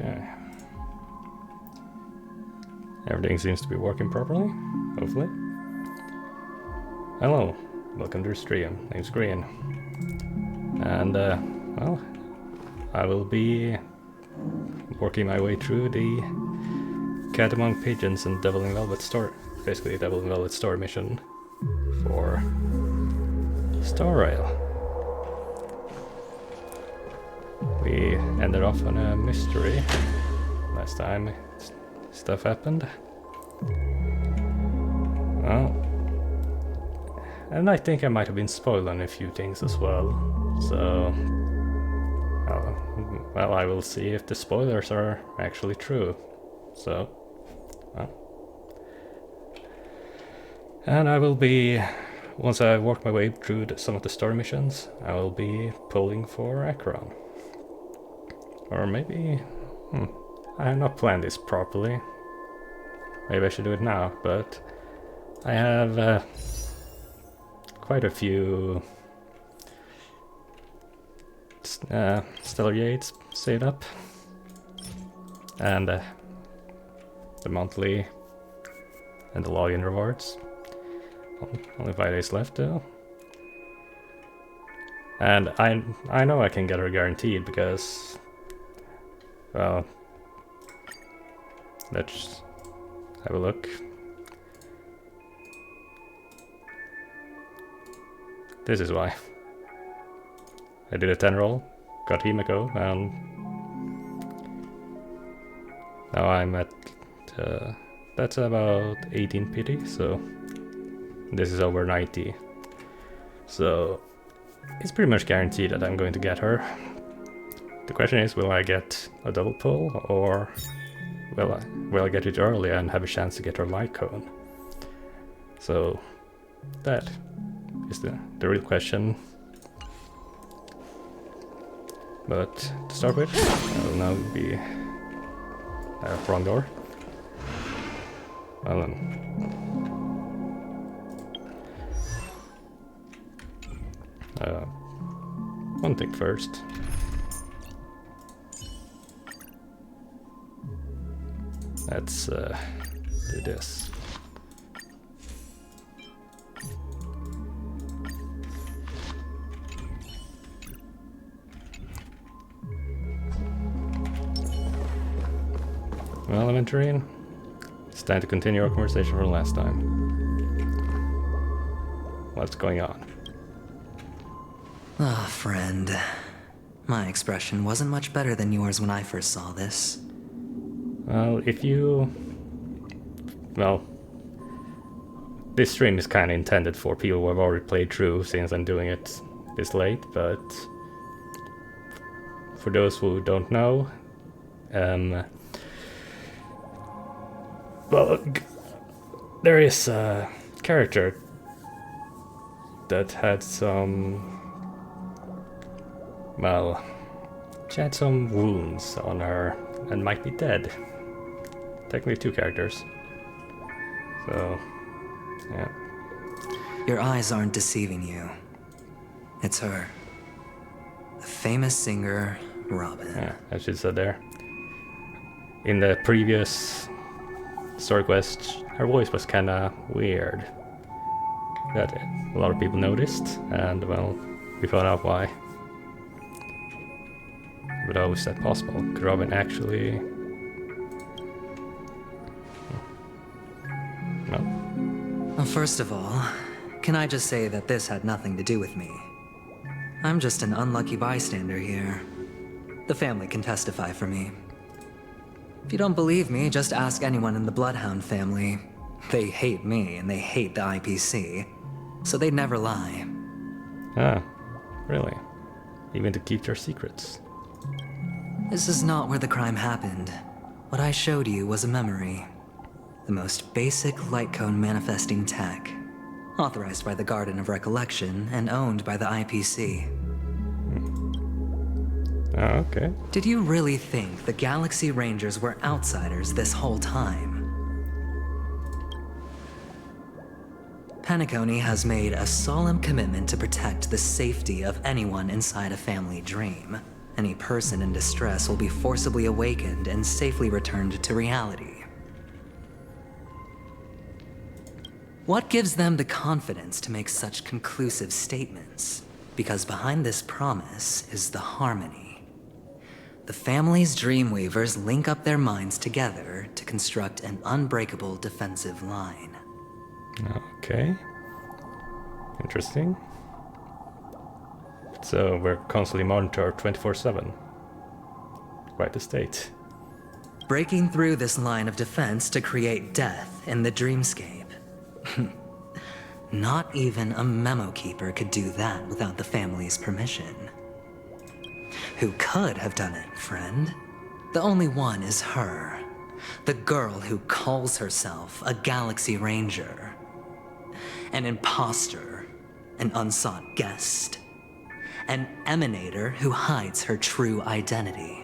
Okay. Everything seems to be working properly, hopefully. Hello, welcome to the stream. Name's Green. And, well, I will be working my way through the Cat Among Pigeons and Devil in Velvet Store, basically Devil in Velvet Store mission for Star Rail. We ended off on a mystery last time stuff happened. Well, and I think I might have been spoiled on a few things as well, so well, I will see if the spoilers are actually true. So, well. And I will be, once I work my way through some of the story missions, I will be pulling for Acheron. Or maybe, I have not planned this properly. Maybe I should do it now, but I have quite a few Stellar Yates saved up. And the monthly and the login rewards. Only 5 days left though. And I know I can get her guaranteed because, well, let's have a look. This is why. I did a 10 roll, got Himeko, and now I'm at, that's about 18 pity, so this is over 90. So it's pretty much guaranteed that I'm going to get her. The question is, will I get a double pull, or will I get it early and have a chance to get her light cone? So that is the real question. But to start with, I will now be wrong door. Well then. One thing first. Let's do this. Well, Aventurine, it's time to continue our conversation from last time. What's going on? Ah, friend. My expression wasn't much better than yours when I first saw this. Well, well, this stream is kind of intended for people who have already played through, since I'm doing it this late, but for those who don't know, well, there is a character that had some, well, she had some wounds on her and might be dead. Technically 2 characters. So, yeah. Your eyes aren't deceiving you. It's her. The famous singer, Robin. Yeah, as she said there. In the previous story quest, her voice was kinda weird. That a lot of people noticed, and well, we found out why. But how is that possible? Could Robin actually... No? Well, first of all, can I just say that this had nothing to do with me? I'm just an unlucky bystander here. The family can testify for me. If you don't believe me, just ask anyone in the Bloodhound family. They hate me and they hate the IPC, so they'd never lie. Ah, really? Even to keep their secrets? This is not where the crime happened. What I showed you was a memory. The most basic light cone manifesting tech. Authorized by the Garden of Recollection and owned by the IPC. Oh, okay. Did you really think the Galaxy Rangers were outsiders this whole time? Penacony has made a solemn commitment to protect the safety of anyone inside a family dream. Any person in distress will be forcibly awakened and safely returned to reality. What gives them the confidence to make such conclusive statements? Because behind this promise is the harmony. The family's Dreamweavers link up their minds together to construct an unbreakable defensive line. Okay. Interesting. So we're constantly monitored 24/7. Quite a state. Breaking through this line of defense to create death in the dreamscape. Not even a memo keeper could do that without the family's permission. Who could have done it, friend? The only one is her. The girl who calls herself a Galaxy Ranger. An imposter, an unsought guest. An emanator who hides her true identity.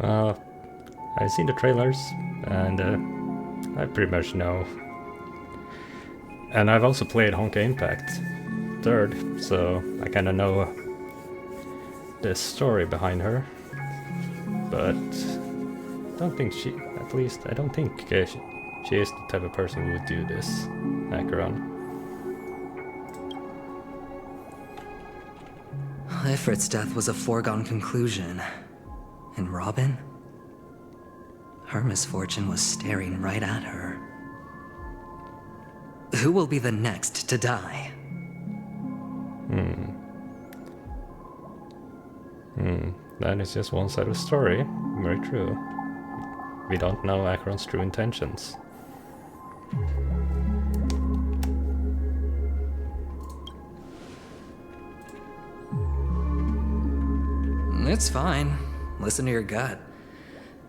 I've seen the trailers, and I pretty much know. And I've also played Honkai Impact 3rd, so I kind of know the story behind her. But I don't think she is the type of person who would do this, Acheron. Ifrit's death was a foregone conclusion. And Robin? Her misfortune was staring right at her. Who will be the next to die? That is just one side of the story. Very true. We don't know Acheron's true intentions. It's fine. Listen to your gut.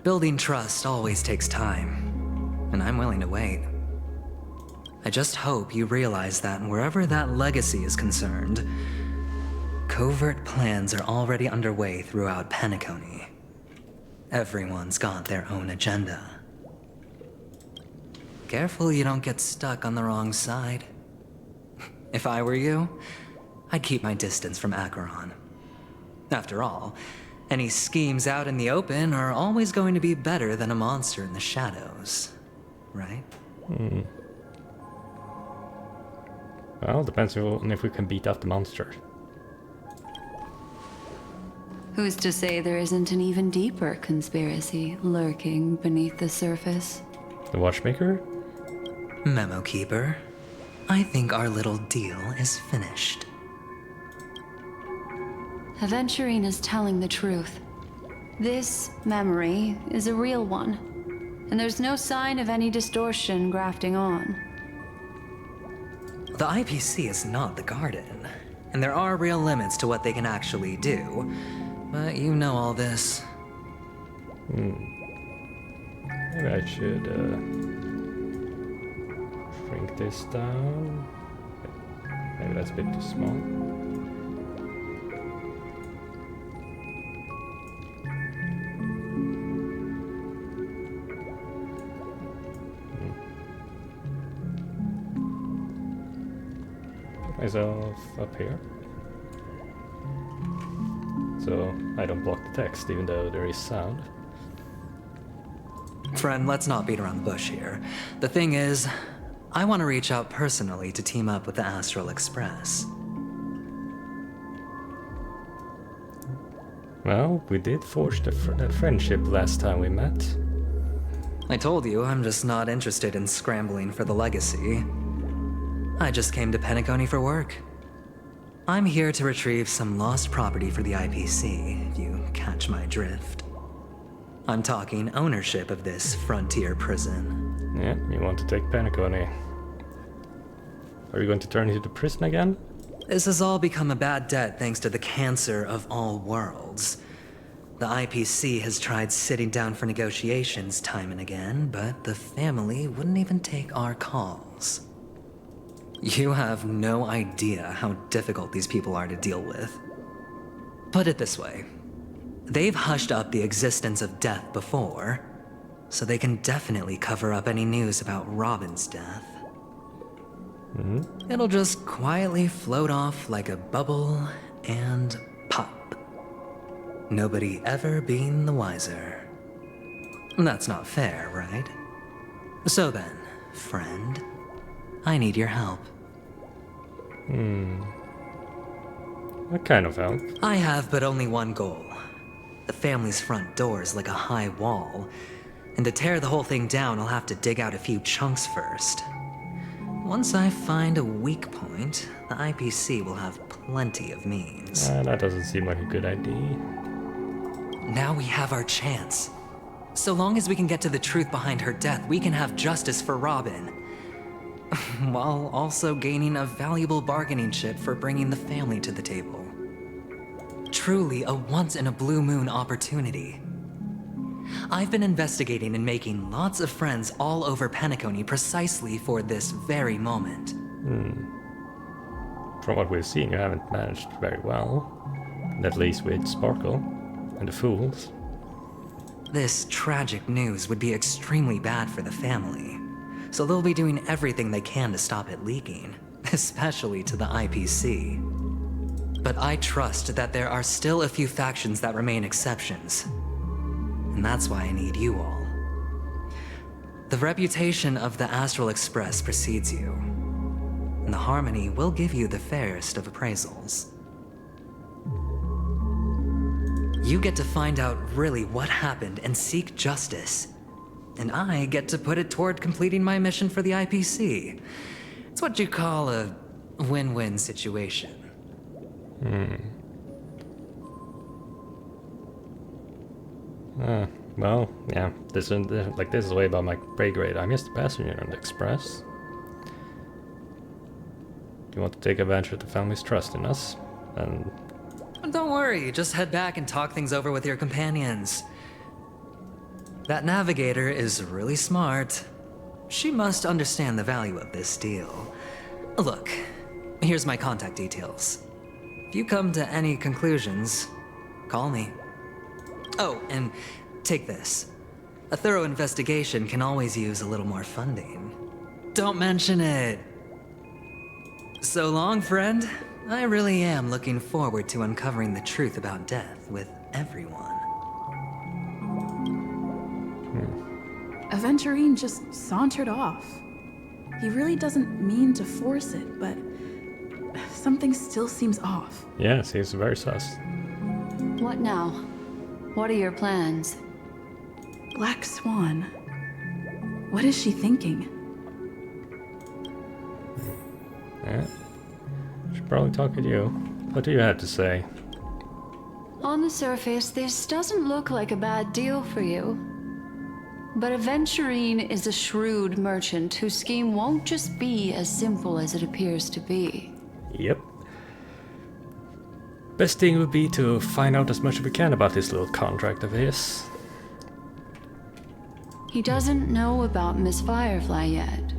Building trust always takes time, and I'm willing to wait. I just hope you realize that wherever that legacy is concerned, covert plans are already underway throughout Penacony. Everyone's got their own agenda. Careful you don't get stuck on the wrong side. If I were you, I'd keep my distance from Acheron. After all, any schemes out in the open are always going to be better than a monster in the shadows, right? Well, depends on if we can beat up the monster. Who's to say there isn't an even deeper conspiracy lurking beneath the surface? The Watchmaker? Memo Keeper, I think our little deal is finished. Aventurine is telling the truth. This memory is a real one, and there's no sign of any distortion grafting on. The IPC is not the Garden, and there are real limits to what they can actually do. But you know all this. Maybe I should shrink this down. Maybe that's a bit too small. Put myself up here, so I don't block the text even though there is sound. Friend, let's not beat around the bush here. The thing is, I want to reach out personally to team up with the Astral Express. Well, we did forge that friendship last time we met. I told you I'm just not interested in scrambling for the legacy. I just came to Penacony for work. I'm here to retrieve some lost property for the IPC, if you catch my drift. I'm talking ownership of this frontier prison. Yeah, you want to take Penacony. Are you going to turn it into prison again? This has all become a bad debt thanks to the cancer of all worlds. The IPC has tried sitting down for negotiations time and again, but the family wouldn't even take our calls. You have no idea how difficult these people are to deal with. Put it this way. They've hushed up the existence of death before, so they can definitely cover up any news about Robin's death. It'll just quietly float off like a bubble and pop. Nobody ever been the wiser. That's not fair, right? So then, friend, I need your help. What kind of help? I have but only one goal. The family's front door is like a high wall, and to tear the whole thing down, I'll have to dig out a few chunks first. Once I find a weak point, the IPC will have plenty of means. That doesn't seem like a good idea. Now we have our chance. So long as we can get to the truth behind her death, we can have justice for Robin. While also gaining a valuable bargaining chip for bringing the family to the table. Truly a once-in-a-blue-moon opportunity. I've been investigating and making lots of friends all over Penacony precisely for this very moment. From what we've seen, you haven't managed very well. At least with Sparkle and the Fools. This tragic news would be extremely bad for the family, so they'll be doing everything they can to stop it leaking, especially to the IPC. But I trust that there are still a few factions that remain exceptions, and that's why I need you all. The reputation of the Astral Express precedes you, and the Harmony will give you the fairest of appraisals. You get to find out really what happened and seek justice. And I get to put it toward completing my mission for the IPC. It's what you call a win-win situation. Well, yeah, this is way above my pay grade. I'm just a passenger on the Express. Do you want to take advantage of the family's trust in us? And Don't worry, just head back and talk things over with your companions. That navigator is really smart. She must understand the value of this deal. Look, here's my contact details. If you come to any conclusions, call me. Oh, and take this. A thorough investigation can always use a little more funding. Don't mention it. So long, friend. I really am looking forward to uncovering the truth about death with everyone. Aventurine just sauntered off. He really doesn't mean to force it, but something still seems off. yes, he's very sus. What now? What are your plans? Black Swan. What is she thinking? Yeah. Should probably talk with you. What do you have to say? On the surface, this doesn't look like a bad deal for you. But Aventurine is a shrewd merchant whose scheme won't just be as simple as it appears to be. Yep. Best thing would be to find out as much as we can about this little contract of his. He doesn't know about Miss Firefly yet,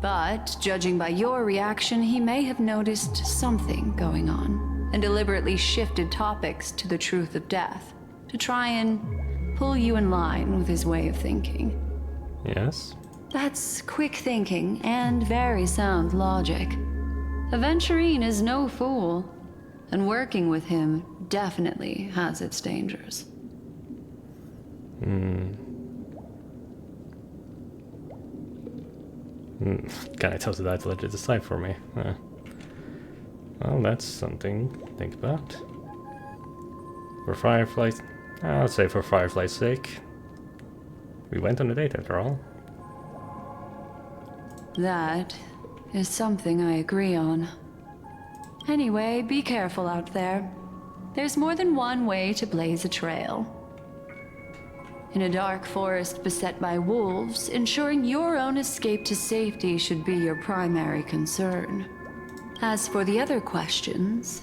but judging by your reaction, he may have noticed something going on and deliberately shifted topics to the truth of death to try and pull you in line with his way of thinking. Yes? That's quick thinking and very sound logic. Aventurine is no fool, and working with him definitely has its dangers. Can I tell the guy to let it decide for me? Well, that's something to think about. For Firefly's... I'll say for Firefly's sake. We went on a date after all. That is something I agree on. Anyway, be careful out there. There's more than one way to blaze a trail. In a dark forest beset by wolves, ensuring your own escape to safety should be your primary concern. As for the other questions...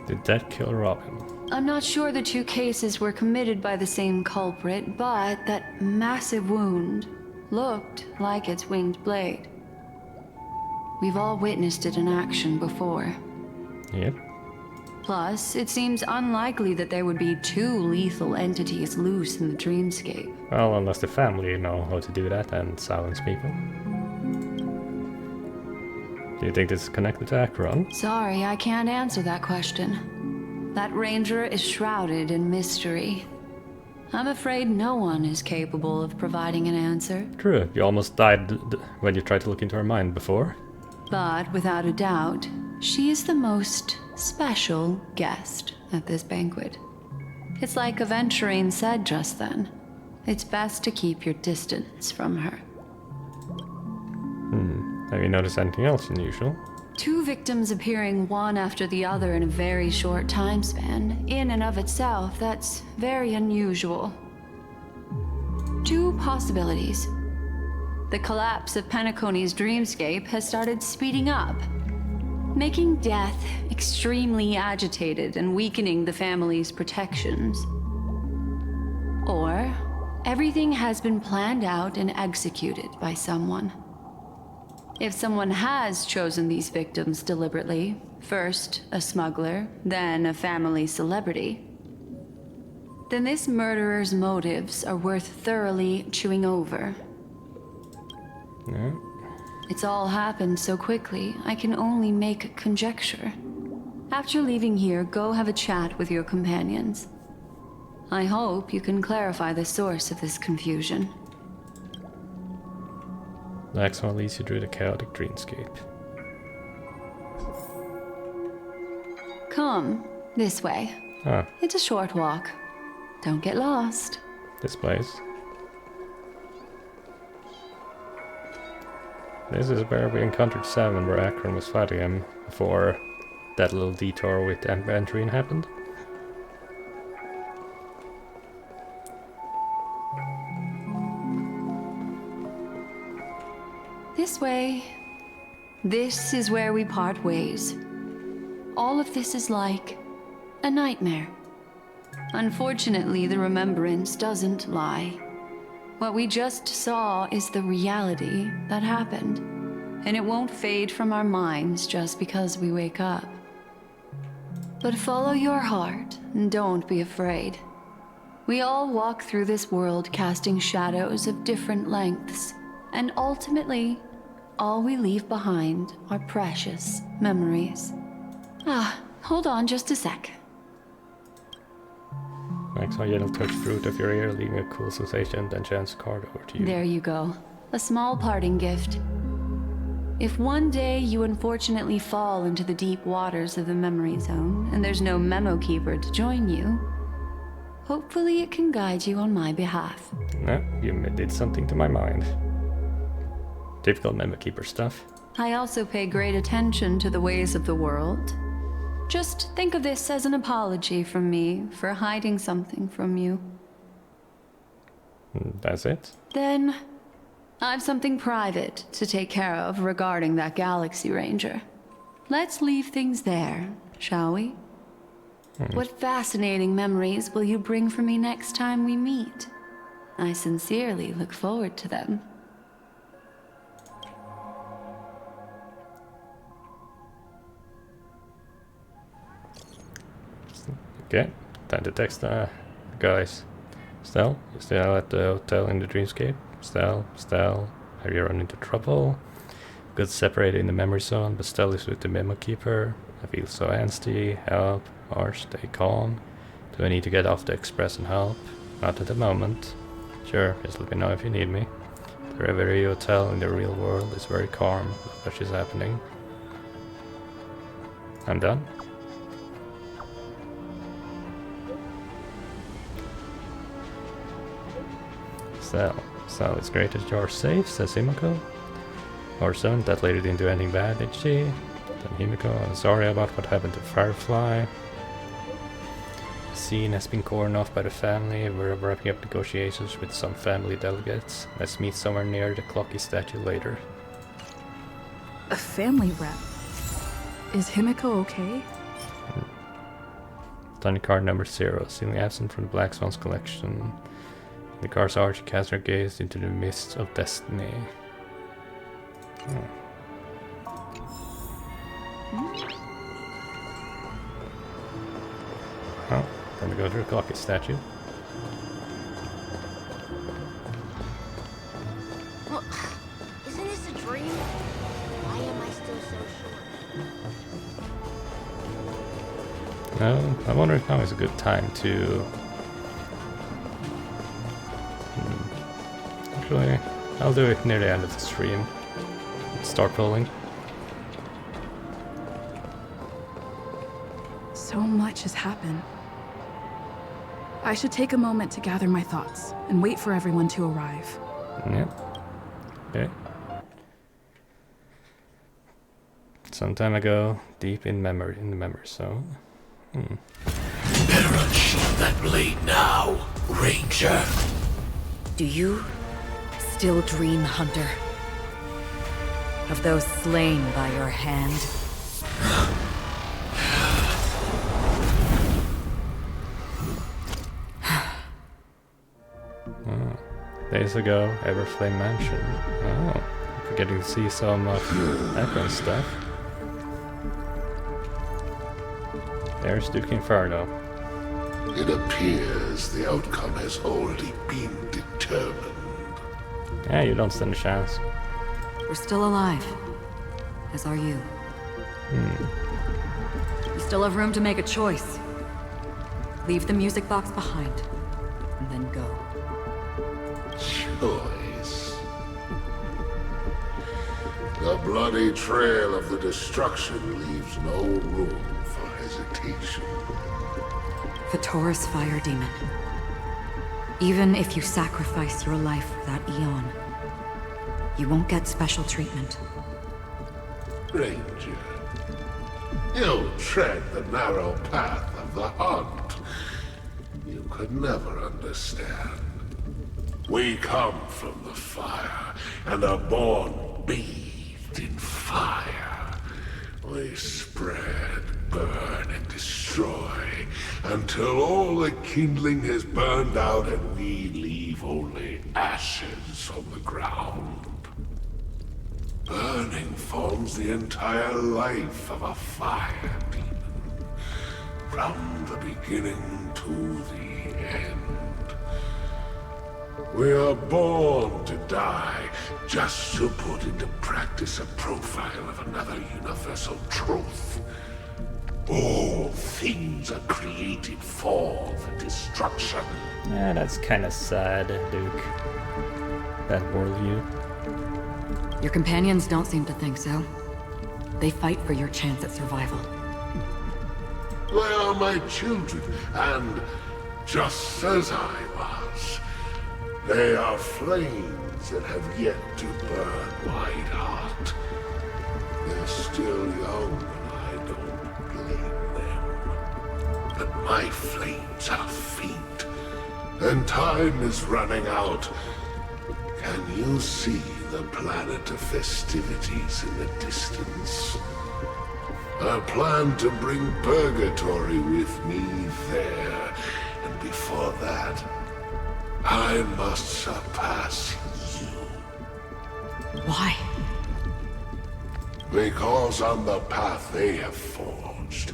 Did that kill Robin? I'm not sure the two cases were committed by the same culprit, but that massive wound looked like its winged blade. We've all witnessed it in action before. Yep. Plus, it seems unlikely that there would be two lethal entities loose in the dreamscape. Well, unless the family know how to do that and silence people. Do you think this is connected to Acheron? Sorry, I can't answer that question. That ranger is shrouded in mystery. I'm afraid no one is capable of providing an answer. True, you almost died when you tried to look into her mind before. But without a doubt, she is the most special guest at this banquet. It's like Aventurine said just then. It's best to keep your distance from her. Have you noticed anything else unusual? 2 victims appearing one after the other in a very short time span. In and of itself, that's very unusual. 2 possibilities. The collapse of Penacony's dreamscape has started speeding up, making death extremely agitated and weakening the family's protections. Or everything has been planned out and executed by someone. If someone has chosen these victims deliberately, first a smuggler, then a family celebrity, then this murderer's motives are worth thoroughly chewing over. Yeah. It's all happened so quickly, I can only make conjecture. After leaving here, go have a chat with your companions. I hope you can clarify the source of this confusion. The next one leads you through the chaotic dreamscape. Come, this way. Ah, It's a short walk. Don't get lost. this place. This is where we encountered Seven, where Akron was fighting him before that little detour with Aventurine happened. This way. This is where we part ways. All of this is like a nightmare. Unfortunately, the remembrance doesn't lie. What we just saw is the reality that happened, and it won't fade from our minds just because we wake up. But follow your heart and don't be afraid. We all walk through this world casting shadows of different lengths, and ultimately, all we leave behind are precious memories. Hold on just a sec. Max Yellow touched fruit of your ear, leaving a cool sensation, then chance card over to you. There you go. A small parting gift. If one day you unfortunately fall into the deep waters of the memory zone, and there's no memo keeper to join you, hopefully it can guide you on my behalf. No, you did something to my mind. Typical memo keeper stuff. I also pay great attention to the ways of the world. Just think of this as an apology from me for hiding something from you. That's it? Then, I've something private to take care of regarding that Galaxy Ranger. Let's leave things there, shall we? What fascinating memories will you bring for me next time we meet? I sincerely look forward to them. Okay, time to text guys. Stell, you still at the hotel in the dreamscape? Stell, have you run into trouble? Got separated in the memory zone, but Stell is with the memo keeper. I feel so angsty. Help, or stay calm. Do I need to get off the express and help? Not at the moment. Sure, just let me know if you need me. The Reverie Hotel in the real world is very calm. Not much is happening. I'm done. Stell, it's great that you're safe, says Himiko. Or 7, that lady didn't do anything bad, did she? Then Himiko, I'm sorry about what happened to Firefly. The scene has been cordoned off by the family. We're wrapping up negotiations with some family delegates. Let's meet somewhere near the clocky statue later. A family rep. Is Himiko okay? Tiny card number 0, seemingly absent from the Black Swan's collection. The card's art, she casts her gaze into the mists of destiny. Oh, time to go to the clocky statue. Well, isn't this a dream? Why am I still so No, I wonder if now is a good time to... Actually, I'll do it near the end of the stream. Start rolling. So much has happened. I should take a moment to gather my thoughts and wait for everyone to arrive. Yep. Okay. Some time ago, deep in the memory, so... Better unsheath that blade now, Ranger. Do you still dream, Hunter? Of those slain by your hand? Days ago, Everflame Mansion. Oh, we're getting to see some background stuff. There's Duke Inferno. It appears the outcome has already been determined. Yeah, you don't stand a chance. We're still alive. As are you. You still have room to make a choice. Leave the music box behind, and then go. Choice. The bloody trail of the destruction leaves no room for hesitation. Vatora's fire demon. Even if you sacrifice your life for that eon, you won't get special treatment. Ranger, you tread the narrow path of the hunt. You could never understand. We come from the fire, and are born bathed in fire. We spread, burn, and destroy, until all the kindling has burned out and we leave only ashes on the ground. Burning forms the entire life of a fire demon, from the beginning to the end. We are born to die, just to put into practice a profile of another universal truth. All things are created for the destruction. Yeah, that's kind of sad, Duke. That worldview. Your companions don't seem to think so. They fight for your chance at survival. They are my children, and just as I was, they are flames that have yet to burn wide hot. They're still young, and I don't blame them. But my flames are faint, and time is running out. Can you see the planet of festivities in the distance? I plan to bring Purgatory with me there, and before that, I must surpass you. Why? Because on the path they have forged,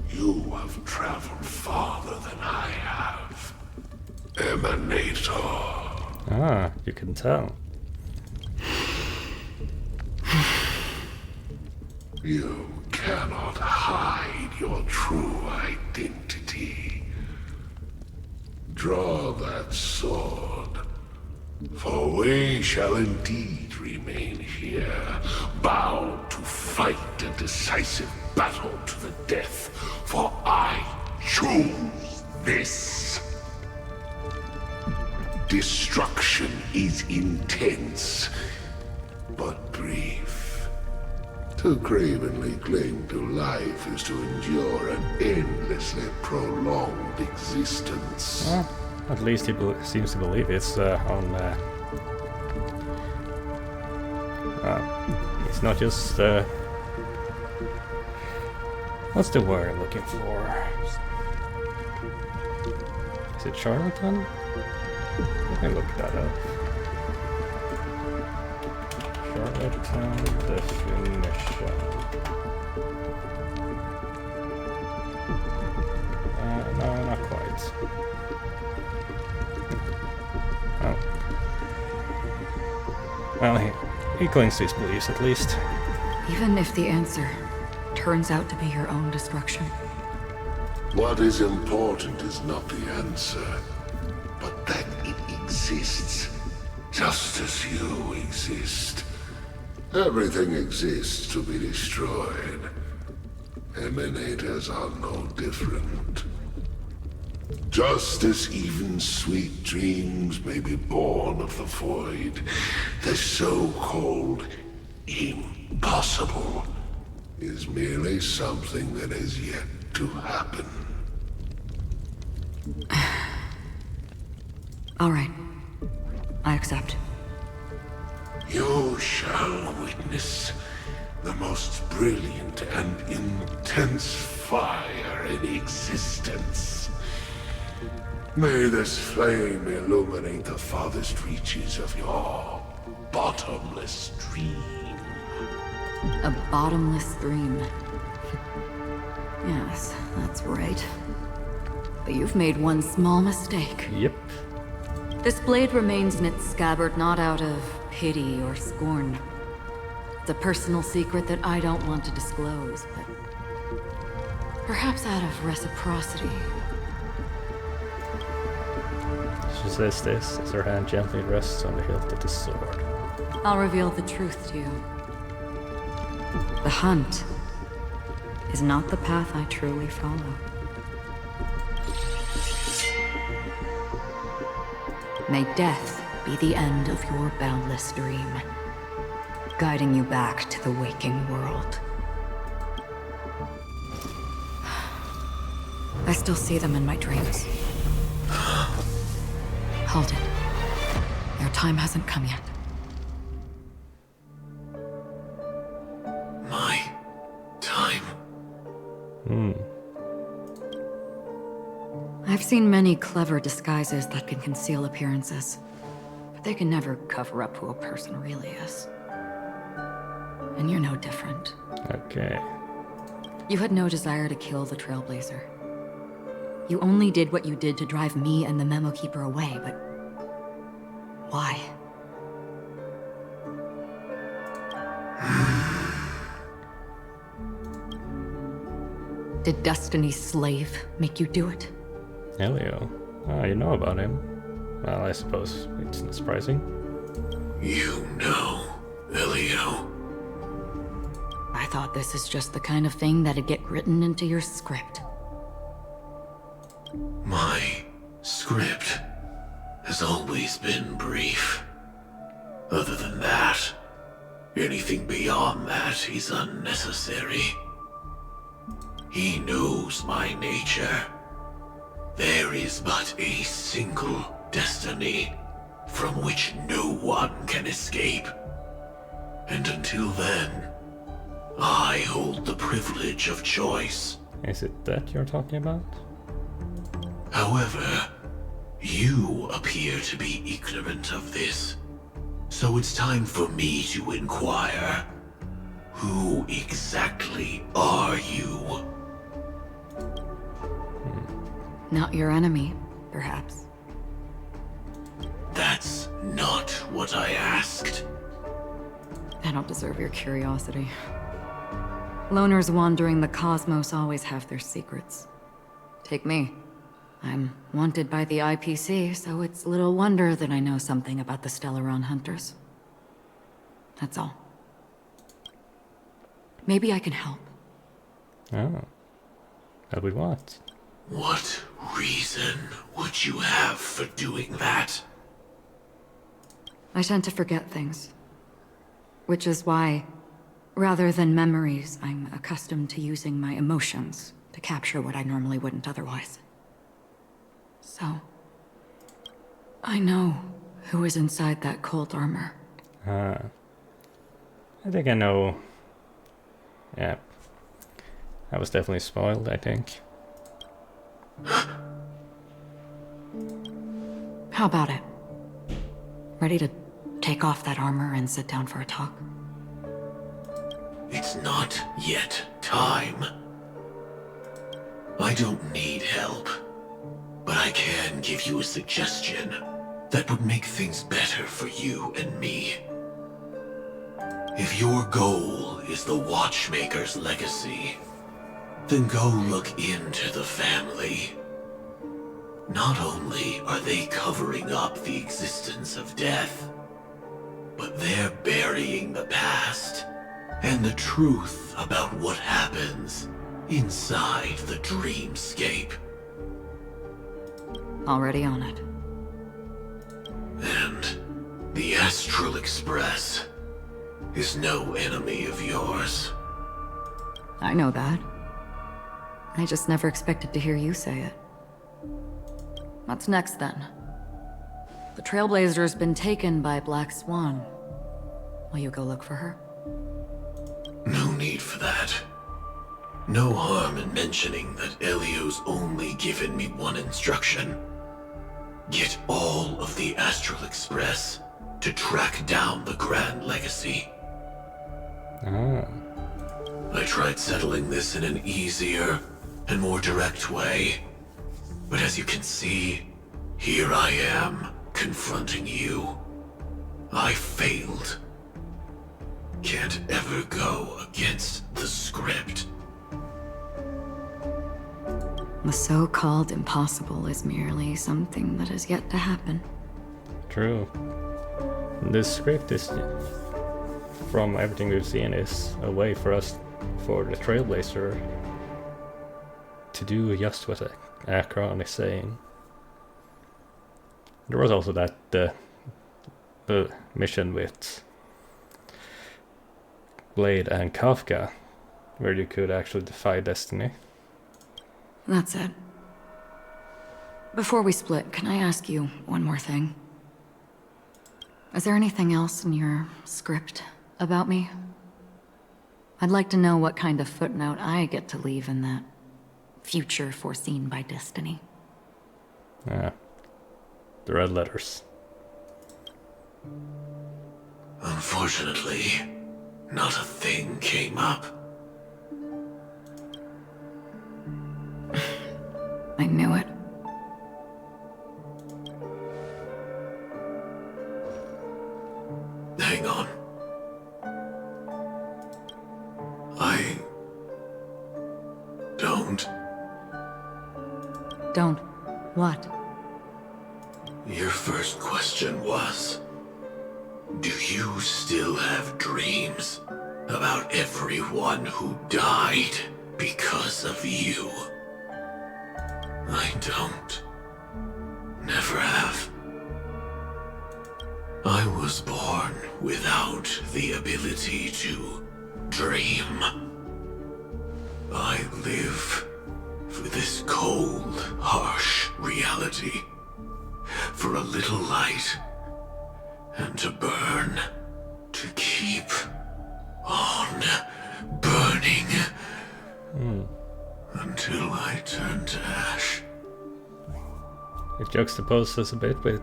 you have traveled farther than I have. Emanator. Ah, you can tell. You cannot hide your true identity. Draw that sword, for we shall indeed remain here, bound to fight a decisive battle to the death, for I choose this. Destruction is intense, but brief. To cravenly cling to life is to endure an endlessly prolonged existence. Well, at least he seems to believe it's on... it's not just... what's the word I'm looking for? Is it charlatan? Let me look that up. Charlatan definition. No, not quite. Oh. Well, he clings to his beliefs at least. Even if the answer turns out to be your own destruction, What is important is not the answer, but that it exists, just as you exist. Everything exists to be destroyed. Emanators are no different. Just as even sweet dreams may be born of the void, the so-called impossible is merely something that has yet to happen. All right. I accept. You shall witness the most brilliant and intense fire in existence. May this flame illuminate the farthest reaches of your bottomless dream. A bottomless stream. Yes, that's right. But you've made one small mistake. Yep. This blade remains in its scabbard not out of pity or scorn. It's a personal secret that I don't want to disclose, but perhaps out of reciprocity. She says this as her hand gently rests on the hilt of the sword. I'll reveal the truth to you. The hunt is not the path I truly follow. May death be the end of your boundless dream, guiding you back to the waking world. I still see them in my dreams. Hold it. Your time hasn't come yet. My time? I've seen many clever disguises that can conceal appearances, but they can never cover up who a person really is. And you're no different. Okay. You had no desire to kill the Trailblazer. You only did what you did to drive me and the Memo Keeper away, but why? Did Destiny's slave make you do it? Elio. Oh, you know about him. Well, I suppose it's not surprising. You know, Elio. I thought this is just the kind of thing that'd get written into your script. My script has always been brief. Other than that, anything beyond that is unnecessary. He knows my nature. There is but a single destiny from which no one can escape. And until then, I hold the privilege of choice. Is it that you're talking about? However, you appear to be ignorant of this. So it's time for me to inquire. Who exactly are you? Not your enemy, perhaps. That's not what I asked. I don't deserve your curiosity. Loners wandering the cosmos always have their secrets. Take me. I'm wanted by the IPC, so it's little wonder that I know something about the Stellaron hunters. That's all. Maybe I can help. Oh. Help with what? What reason would you have for doing that? I tend to forget things. Which is why, rather than memories, I'm accustomed to using my emotions to capture what I normally wouldn't otherwise. So, I know who is inside that cold armor. I think I know. Yeah. I was definitely spoiled, I think. How about it? Ready to take off that armor and sit down for a talk? It's not yet time. I don't need help, but I can give you a suggestion that would make things better for you and me. If your goal is the Watchmaker's legacy, Then go look into the family. Not only are they covering up the existence of death, but they're burying the past and the truth about what happens inside the dreamscape. Already on it. And the Astral Express is no enemy of yours. I know that. I just never expected to hear you say it. What's next, then? The Trailblazer's been taken by Black Swan. Will you go look for her? No need for that. No harm in mentioning that Elio's only given me one instruction. Get all of the Astral Express to track down the Grand Legacy. Ah. I tried settling this in an easier and more direct way. But as you can see, here I am, confronting you. I failed. Can't ever go against the script. The so-called impossible is merely something that has yet to happen. True. The script is, from everything we've seen, is a way for us, for the Trailblazer, to do just what Akron is saying. There was also that the mission with Blade and Kafka, where you could actually defy destiny. That's it. Before we split, can I ask you one more thing? Is there anything else in your script about me? I'd like to know what kind of footnote I get to leave in that future foreseen by destiny. Yeah. The red letters. Unfortunately, not a thing came up. I knew it. Hang on. I don't. Don't. What? Your first question was, do you still have dreams about everyone who died because of you? I don't. Never have. I was born without the ability to dream. I live for this cold, harsh reality. For a little light, and to burn, to keep on burning, until I turn to ash. It juxtaposes a bit with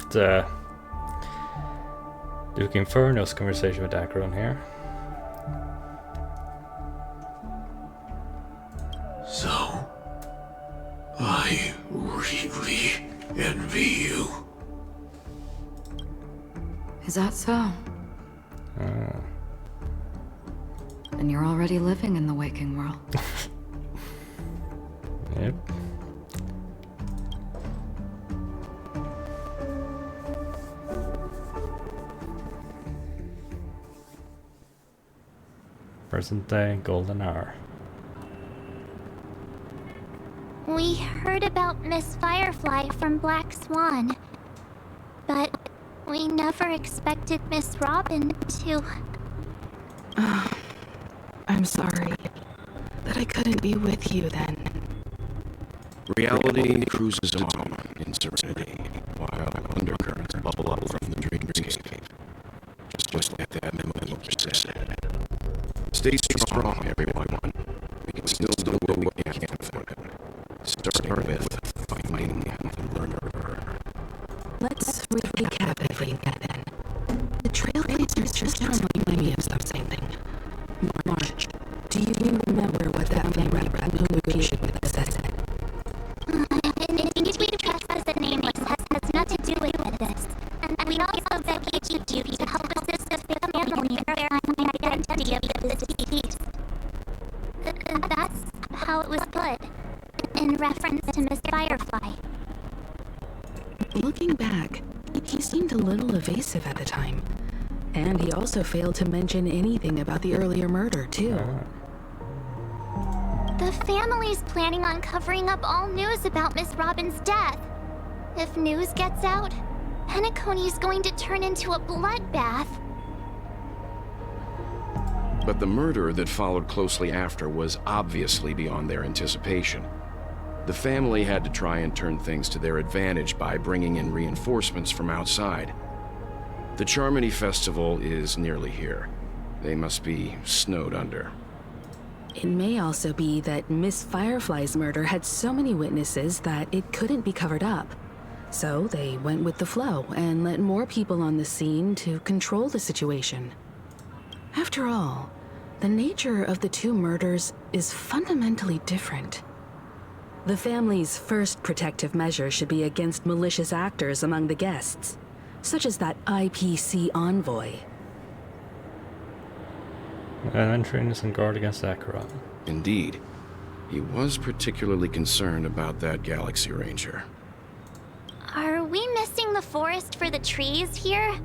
Duke Inferno's conversation with Akron here. So, I really envy you. Is that so? And you're already living in the waking world. Yep. Present day golden hour. We heard about Miss Firefly from Black Swan, but we never expected Miss Robin to... I'm sorry that I couldn't be with you then. Reality cruises on in serenity, while undercurrents bubble up from the dreamscape. Just like that memo just said. Stay strong, everyone. We can still do what we can for them. Starting with finding the murderer. Let's recap everything then. The Trailblazers just reminded me of something. March, do you remember what that family rep who negotiated with us said? Indeed, we trust as the nameless has nothing to do with this. And we also beg you to help assist the family verifying the identity of this piece. That's how it was put. in reference to Miss Firefly. Looking back, he seemed a little evasive at the time. And he also failed to mention anything about the earlier murder, too. The family's planning on covering up all news about Miss Robin's death. If news gets out, Penacony's going to turn into a bloodbath. But the murder that followed closely after was obviously beyond their anticipation. The family had to try and turn things to their advantage by bringing in reinforcements from outside. The Charmony Festival is nearly here. They must be snowed under. It may also be that Miss Firefly's murder had so many witnesses that it couldn't be covered up. So they went with the flow and let more people on the scene to control the situation. After all, the nature of the two murders is fundamentally different. The family's first protective measure should be against malicious actors among the guests, such as that IPC envoy. Adventuring is on guard against Acheron. Indeed. He was particularly concerned about that Galaxy Ranger. Are we missing the forest for the trees here?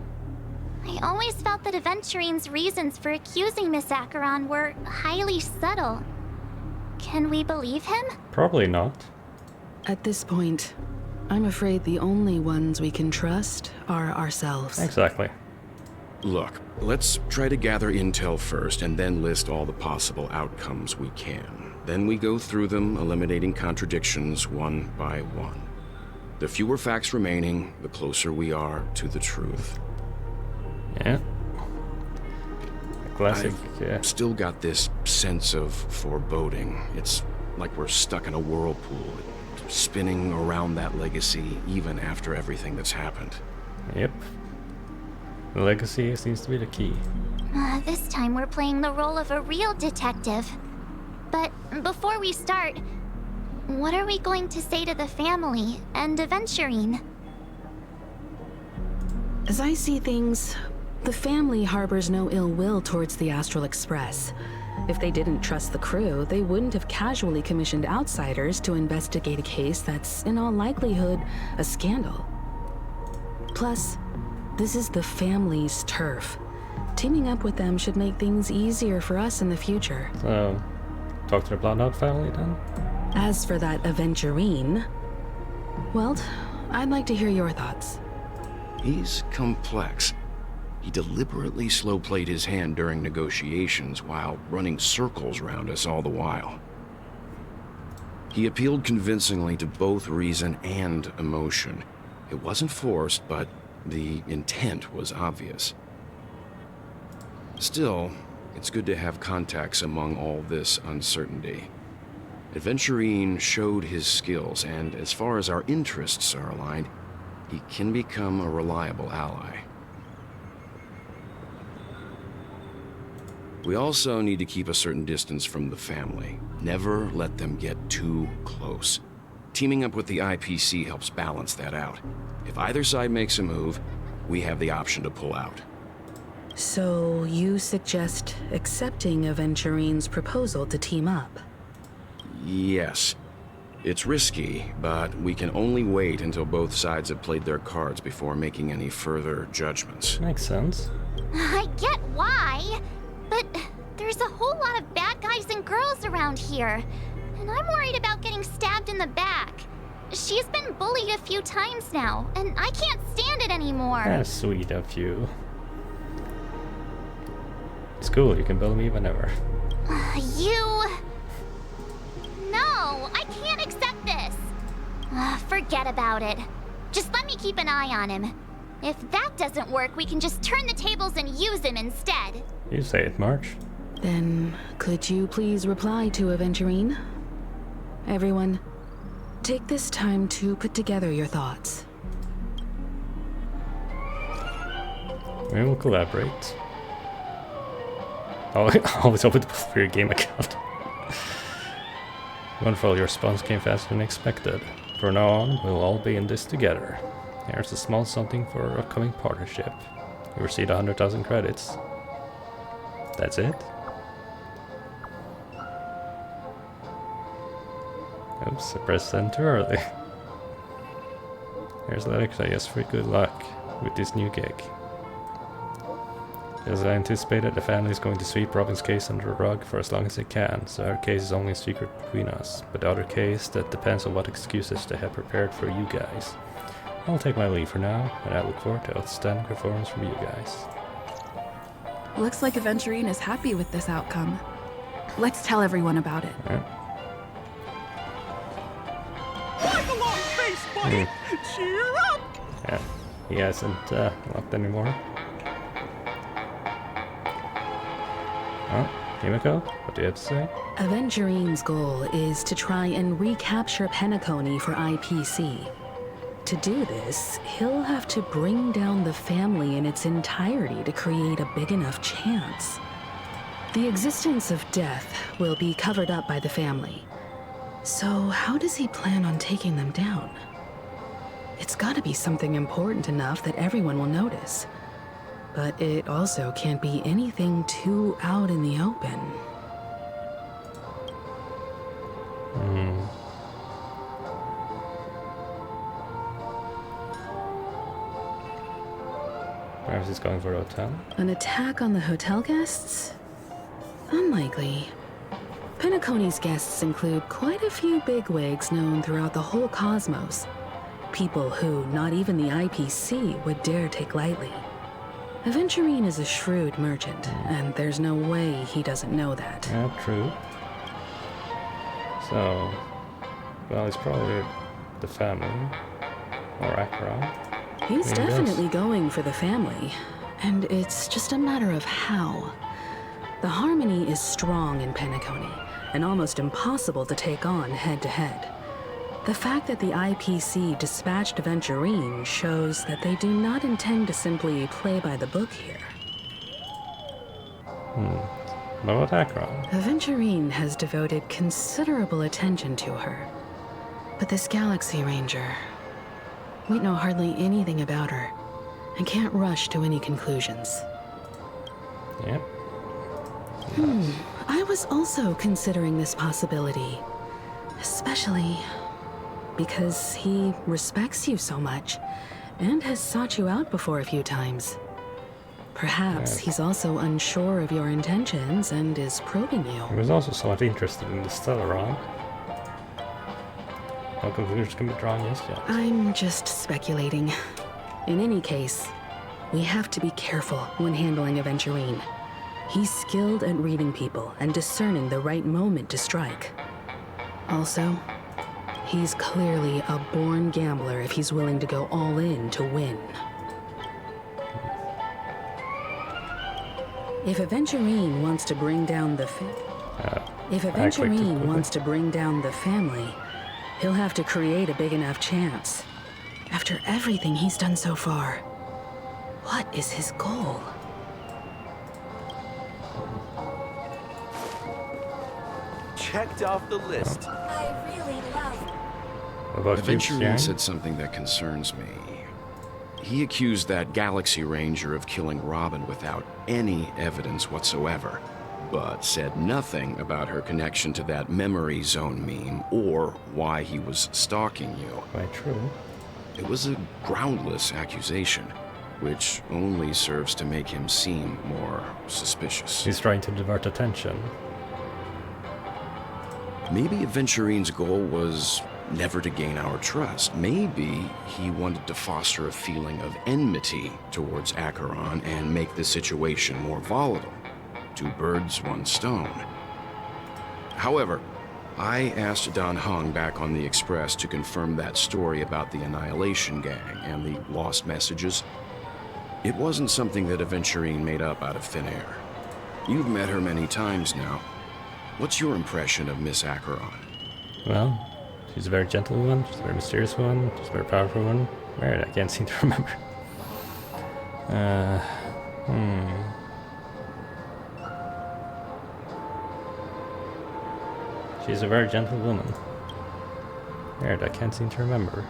I always felt that Aventurine's reasons for accusing Miss Acheron were highly subtle. Can we believe him? Probably not. At this point, I'm afraid the only ones we can trust are ourselves. Exactly. Look, let's try to gather intel first and then list all the possible outcomes we can. Then we go through them, eliminating contradictions one by one. The fewer facts remaining, the closer we are to the truth. Yeah. Classic, I've still got this sense of foreboding. It's like we're stuck in a whirlpool, spinning around that legacy even after everything that's happened. Yep. The legacy seems to be the key. This time we're playing the role of a real detective. But before we start, what are we going to say to the family and Aventurine? As I see things, the family harbors no ill will towards the Astral Express. If they didn't trust the crew, they wouldn't have casually commissioned outsiders to investigate a case that's, in all likelihood, a scandal. Plus, this is the family's turf. Teaming up with them should make things easier for us in the future. So, talk to the Bloodhound family then? As for that Aventurine, well, I'd like to hear your thoughts. He's complex. He deliberately slow-played his hand during negotiations while running circles around us all the while. He appealed convincingly to both reason and emotion. It wasn't forced, but the intent was obvious. Still, it's good to have contacts among all this uncertainty. Aventurine showed his skills, and as far as our interests are aligned, he can become a reliable ally. We also need to keep a certain distance from the family. Never let them get too close. Teaming up with the IPC helps balance that out. If either side makes a move, we have the option to pull out. So you suggest accepting Aventurine's proposal to team up? Yes. It's risky, but we can only wait until both sides have played their cards before making any further judgments. Makes sense. I get why, but there's a whole lot of bad guys and girls around here, and I'm worried about getting stabbed in the back. She's been bullied a few times now, and I can't stand it anymore. That's sweet of you. It's cool, you can bully me whenever. You... No, I can't accept this. Forget about it. Just let me keep an eye on him. If that doesn't work, we can just turn the tables and use him instead. You say it, March. Then, could you please reply to Aventurine? Everyone, take this time to put together your thoughts. We will collaborate. Always open for your game account. Wonderful, your response came faster than expected. From now on, we'll all be in this together. Here's a small something for our upcoming partnership. You received 100,000 credits. That's it? Oops, I pressed send too early. Here's Alex, I guess, for good luck with this new gig. As I anticipated, the family is going to sweep Robin's case under the rug for as long as they can, so her case is only a secret between us. But the other case, that depends on what excuses they have prepared for you guys. I'll take my leave for now, and I look forward to outstanding performance from you guys. Looks like Aventurine is happy with this outcome. Let's tell everyone about it. Yeah. Like a long face, buddy! Cheer up! Yeah, he hasn't locked anymore. Oh, Himiko, what do you have to say? Aventurine's goal is to try and recapture Penacony for IPC. To do this, he'll have to bring down the family in its entirety to create a big enough chance. The existence of death will be covered up by the family. So how does he plan on taking them down? It's gotta be something important enough that everyone will notice. But it also can't be anything too out in the open. Perhaps he's going for a hotel? An attack on the hotel guests? Unlikely. Penacony's guests include quite a few bigwigs known throughout the whole cosmos. People who not even the IPC would dare take lightly. Aventurine is a shrewd merchant, and there's no way he doesn't know that. Yeah, true. So, well, it's probably the family, or Acheron. He's definitely going for the family, and it's just a matter of how. The harmony is strong in Penacony, and almost impossible to take on head-to-head. The fact that the IPC dispatched Aventurine shows that they do not intend to simply play by the book here. What about Acheron? Aventurine has devoted considerable attention to her. But this Galaxy Ranger, we know hardly anything about her, and can't rush to any conclusions. Yep. I was also considering this possibility, especially because he respects you so much, and has sought you out before a few times. Perhaps he's also unsure of your intentions and is probing you. He was also somewhat interested in the Stellaron. No conclusions can be drawn just yet. I'm just speculating. In any case, we have to be careful when handling Aventurine. He's skilled at reading people and discerning the right moment to strike. Also, he's clearly a born gambler if he's willing to go all in to win. If Aventurine wants to bring down the family, he'll have to create a big enough chance. After everything he's done so far, what is his goal? Checked off the list. I really love... What about you, Aventurine Yang? said something that concerns me. He accused that Galaxy Ranger of killing Robin without any evidence whatsoever, but said nothing about her connection to that memory zone meme or why he was stalking you. Quite true. It was a groundless accusation, which only serves to make him seem more suspicious. He's trying to divert attention. Maybe Aventurine's goal was never to gain our trust. Maybe he wanted to foster a feeling of enmity towards Acheron and make the situation more volatile. Two birds, one stone. However, I asked Don Hung back on the Express to confirm that story about the Annihilation Gang and the lost messages. It wasn't something that Aventurine made up out of thin air. You've met her many times now. What's your impression of Miss Acheron? Well, she's a very gentle one, she's a very mysterious one, she's a very powerful one. Weird, I can't seem to remember. She's a very gentle woman. Weird, I can't seem to remember.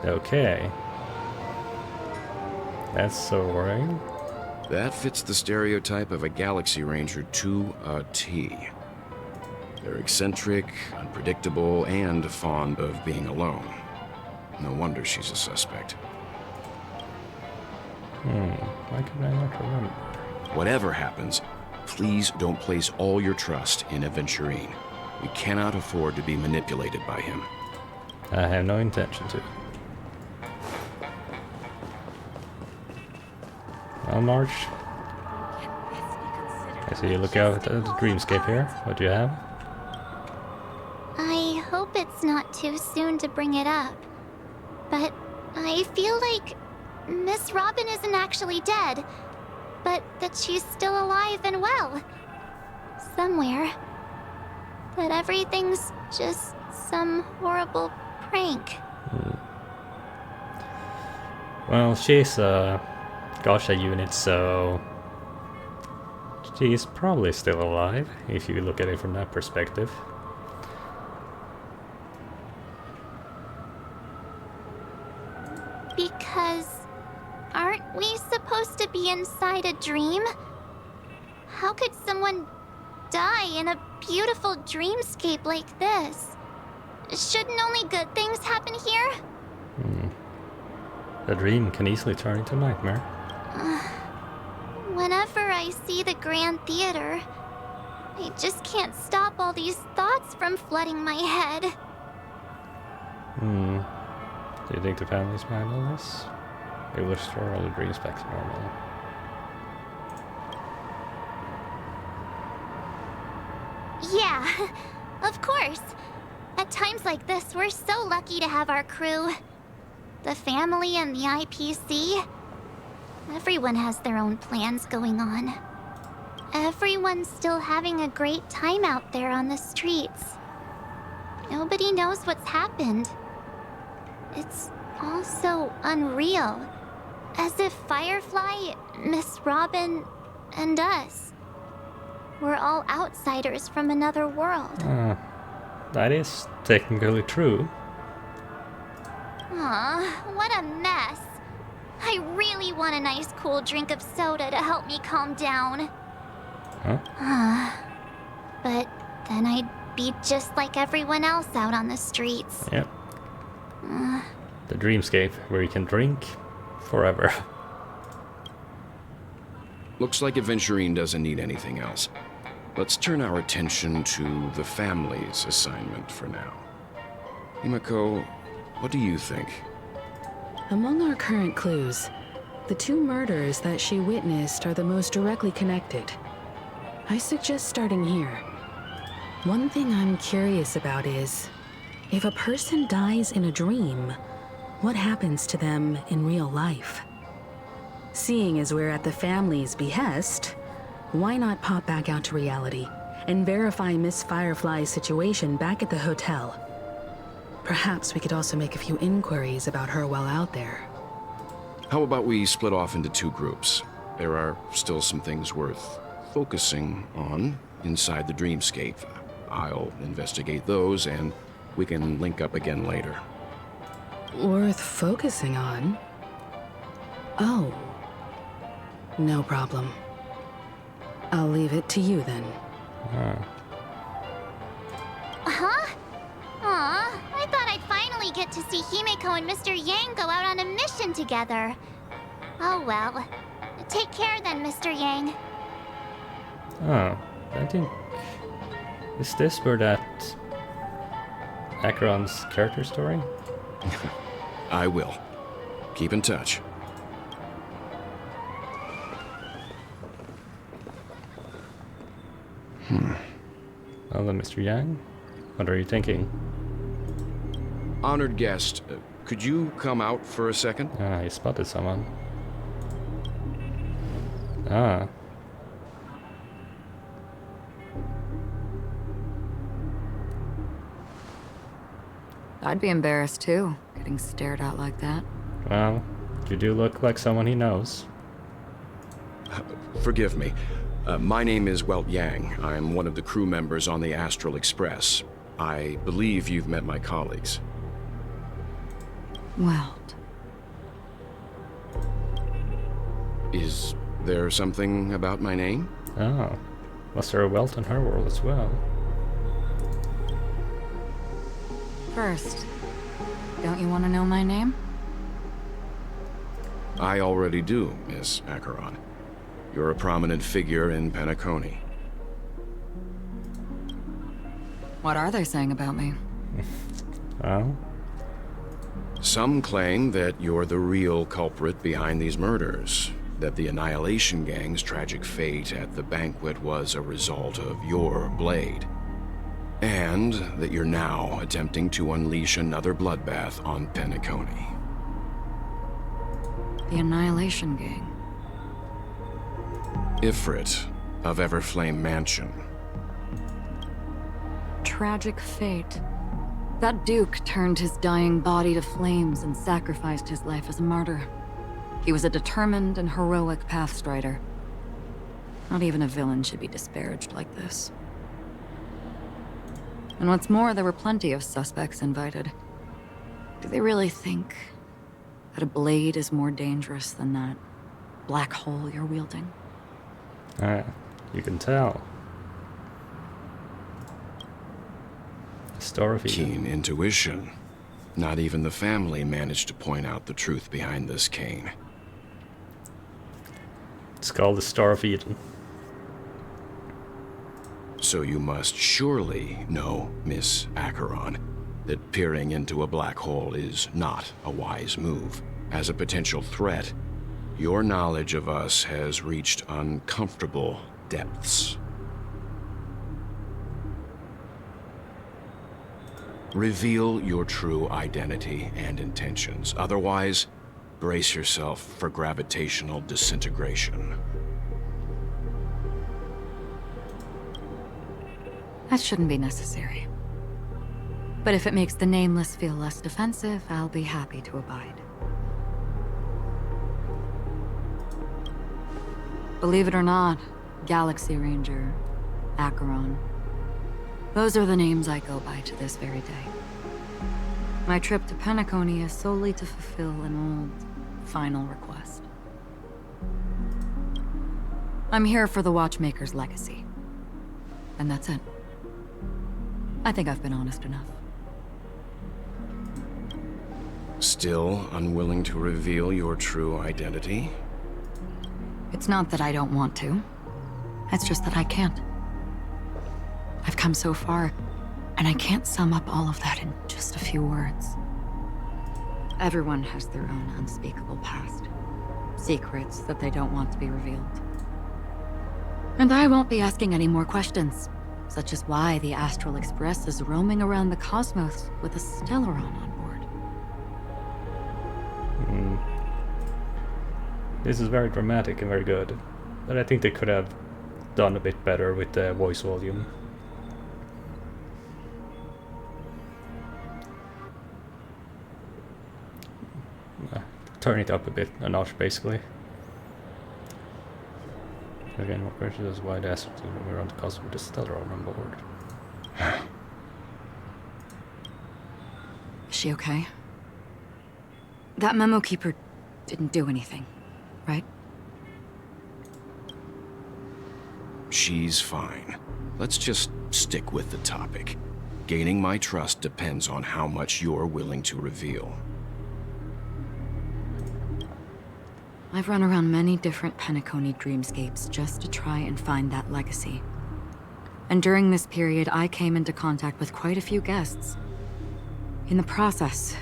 Okay. That's so worrying. That fits the stereotype of a Galaxy Ranger to a T. They're eccentric, unpredictable, and fond of being alone. No wonder she's a suspect. Why can I not remember? Whatever happens, please don't place all your trust in Aventurine. We cannot afford to be manipulated by him. I have no intention to. Well, March. I see you look out at the dreamscape here. What do you have? I hope it's not too soon to bring it up, but I feel like Miss Robin isn't actually dead, but that she's still alive and well. Somewhere. That everything's just some horrible prank. Well, she's a Gacha unit, so she's probably still alive, if you look at it from that perspective. Because aren't we supposed to be inside a dream? How could someone die in a beautiful dreamscape like this? Shouldn't only good things happen here? A dream can easily turn into a nightmare. Whenever I see the Grand Theater, I just can't stop all these thoughts from flooding my head. Do you think the family's behind all this? They will restore all the dreams back to normal. Yeah, of course. At times like this, we're so lucky to have our crew. The family and the IPC. Everyone has their own plans going on. Everyone's still having a great time out there on the streets. Nobody knows what's happened. It's all so unreal. As if Firefly, Miss Robin, and us we're all outsiders from another world. That is technically true. Aw, what a mess. I really want a nice cool drink of soda to help me calm down. Huh? But then I'd be just like everyone else out on the streets. Yep. The dreamscape, where you can drink forever. Looks like Aventurine doesn't need anything else. Let's turn our attention to the family's assignment for now. Himiko, what do you think? Among our current clues, the two murders that she witnessed are the most directly connected. I suggest starting here. One thing I'm curious about is, if a person dies in a dream, what happens to them in real life? Seeing as we're at the family's behest, why not pop back out to reality and verify Miss Firefly's situation back at the hotel? Perhaps we could also make a few inquiries about her while out there. How about we split off into two groups? There are still some things worth focusing on inside the dreamscape. I'll investigate those, and we can link up again later. Worth focusing on? Oh. No problem. I'll leave it to you then. Huh? Aw, I thought I'd finally get to see Himiko and Mr. Yang go out on a mission together. Oh well. Take care then, Mr. Yang. Oh, I think... Is this where that... Akron's character story? I will. Keep in touch. Well then, Mr. Yang, what are you thinking? Honored guest, could you come out for a second? Ah, he spotted someone. Ah. I'd be embarrassed too, getting stared at like that. Well, you do look like someone he knows. Forgive me. My name is Welt Yang. I'm one of the crew members on the Astral Express. I believe you've met my colleagues. Welt. Is there something about my name? Oh. Was there a Welt in her world as well? First, don't you want to know my name? I already do, Miss Acheron. You're a prominent figure in Penacony. What are they saying about me? Oh? Some claim that you're the real culprit behind these murders, that the Annihilation Gang's tragic fate at the banquet was a result of your blade, and that you're now attempting to unleash another bloodbath on Penacony. The Annihilation Gang. Ifrit of Everflame Mansion. Tragic fate. That Duke turned his dying body to flames and sacrificed his life as a martyr. He was a determined and heroic pathstrider. Not even a villain should be disparaged like this. And what's more, there were plenty of suspects invited. Do they really think that a blade is more dangerous than that black hole you're wielding? You can tell. Star of Eden. Keen intuition. Not even the family managed to point out the truth behind this cane. It's called the Star of Eden. So you must surely know, Miss Acheron, that peering into a black hole is not a wise move. As a potential threat, your knowledge of us has reached uncomfortable depths. Reveal your true identity and intentions. Otherwise, brace yourself for gravitational disintegration. That shouldn't be necessary. But if it makes the Nameless feel less defensive, I'll be happy to abide. Believe it or not, Galaxy Ranger, Acheron. Those are the names I go by to this very day. My trip to Penacony is solely to fulfill an old, final request. I'm here for the Watchmaker's legacy. And that's it. I think I've been honest enough. Still unwilling to reveal your true identity? It's not that I don't want to. It's just that I can't. I've come so far, and I can't sum up all of that in just a few words. Everyone has their own unspeakable past. Secrets that they don't want to be revealed. And I won't be asking any more questions, such as why the Astral Express is roaming around the cosmos with a Stellaron on board. This is very dramatic and very good, but I think they could have done a bit better with the voice volume. Turn it up a notch, basically. Again, what question is why the Astral is roaming around the cosmos with a Stellaron on board? Is she okay? That memo keeper didn't do anything, right? She's fine. Let's just stick with the topic. Gaining my trust depends on how much you're willing to reveal. I've run around many different Penacony dreamscapes just to try and find that legacy. And during this period, I came into contact with quite a few guests. In the process,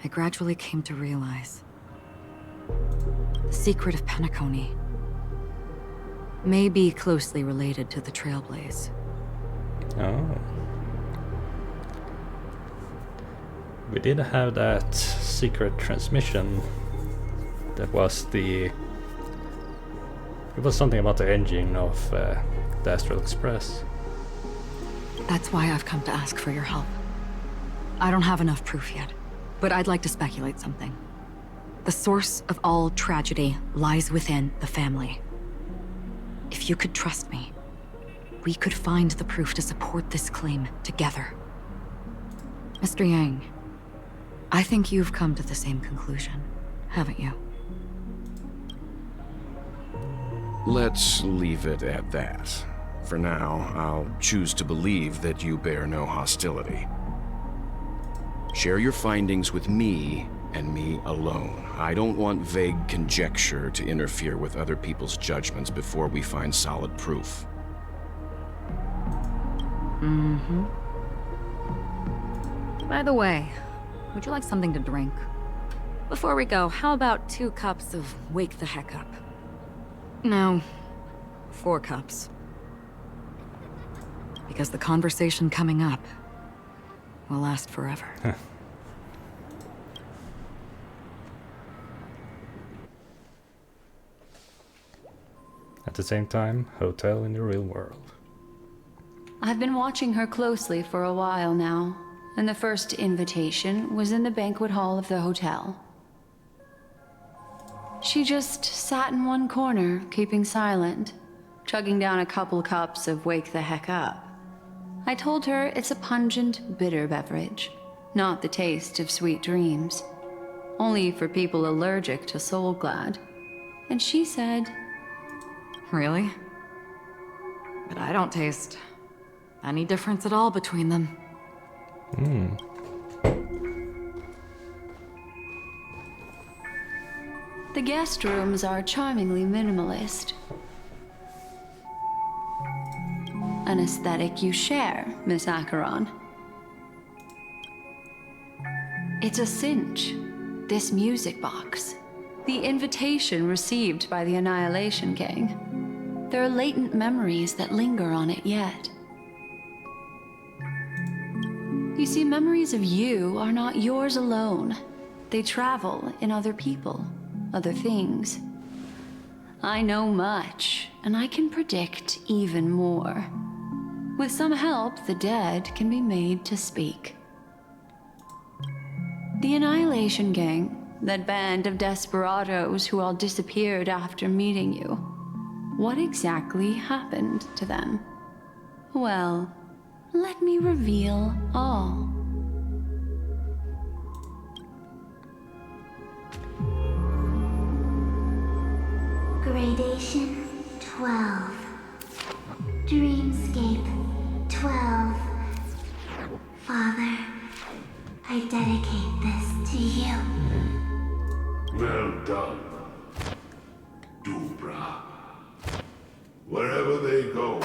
I gradually came to realize the secret of Penacony may be closely related to the trailblaze. Oh. We did have that secret transmission. That was it was something about the engine of the Astral Express. That's why I've come to ask for your help. I don't have enough proof yet, but I'd like to speculate something. The source of all tragedy lies within the family. If you could trust me, we could find the proof to support this claim together. Mr. Yang, I think you've come to the same conclusion, haven't you? Let's leave it at that. For now, I'll choose to believe that you bear no hostility. Share your findings with me and me alone. I don't want vague conjecture to interfere with other people's judgments before we find solid proof. Mm-hmm. By the way, would you like something to drink? Before we go, how about 2 cups of Wake the Heck Up? No, 4 cups. Because the conversation coming up will last forever. At the same time, hotel in the real world. I've been watching her closely for a while now, and the first invitation was in the banquet hall of the hotel. She just sat in one corner, keeping silent, chugging down a couple cups of Wake the Heck Up. I told her it's a pungent, bitter beverage, not the taste of sweet dreams. Only for people allergic to Soul Glad. And she said, Really? But I don't taste any difference at all between them. the guest rooms are charmingly minimalist. An aesthetic you share, Miss Acheron. It's a cinch, this music box. The invitation received by the Annihilation Gang. There are latent memories that linger on it yet. You see, memories of you are not yours alone. They travel in other people, other things. I know much, and I can predict even more. With some help, the dead can be made to speak. The Annihilation Gang, that band of desperados who all disappeared after meeting you. What exactly happened to them? Well, let me reveal all. Gradation 12. Dreamscape 12. Father, I dedicate this to you. Well done, Dubra. Wherever they go,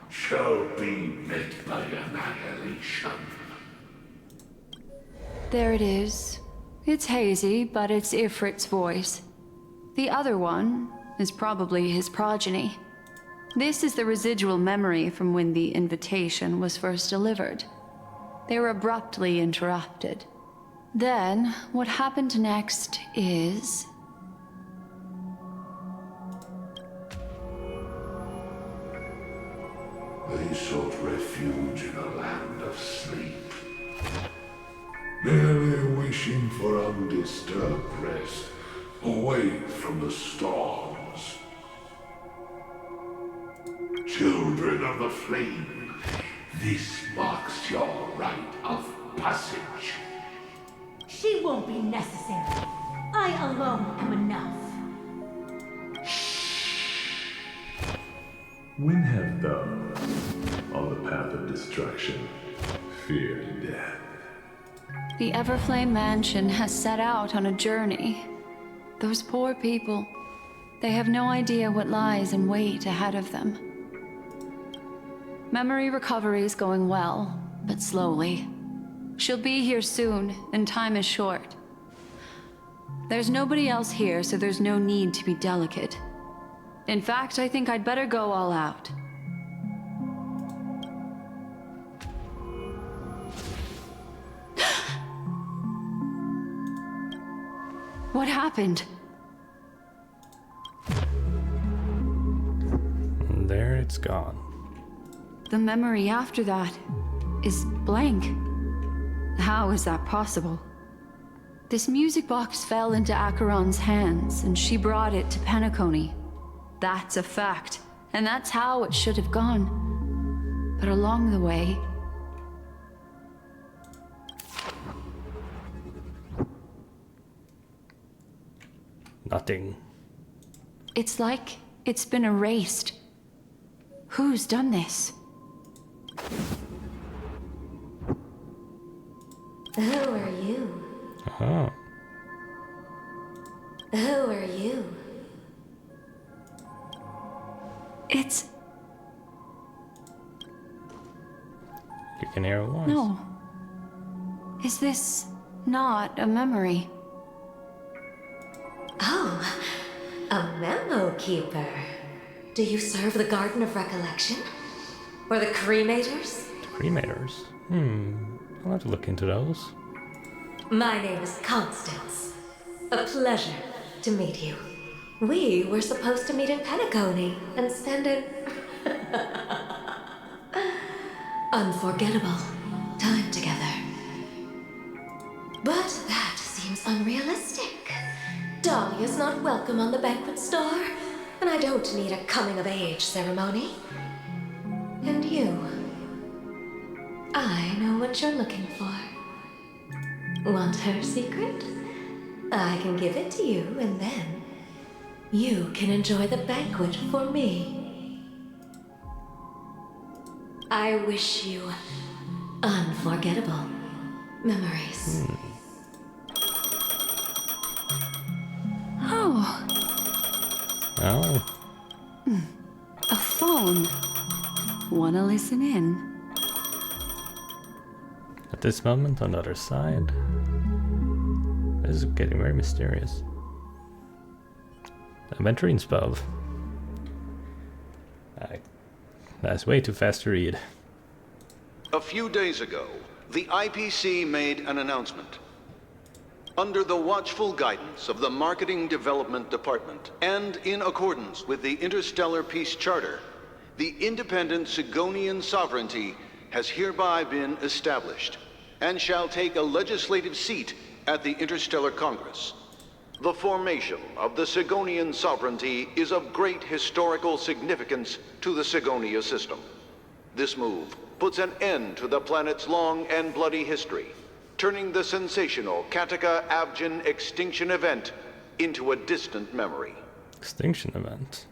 shall be met by annihilation. There it is. It's hazy, but it's Ifrit's voice. The other one is probably his progeny. This is the residual memory from when the invitation was first delivered. They were abruptly interrupted. Then, what happened next is... They sought refuge in a land of sleep, merely wishing for undisturbed rest, away from the storms. Children of the flame, this marks your rite of passage. She won't be necessary. I alone am enough. When have those, on the path of destruction, feared death? The Everflame Mansion has set out on a journey. Those poor people, they have no idea what lies in wait ahead of them. Memory recovery is going well, but slowly. She'll be here soon, and time is short. There's nobody else here, so there's no need to be delicate. In fact, I think I'd better go all out. What happened? And there it's gone. The memory after that is blank. How is that possible? This music box fell into Acheron's hands, and she brought it to Penacony. That's a fact, and that's how it should have gone. But along the way... Nothing. It's like it's been erased. Who's done this? Who are you? Oh. Who are you? It's... You can hear a voice. No. Is this not a memory? Oh, a memo keeper. Do you serve the Garden of Recollection? Or the Cremators? Cremators? I'll have to look into those. My name is Constance. A pleasure to meet you. We were supposed to meet in Penacony and spend an unforgettable time together. But that seems unrealistic. Dolly is not welcome on the banquet store, and I don't need a coming-of-age ceremony. And you, I know what you're looking for. Want her secret? I can give it to you, and then you can enjoy the banquet for me. I wish you unforgettable memories. Oh. Oh. A phone. Wanna listen in? At this moment, on the other side, this is getting very mysterious. Aventurine spell. That's way too fast to read. A few days ago, the IPC made an announcement. Under the watchful guidance of the Marketing Development Department, and in accordance with the Interstellar Peace Charter, the independent Sigonian sovereignty has hereby been established, and shall take a legislative seat at the Interstellar Congress. The formation of the Sigonian sovereignty is of great historical significance to the Sigonia system. This move puts an end to the planet's long and bloody history, turning the sensational Kataka-Abjin extinction event into a distant memory. Extinction event.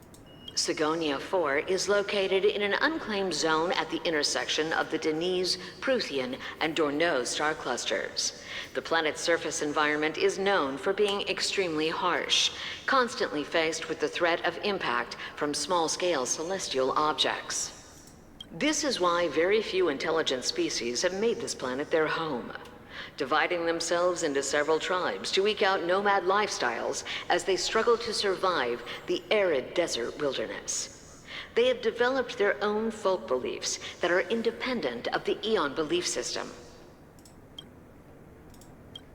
Sigonia 4 is located in an unclaimed zone at the intersection of the Denise, Prothean, and Dorneau star clusters. The planet's surface environment is known for being extremely harsh, constantly faced with the threat of impact from small-scale celestial objects. This is why very few intelligent species have made this planet their home, dividing themselves into several tribes to eke out nomad lifestyles as they struggle to survive the arid desert wilderness. They have developed their own folk beliefs that are independent of the Eon belief system.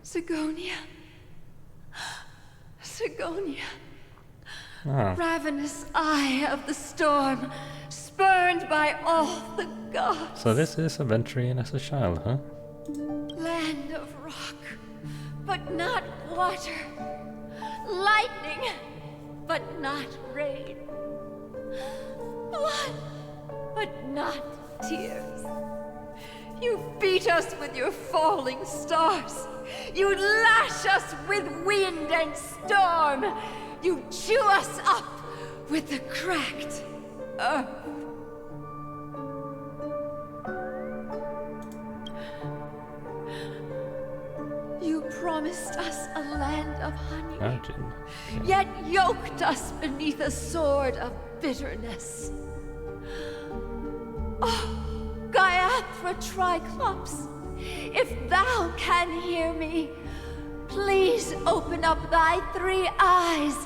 Sigonia. Sigonia. Ah. Ravenous eye of the storm, spurned by all the gods. So this is Aventurine as a child, huh? Land of rock, but not water. Lightning, but not rain. Blood, but not tears. You beat us with your falling stars. You lash us with wind and storm. You chew us up with the cracked earth. You promised us a land of honey, Imagine. yet yoked us beneath a sword of bitterness. Oh, Gaiathra Triclops, if thou can hear me, please open up thy 3 eyes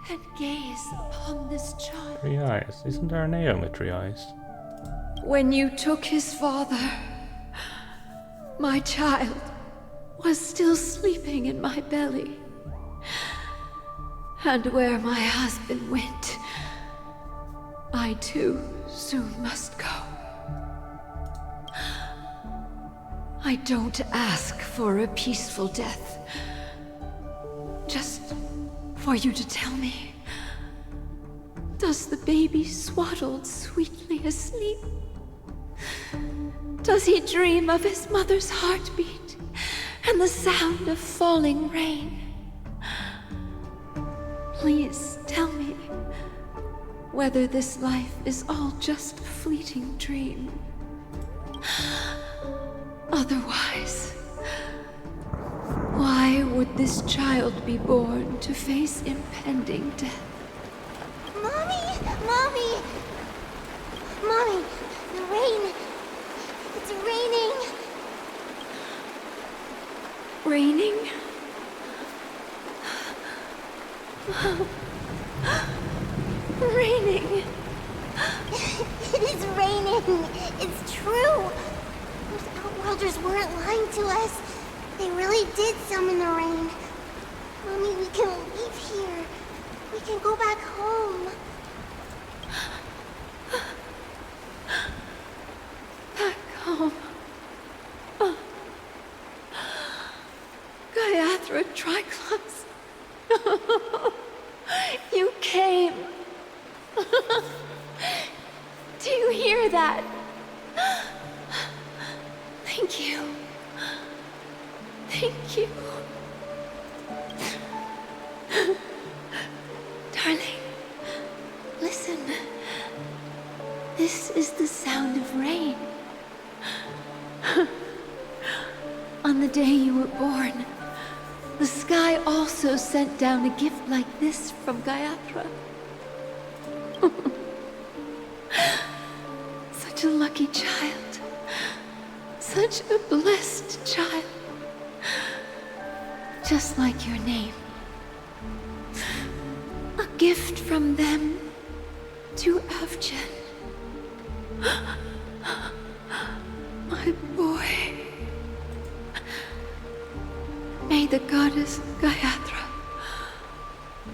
and gaze upon this child. 3 eyes. Isn't there an Aeon with 3 eyes? When you took his father, my child was still sleeping in my belly. And where my husband went, I too soon must go. I don't ask for a peaceful death. Just for you to tell me, does the baby swaddled sweetly asleep? Does he dream of his mother's heartbeat and the sound of falling rain? Please tell me whether this life is all just a fleeting dream. Otherwise, why would this child be born to face impending death? Mommy! Mommy! Mommy! The rain! It's raining! Raining? Raining! It is raining! It's true! Those Outworlders weren't lying to us. They really did summon the rain. Mommy, we can leave here. We can go back home. Back home. Gaiathra Triclops. You came. Do you hear that? Thank you. Thank you. Darling, listen. This is the sound of rain. On the day you were born, the sky also sent down a gift like this from Gaiathra. Such a lucky child. Such a blessed child. Just like your name. A gift from them to Avgen. My boy. May the goddess Gaiathra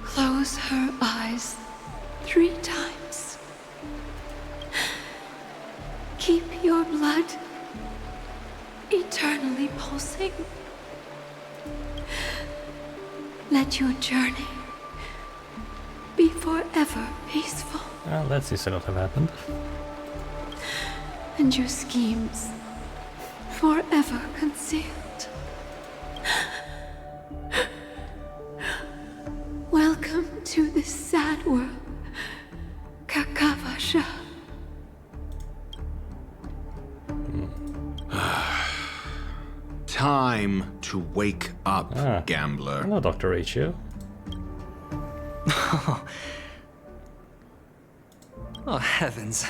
close her eyes 3 times. Keep your blood eternally pulsing. Let your journey be forever peaceful. Well, that seems to not have happened. And your schemes forever concealed. Welcome to this sad world, Kakavasha. Time to wake up, gambler. Hello, Dr. Rachel. Oh, heavens.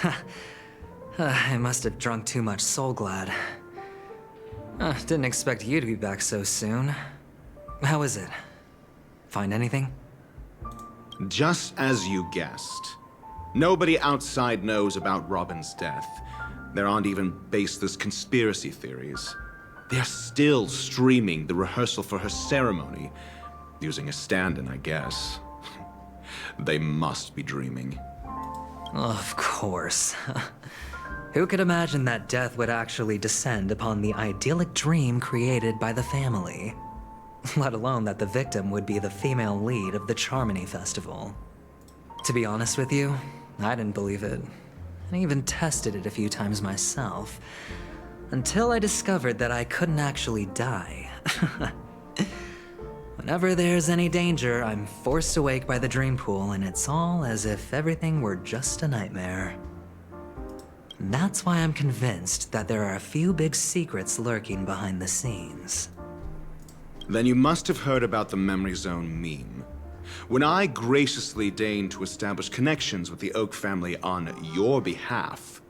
I must have drunk too much Soul Glad. Didn't expect you to be back so soon. How is it? Find anything? Just as you guessed. Nobody outside knows about Robin's death. There aren't even baseless conspiracy theories. They're still streaming the rehearsal for her ceremony, using a stand-in, I guess. They must be dreaming. Of course. Who could imagine that death would actually descend upon the idyllic dream created by the family? Let alone that the victim would be the female lead of the Charmony Festival. To be honest with you, I didn't believe it. I even tested it a few times myself. Until I discovered that I couldn't actually die. Whenever there's any danger, I'm forced awake by the dream pool, and it's all as if everything were just a nightmare. And that's why I'm convinced that there are a few big secrets lurking behind the scenes. Then you must have heard about the Memory Zone meme. When I graciously deigned to establish connections with the Oak family on your behalf,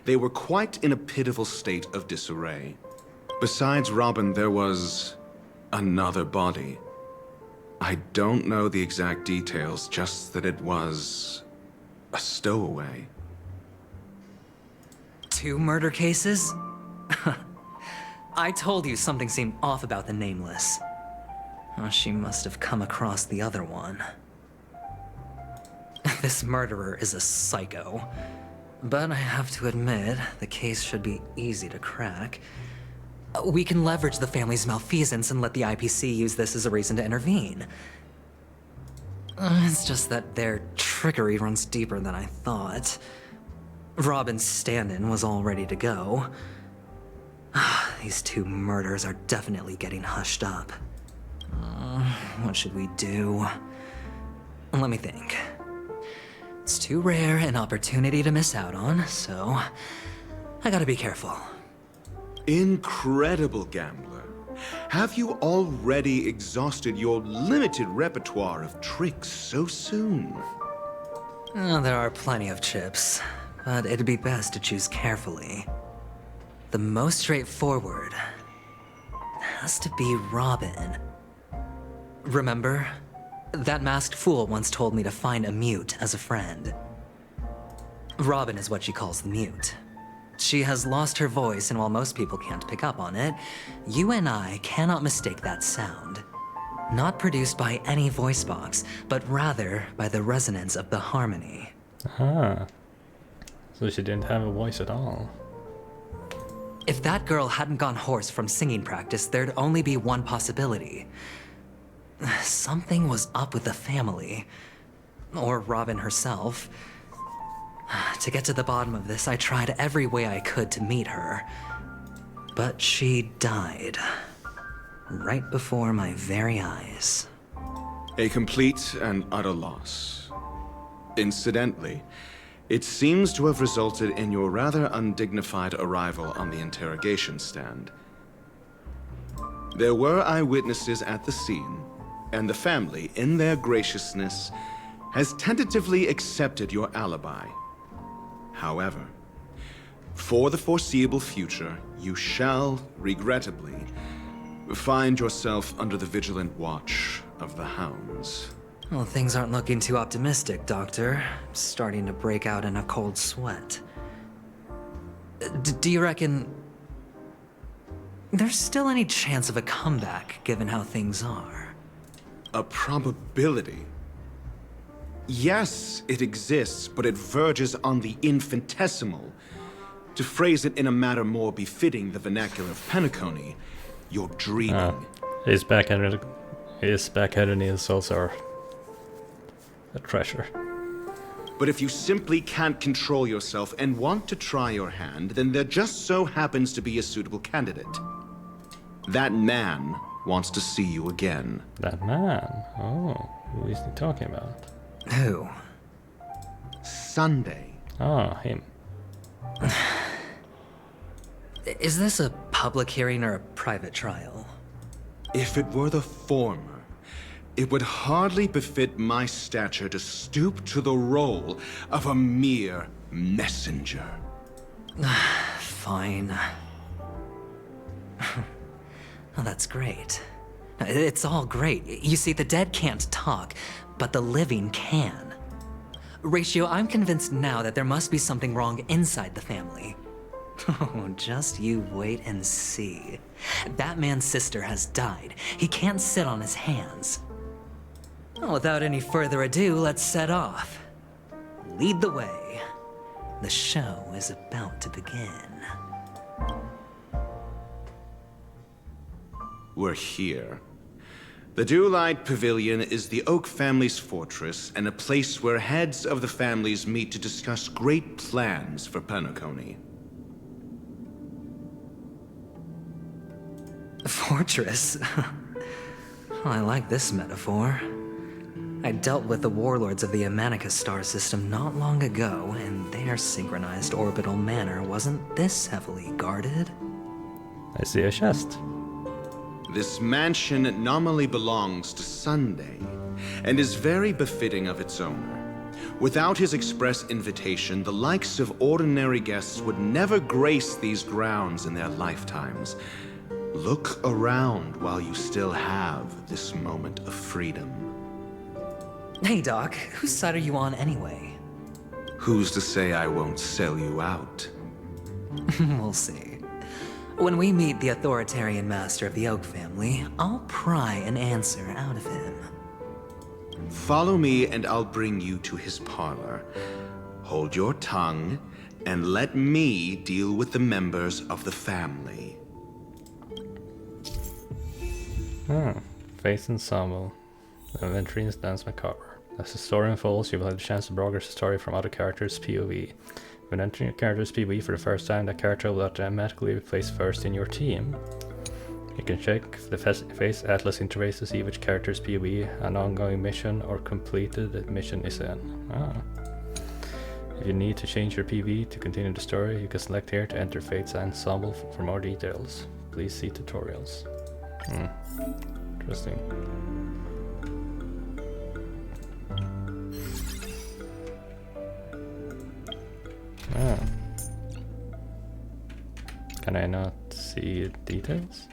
they were quite in a pitiful state of disarray. Besides Robin, there was another body. I don't know the exact details, just that it was a stowaway. 2 murder cases? I told you something seemed off about the Nameless. Oh, she must have come across the other one. This murderer is a psycho. But I have to admit, the case should be easy to crack. We can leverage the family's malfeasance and let the IPC use this as a reason to intervene. It's just that their trickery runs deeper than I thought. Robin's stand-in was all ready to go. These 2 murders are definitely getting hushed up. What should we do? Let me think. It's too rare an opportunity to miss out on, so I gotta be careful. Incredible gambler. Have you already exhausted your limited repertoire of tricks so soon? Oh, there are plenty of chips, but it'd be best to choose carefully. The most straightforward has to be Robin. Remember? That masked fool once told me to find a mute as a friend. Robin is what she calls the mute. She has lost her voice, and while most people can't pick up on it, you and I cannot mistake that sound. Not produced by any voice box, but rather by the resonance of the harmony. Ah. So she didn't have a voice at all. If that girl hadn't gone hoarse from singing practice, there'd only be one possibility. Something was up with the family. Or Robin herself. To get to the bottom of this, I tried every way I could to meet her. But she died. Right before my very eyes. A complete and utter loss. Incidentally, it seems to have resulted in your rather undignified arrival on the interrogation stand. There were eyewitnesses at the scene, and the family, in their graciousness, has tentatively accepted your alibi. However, for the foreseeable future, you shall, regrettably, find yourself under the vigilant watch of the hounds. Well, things aren't looking too optimistic, Doctor. I'm starting to break out in a cold sweat. Do you reckon there's still any chance of a comeback, given how things are? A probability? Yes, it exists, but it verges on the infinitesimal. To phrase it in a manner more befitting the vernacular of Penacony, you're dreaming. His backhanded insults are a treasure. But if you simply can't control yourself and want to try your hand, then there just so happens to be a suitable candidate. That man wants to see you again. That man? Oh, who is he talking about? Who? Sunday. Oh, him. Is this a public hearing or a private trial? If it were the former, it would hardly befit my stature to stoop to the role of a mere messenger. Fine. Oh, that's great. It's all great. You see, the dead can't talk, but the living can. Ratio, I'm convinced now that there must be something wrong inside the family. Oh, just you wait and see. That man's sister has died. He can't sit on his hands. Well, without any further ado, let's set off. Lead the way. The show is about to begin. We're here. The Dewlight Pavilion is the Oak family's fortress and a place where heads of the families meet to discuss great plans for Penacony. Fortress? I like this metaphor. I dealt with the warlords of the Amanicus star system not long ago, and their synchronized orbital manor wasn't this heavily guarded. I see a chest. This mansion nominally belongs to Sunday, and is very befitting of its owner. Without his express invitation, the likes of ordinary guests would never grace these grounds in their lifetimes. Look around while you still have this moment of freedom. Hey, Doc, whose side are you on anyway? Who's to say I won't sell you out? We'll see. When we meet the authoritarian master of the Oak family, I'll pry an answer out of him. Follow me and I'll bring you to his parlor. Hold your tongue and let me deal with the members of the family. Faith Ensemble. The Aventurine Dance Macabre. As the story unfolds, you will have the chance to progress the story from other characters' POV. When entering a character's POV for the first time, that character will automatically be placed first in your team. You can check the Face Atlas interface to see which character's POV an ongoing mission or completed mission is in. If you need to change your PV to continue the story, you can select here to enter Fate's Ensemble for more details. Please see tutorials. Interesting. Ah. Can I not see details?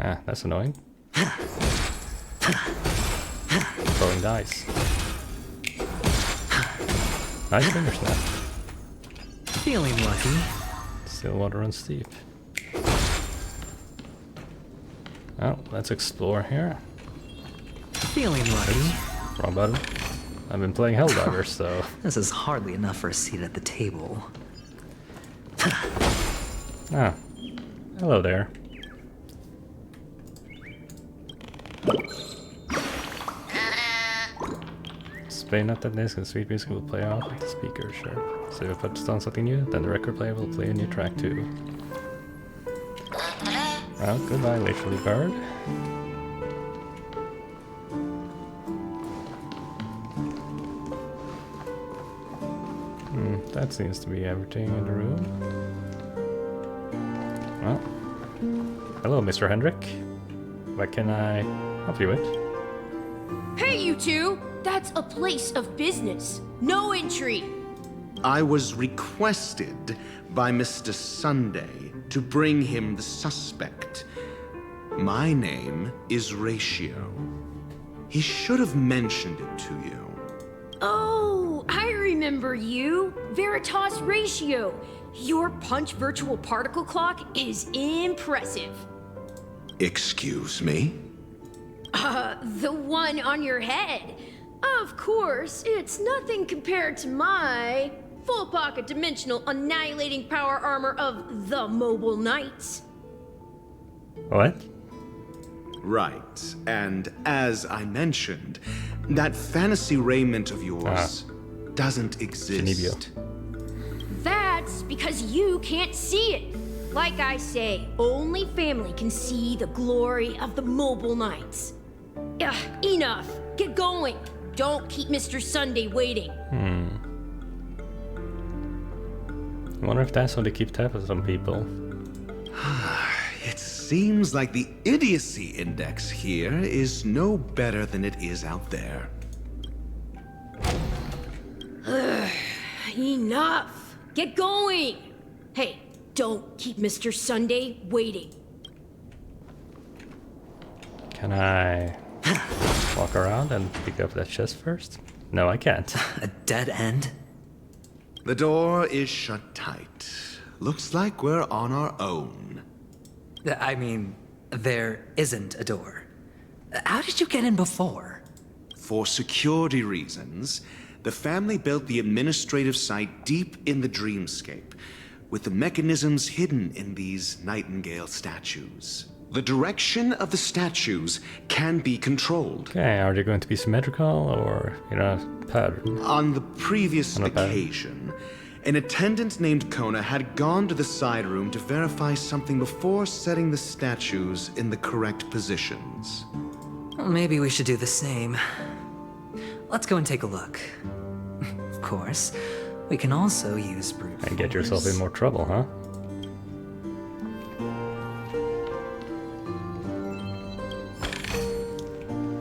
Ah, that's annoying. Throwing dice. Nice finger snap. Feeling lucky. Still water runs deep. Oh, let's explore here. Feeling lucky. Wrong button. I've been playing Helldivers, so... This is hardly enough for a seat at the table. Ah. Hello there. Play not that nice and sweet music will play out with the speaker, sure. So if I put on something new, then the record player will play a new track too. Well, goodbye, literally bird. That seems to be everything in the room. Well, hello, Mr. Hendrick. What can I help you with? Hey, you two! That's a place of business. No entry. I was requested by Mr. Sunday to bring him the suspect. My name is Ratio. He should have mentioned it to you. Oh, I remember you. Veritas Ratio. Your punch virtual particle clock is impressive. Excuse me? The one on your head. Of course, it's nothing compared to my full pocket dimensional annihilating power armor of the Mobile Knights. What? Right, and as I mentioned, that fantasy raiment of yours doesn't exist. That's because you can't see it. Like I say, only family can see the glory of the Mobile Knights. Ugh, enough. Get going. Don't keep Mr. Sunday waiting. I wonder if that's how they keep tabs on some people. It seems like the idiocy index here is no better than it is out there. Enough. Get going. Hey, don't keep Mr. Sunday waiting. Can I walk around and pick up that chest first? No, I can't. A dead end? The door is shut tight. Looks like we're on our own. I mean, there isn't a door. How did you get in before? For security reasons, the family built the administrative site deep in the dreamscape, with the mechanisms hidden in these Nightingale statues. The direction of the statues can be controlled. Okay, are they going to be symmetrical or, pattern? On the previous occasion, an attendant named Kona had gone to the side room to verify something before setting the statues in the correct positions. Well, maybe we should do the same. Let's go and take a look. Of course, we can also use brute force. And get yourself in more trouble, huh?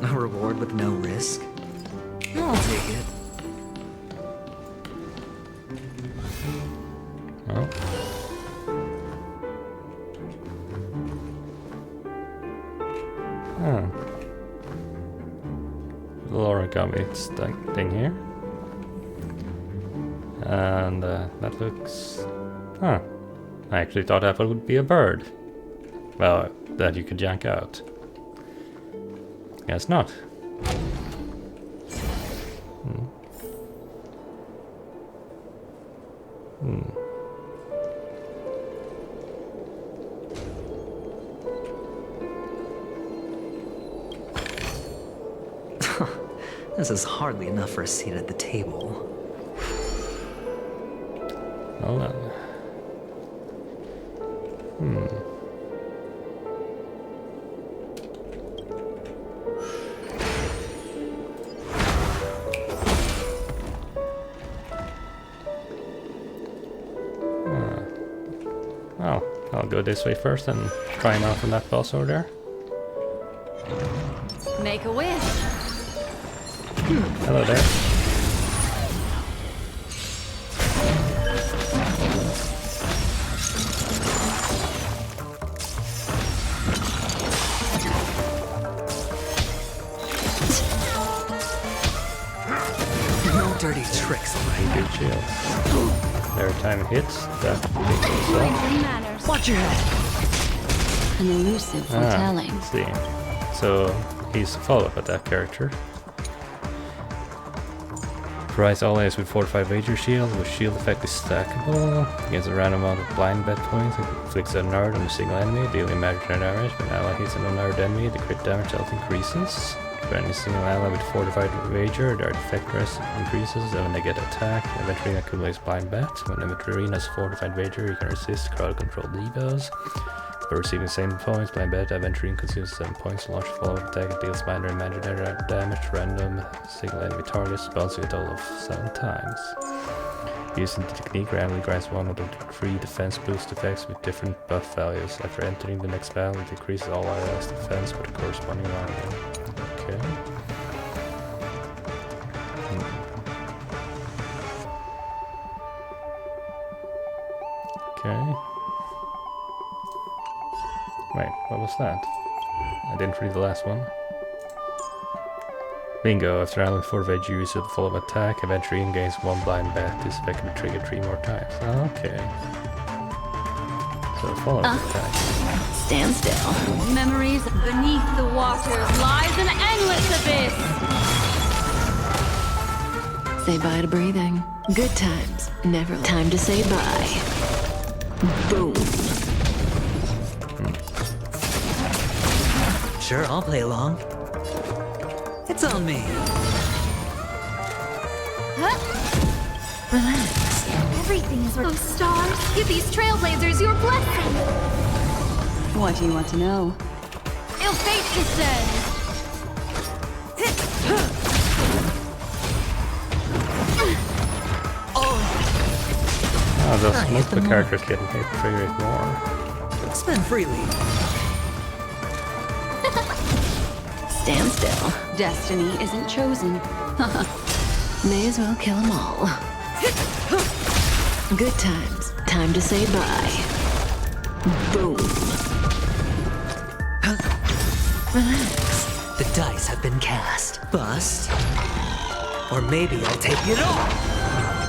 A reward with no risk? I'll take it. Oh. Oh. Little origami stack thing here. And that looks... Huh. I actually thought that would be a bird. Well, that you could yank out. Guess not. This is hardly enough for a seat at the table. Well then. Oh, I'll go this way first and try him out on that boss over there. Make a wish. Hello there. No dirty tricks, alright? Good shield. Every time it hits, that goes up. Watch your head. An elusive foretelling. Let's see. So he's a follow-up attack character. Provides all allies with fortified wager shield, with shield effect is stackable. Against a random amount of blind bet points, inflicts a nerd on a single enemy, dealing imaginary damage. When an ally hits an unnerved enemy, the crit damage health increases. For any single ally with fortified wager, their effect rest increases, and when they get attacked, Aventurine accumulates blind bet. When Aventurine has fortified wager, you can resist crowd controlled devos. By receiving the same points, blind bet, Aventurine consumes 7 points to launch a follow-up attack. It deals minor imaginary damage to random single enemy targets, bouncing a total of 7 times. Using the technique, randomly grants one of the 3 defense boost effects with different buff values. After entering the next battle, it decreases all allies' defense with the corresponding value. Okay. Okay. Wait, what was that? I didn't read the last one. Bingo, after Island 4 veg use of the follow-up attack, Aventurine gains 1 blind bet. This effect can be triggered 3 more times. Okay. So follow-up attack. Stand still. Memories beneath the waters lies an endless abyss. Say bye to breathing. Good times, never time to say bye. Boom. Sure, I'll play along. It's on me. Relax. Everything is those stars. Give these trailblazers your blessing. What do you want to know? Il fate descends. Oh, those multiple characters getting hit trigger it more. Spend freely. Stand still. Destiny isn't chosen. May as well kill them all. Good times, time to say bye. Boom. Relax. The dice have been cast. Bust. Or maybe I'll take it all.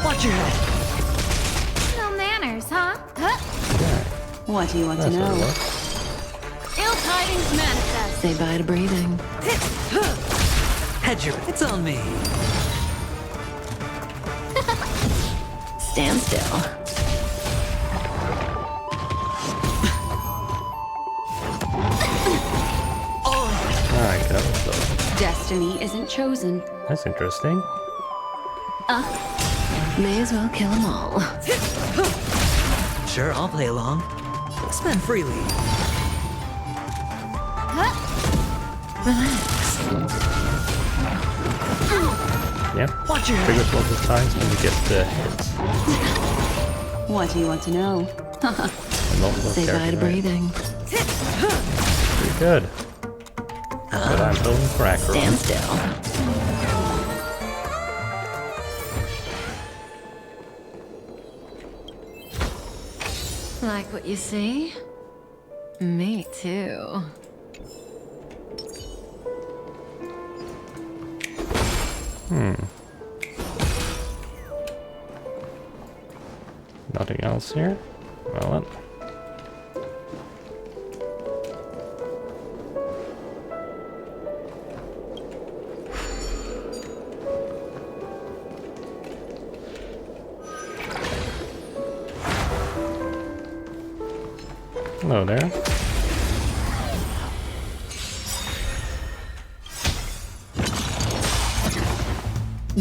Watch your head. No manners, huh? What do you want to know? Ill tidings manifest. Say bye to breathing. Hedge your it's on me. Stand still. Alright, that was slow. Destiny isn't chosen. That's interesting. May as well kill them all. Sure, I'll play along. Spend freely. Relax. Yep. Watch your Triggers multiple times when you get the hits. What do you want to know? Say bye to breathing. Pretty good. But I'm holding crack. Stand still. Like what you see? Me too. Nothing else here? Well then. Hello there.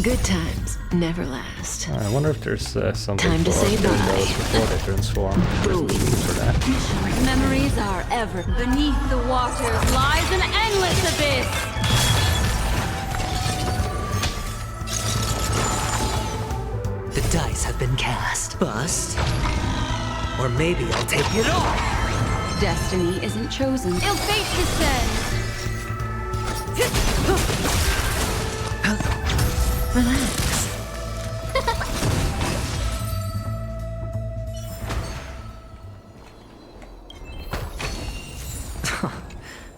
Good times never last. I wonder if there's something Time to for say doing bye. those before they transform. There's a need for that. Memories are ever beneath the waters lies an endless abyss. The dice have been cast. Bust. Or maybe I'll take it all! Destiny isn't chosen. Ill fate descends! Relax.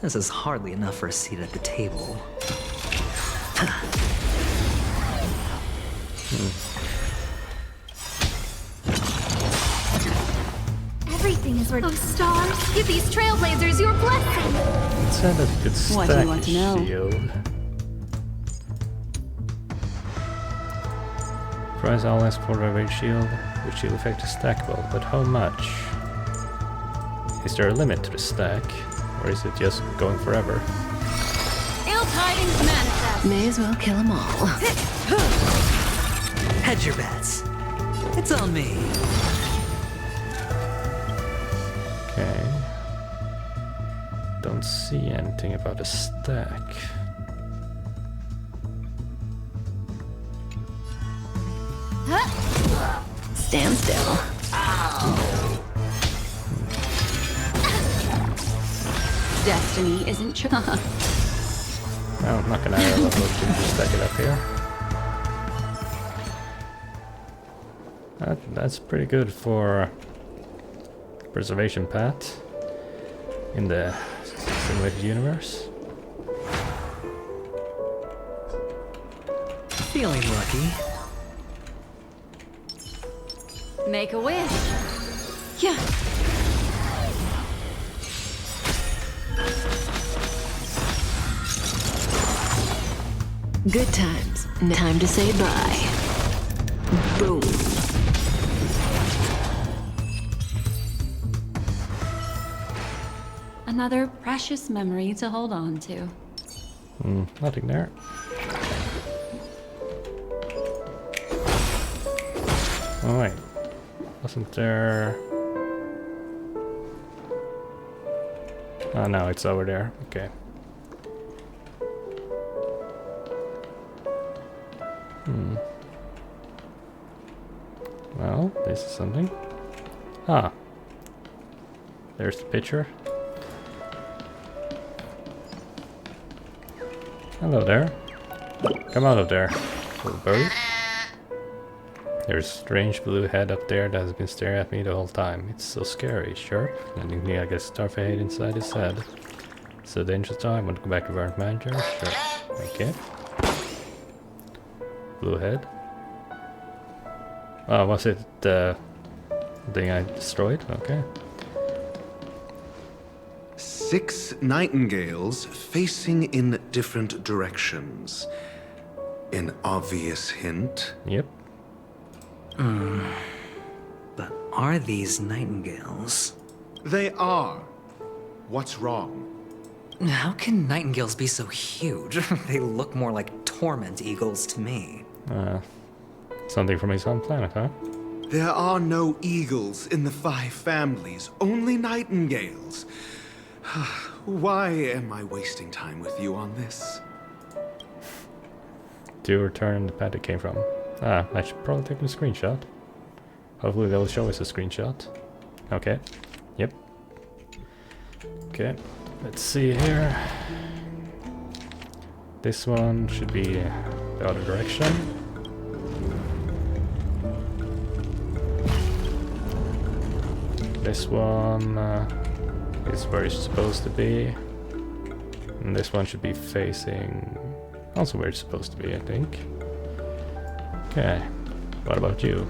This is hardly enough for a seat at the table. Everything is worth. Oh, stars, give these trailblazers your blessing. It said that you could stack What do you want to know? shield. Price all ask for a raid shield. The shield effect is stackable, but how much? Is there a limit to the stack? Or is it just going forever? Ill tidings manifest! May as well kill them all. Hedge your bets. It's on me. Okay. Don't see anything about a stack. Stand still. Destiny isn't chosen. No, I'm not gonna have a lot of to stack it up here. That's pretty good for preservation path in the simulated universe. Feeling lucky. Make a wish. Yeah. Good times. Time to say bye. Boom. Another precious memory to hold on to. Nothing there. Oh wait, wasn't there? Oh no, it's over there. Okay. Well, this is something. Ah. There's the picture. Hello there. Come out of there, little bird. There's a strange blue head up there that has been staring at me the whole time. It's so scary, sharp, letting me like a starfade inside his head. So dangerous time, want to go back to Warrant Manager? Sure. Okay. Blue head. Oh, was it the thing I destroyed? Okay. 6 nightingales facing in different directions. An obvious hint. Yep. But are these nightingales? They are. What's wrong? How can nightingales be so huge? They look more like torment eagles to me. Something from his home planet, huh? There are no eagles in the 5 families, only nightingales. Why am I wasting time with you on this? To return the pad it came from. I should probably take a screenshot. Hopefully they'll show us a screenshot. Okay. Yep. Okay. Let's see here. This one should be the other direction. This one is where it's supposed to be. And this one should be facing also where it's supposed to be, I think. Okay. What about you?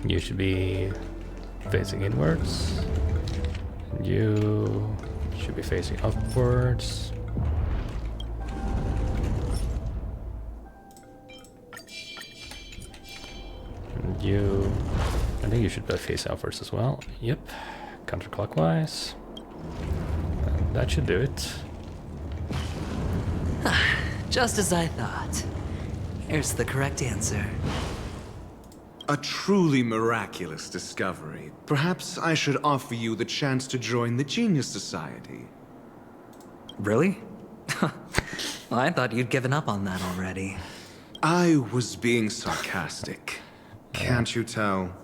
You should be facing inwards. And you should be facing upwards. And you... I think you should face outwards as well. Yep. Counterclockwise. And that should do it. Just as I thought. Here's the correct answer. A truly miraculous discovery. Perhaps I should offer you the chance to join the Genius Society. Really? I thought you'd given up on that already. I was being sarcastic. Can't you tell?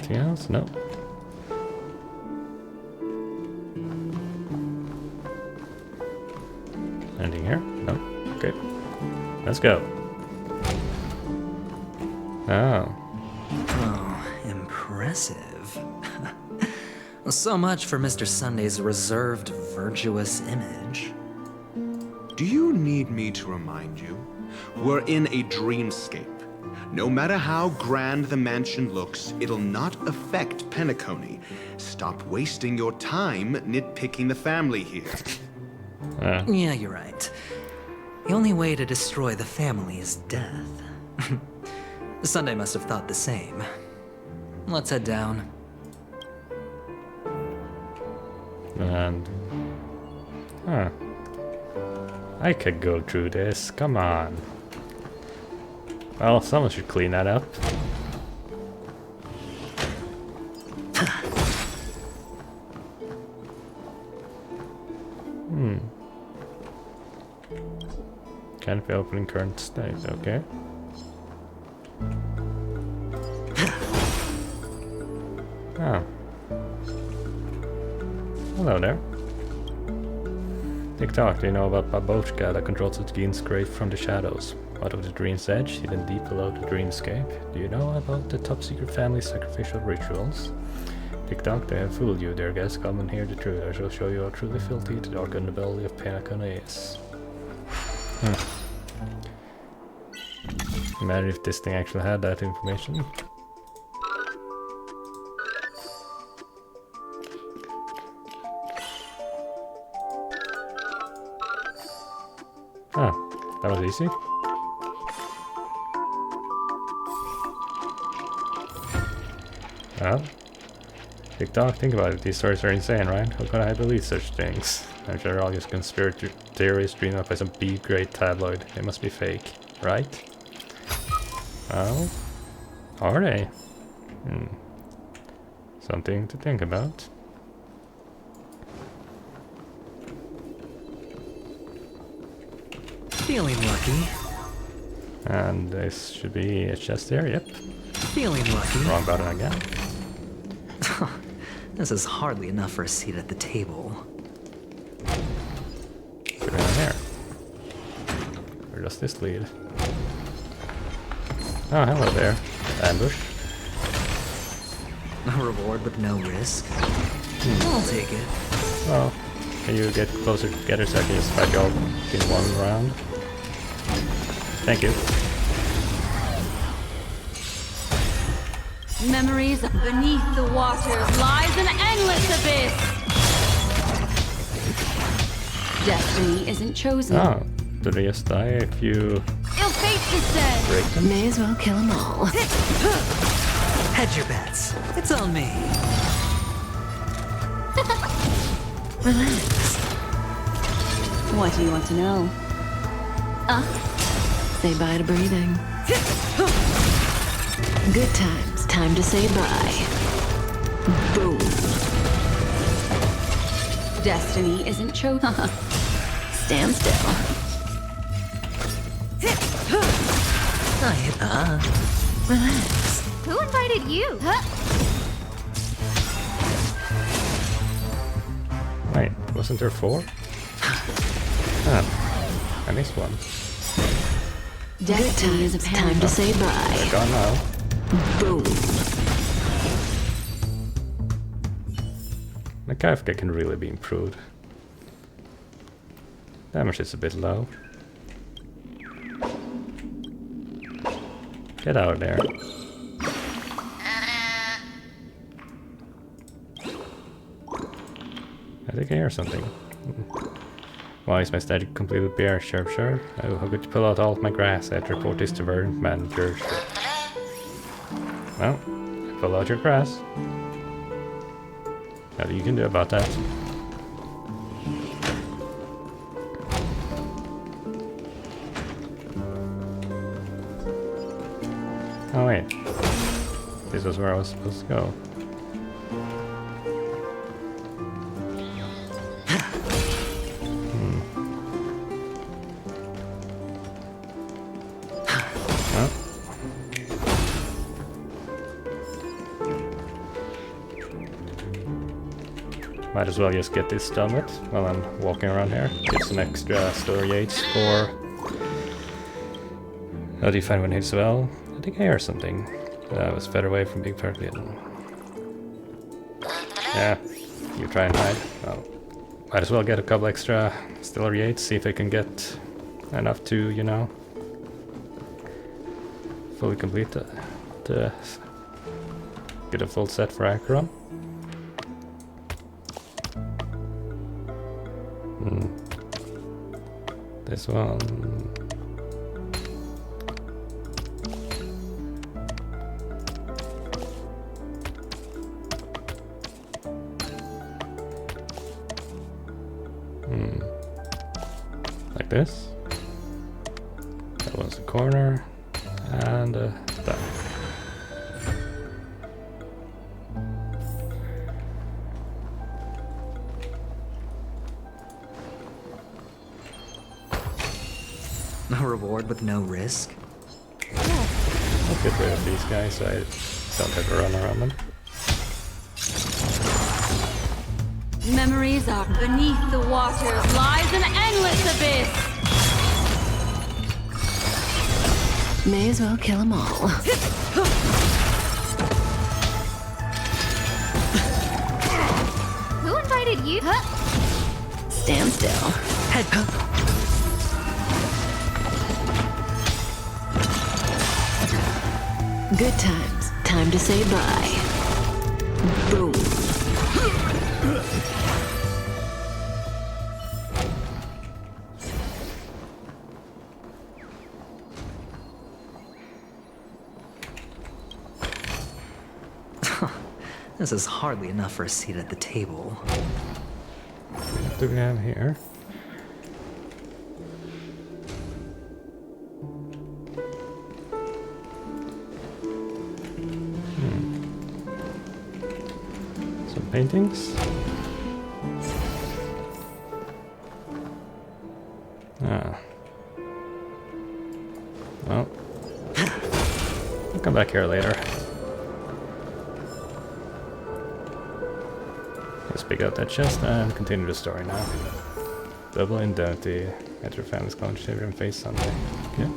Anything else? No. Anything here? No. Okay. Let's go. Oh. Oh, impressive. Well, so much for Mr. Sunday's reserved, virtuous image. Do you need me to remind you? We're in a dreamscape. No matter how grand the mansion looks, it'll not affect Penacony. Stop wasting your time nitpicking the family here. Yeah, you're right. The only way to destroy the family is death. Sunday must have thought the same. Let's head down. And... Huh. I could go through this, come on. Well, someone should clean that up. Can't be opening current state, okay. Oh. Hello there. Tick-tock, do you know about Babochka that controls its genes scraped from the shadows? Out of the dream's edge, hidden deep below the dreamscape. Do you know about the top-secret family sacrificial rituals? Tick-tock, they have fooled you, dear guest. Come and hear the truth. I shall show you how truly filthy the dark underbelly of Penacony is. Imagine if this thing actually had that information. Ah, that was easy. Well, Tick-tock, think about it. These stories are insane, right? How could I believe such things? I'm sure all these conspiracy theories dreamed up by some B-grade tabloid. They must be fake, right? Well, are they? Something to think about. Feeling lucky. And this should be a chest there, yep. Feeling lucky. Wrong button again. This is hardly enough for a seat at the table. Sit down here. Where does this lead? Oh, hello there. Ambush. A reward with no risk. I'll take it. Well, can you get closer together so I can just fight you all in one round? Thank you. Memories beneath the waters lies an endless abyss. Destiny isn't chosen. Oh, do they just die if you Ill fate descends. break them? May as well kill them all. Hedge your bets. It's on me. Relax. What do you want to know? Say bye to breathing. Good times. Time to say bye. Boom. Destiny isn't chosen. Stand still. Relax. Who invited you? Wait, wasn't there 4? Ah, I missed one. Destiny is a time to say bye. They're gone now. Boom. The Kafka can really be improved. Damage is a bit low. Get out of there. I think I hear something. Why is my static completely bare? Sure. Oh, how could you pull out all of my grass? I have to report this to Vern manager. Well, pull out your grass. Nothing you can do about that. Oh wait, this was where I was supposed to go. might as well just get this done with while I'm walking around here. Get some extra storage aids for... How do you find when it's well? I think I heard something. I was fed away from Big Purple. Yeah, you try and hide. Well, might as well get a couple extra storage aids, see if I can get enough to, you know, fully complete the get a full set for Acheron. This one. Like this. That one's the corner. And that. A reward with no risk? I'll get rid of these guys so I don't have to run around them. Memories are beneath the waters, lies an endless abyss. May as well kill them all. Who invited you? Stand still. Head. Good times. Time to say bye. Boom. This is hardly enough for a seat at the table. What do we have here? Some paintings. Ah. Well, I'll come back here later. Let's pick out that chest and continue the story now. Double indemnity. At your family's college and face something. Okay.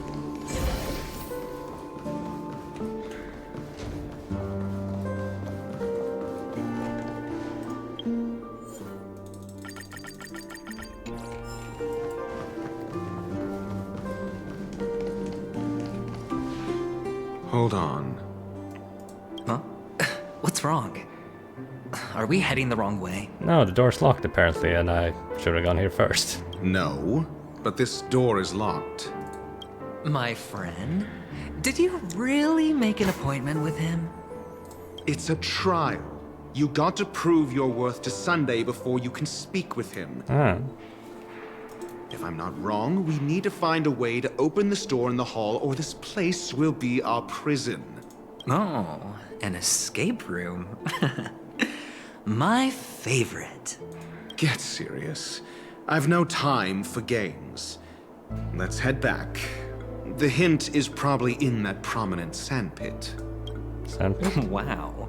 Hold on. Huh? What's wrong? Are we heading the wrong way? No, the door's locked apparently, and I should have gone here first. No, but this door is locked. My friend? Did you really make an appointment with him? It's a trial. You got to prove your worth to Sunday before you can speak with him. Ah. If I'm not wrong, we need to find a way to open this door in the hall, or this place will be our prison. Oh, an escape room. My favorite. Get serious. I've no time for games. Let's head back. The hint is probably in that prominent sandpit. Sandpit? Wow.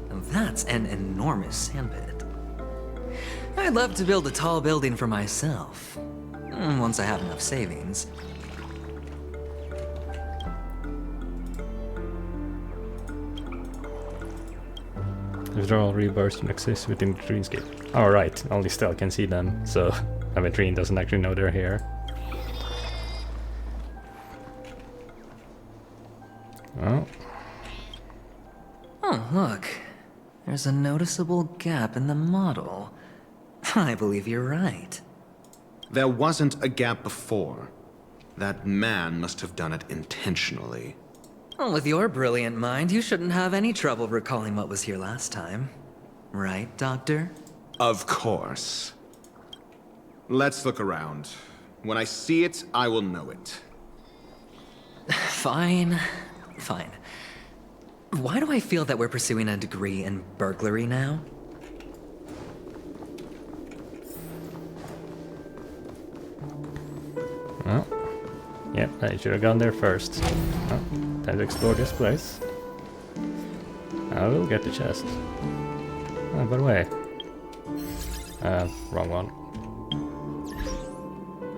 That's an enormous sandpit. I'd love to build a tall building for myself. Once I have enough savings. Withdrawal rebirths exist within the dreamscape. Oh right, only Stell can see them, so Aventrine doesn't actually know they're here. Oh. Oh, look. There's a noticeable gap in the model. I believe you're right. There wasn't a gap before. That man must have done it intentionally. Well, with your brilliant mind, you shouldn't have any trouble recalling what was here last time. Right, Doctor? Of course. Let's look around. When I see it, I will know it. Fine. Fine. Why do I feel that we're pursuing a degree in burglary now? Oh. Yep, I should have gone there first. Oh, time to explore this place. I will get the chest. Oh, by the way, Wrong one.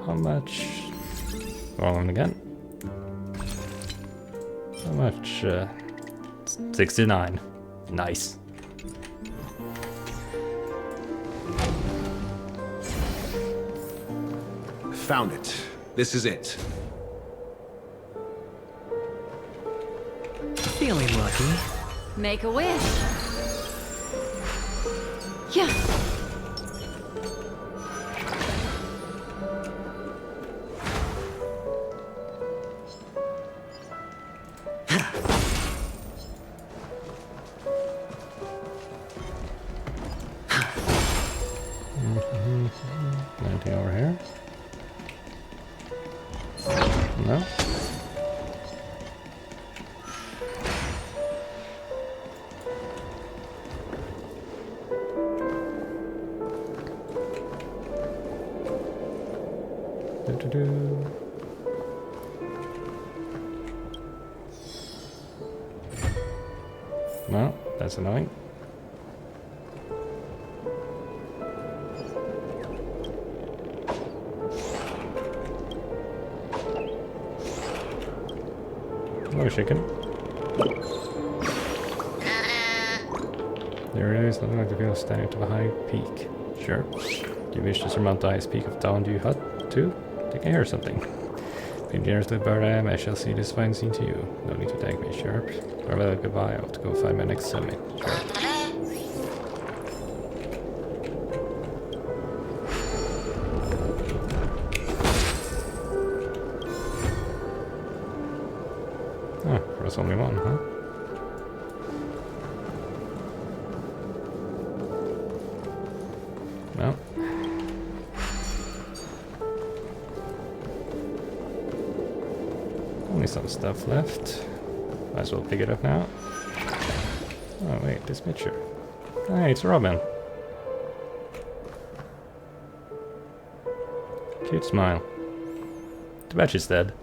How much? Wrong one again. How much? 69. Nice. Found it. This is it. Feeling lucky. Make a wish. Yeah. Anything over here? No? Do-do-do. No, that's annoying. Hello, chicken. There it is, nothing like the view of standing to a high peak. Sure. Do you wish to surmount the highest peak of Down Dew Hut, too? I think I hear something. Being generously bird I am, I shall see this fine scene to you. No need to thank me, Sharp. Farewell, goodbye, I have to go find my next summit. Sure. Oh, there's only one, huh? No. Only some stuff left. Might as well pick it up now. Oh wait, this picture. Hey, it's Robin. Cute smile. Too bad she's dead.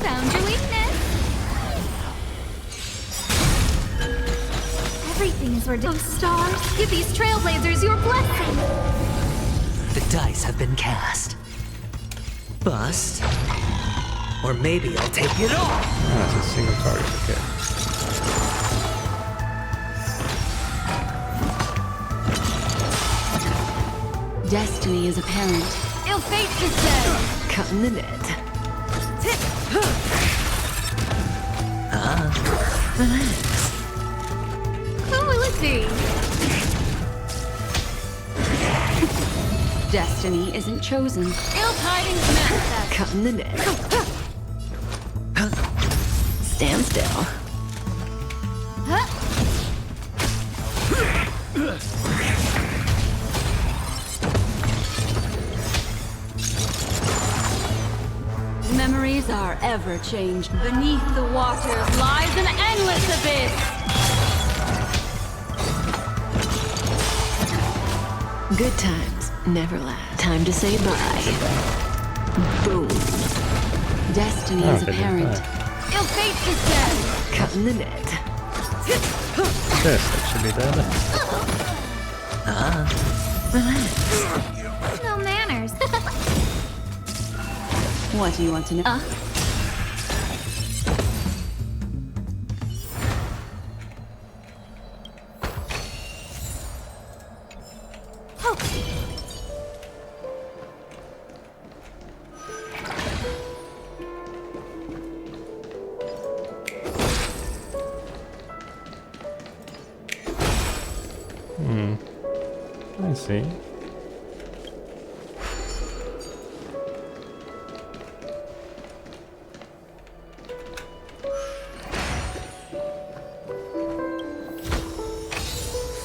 Found your weakness. Everything is ridiculous. Stars, give these trailblazers your blessing. The dice have been cast. Bust. Or maybe I'll take it all. Ah, it's a single target, okay. Destiny is apparent. Ill fate is said. Cutting the net. Relax. Who will it be? Destiny isn't chosen. Ill tidings manifest. Cutting the net. Stand still. Memories are ever changed. Beneath the waters lies an endless abyss. Good times never last. Time to say bye. Boom. Destiny is apparent. Ill fate is said. Cutting the net. This actually dead. Relax. No manners. What do you want to know? I see.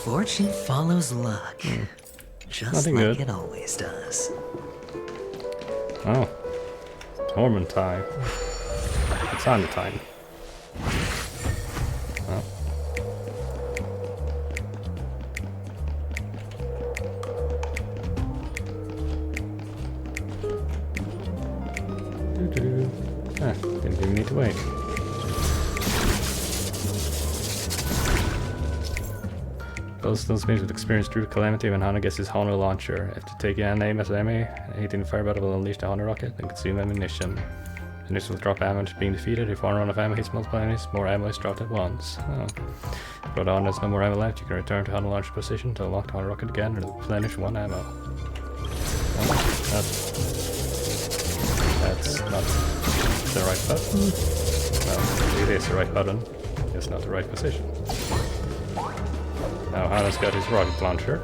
Fortune follows luck. Just Nothing like good. it always does. Oh. Hormone time. It's on the time. Oh. Glowstone's made with experience through Calamity when Hana gets his Honor launcher. After taking an aim at the enemy, hitting the fire battle will unleash the Honor rocket and consume ammunition. Enemies will drop ammo after being defeated. If one run of ammo hits multiple enemies, more ammo is dropped at once. Oh. But on there's no more ammo left, you can return to Honor launcher position to unlock the Honor rocket again and replenish one ammo. Oh, that's not the right button. No, it is the right button. It's not the right position. Now Hana's got his rocket launcher.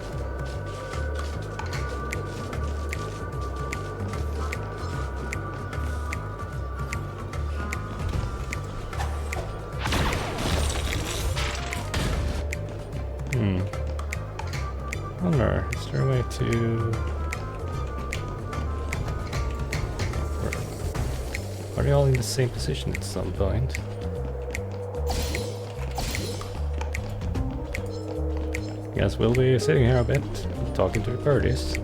I wonder, is there a way to... Are they all in the same position at some point? Guess we'll be sitting here a bit, talking to the birdies.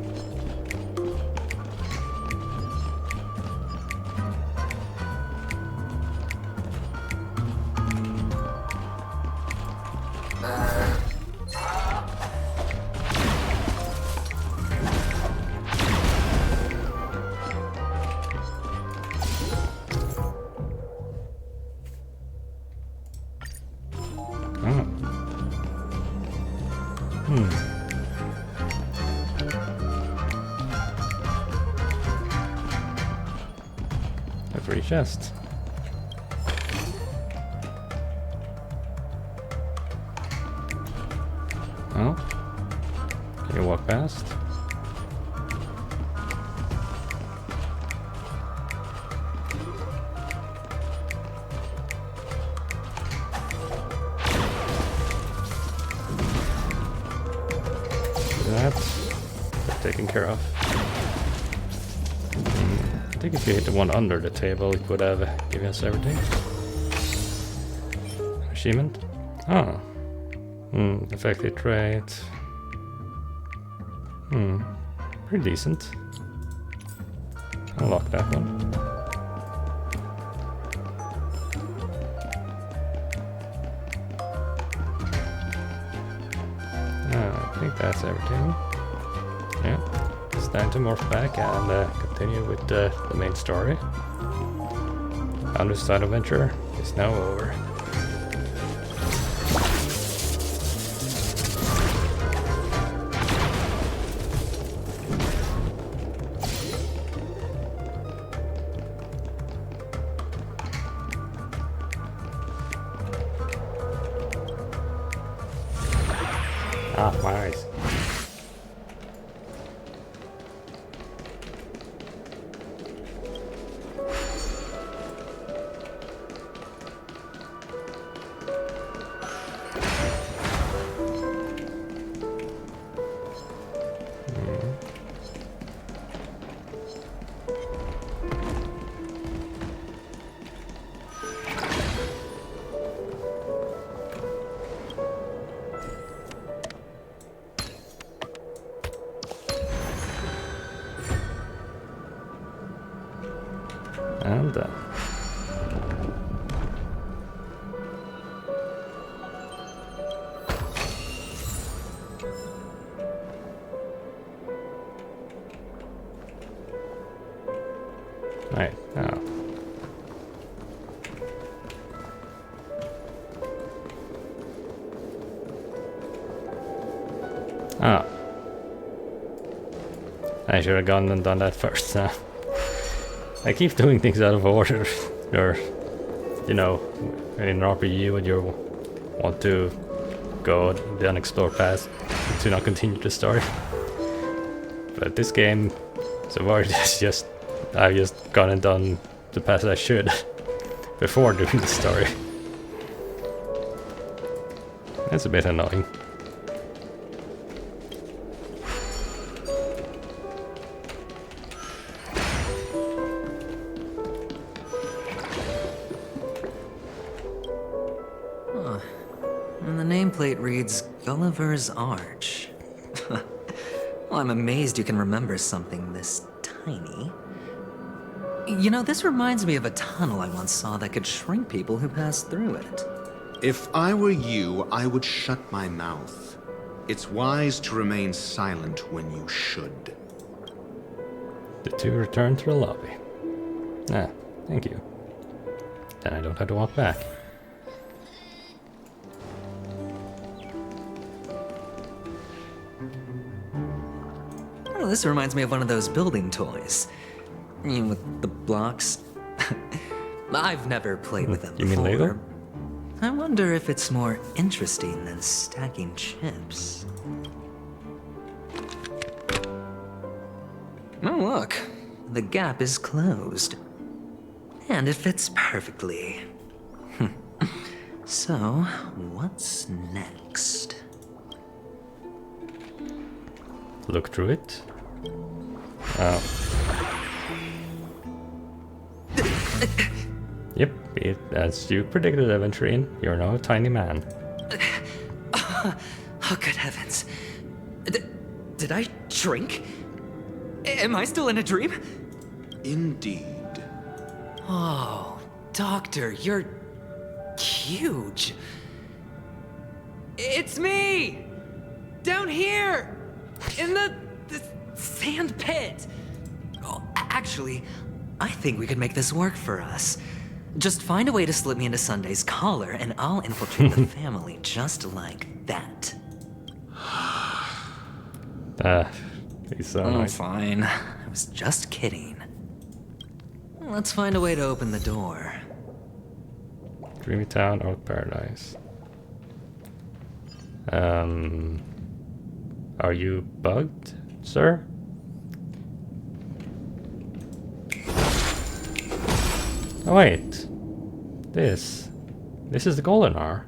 A free chest. Oh, can you walk past? That's taken care of. I think if you hit the one under the table, it would have given us everything. Achievement? Oh. Effective trait. Pretty decent. Unlock that one. I think that's everything. Yeah. It's time to morph back and continue with the main story. Founder's side adventure is now over. Ah, my eyes. And done. Right, now. Ah. I should have gone and done that first. I keep doing things out of order, or, you know, in an RPG when you want to go the unexplored path to not continue the story. But this game, so far, I've just gone and done the path I should before doing the story. That's a bit annoying. And the nameplate reads Gulliver's Arch. Well, I'm amazed you can remember something this tiny. You know, this reminds me of a tunnel I once saw that could shrink people who passed through it. If I were you, I would shut my mouth. It's wise to remain silent when you should. The two return to the lobby. Ah, thank you. Then I don't have to walk back. Oh, this reminds me of one of those building toys. You know, with the blocks. I've never played with them You before. mean Lego? I wonder if it's more interesting than stacking chips. Oh, look. The gap is closed. And it fits perfectly. So, what's next? Look through it. Oh. Yep, as you predicted, Aventurine, you're now a tiny man. Oh, good heavens. Did I shrink? Am I still in a dream? Indeed. Oh, Doctor, you're huge. It's me! Down here! In the sand pit! Oh, actually, I think we could make this work for us. Just find a way to slip me into Sunday's collar, and I'll infiltrate the family just like that. He's so nice. Fine. I was just kidding. Let's find a way to open the door. Dreamy Town, Oak Paradise. Are you bugged, sir? Oh wait. This is the golden hour.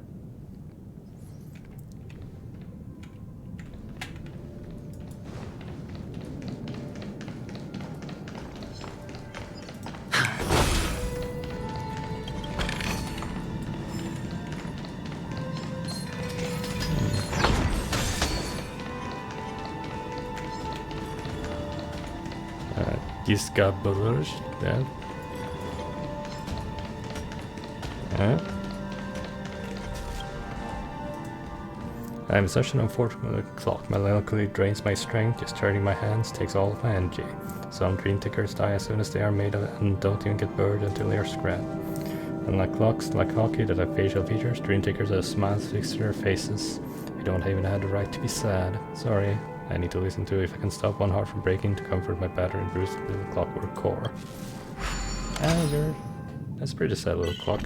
Discoverers, yeah. I'm such an unfortunate clock. Melancholy drains my strength, just turning my hands takes all of my energy. Some dream tickers die as soon as they are made and don't even get buried until they are scrapped. Unlike clocks, like hockey that have facial features, dream tickers have smiles fixed to their faces. You don't even have the right to be sad. Sorry. I need to listen to if I can stop one heart from breaking to comfort my battered and bruised little clockwork core. That's a pretty sad little clock.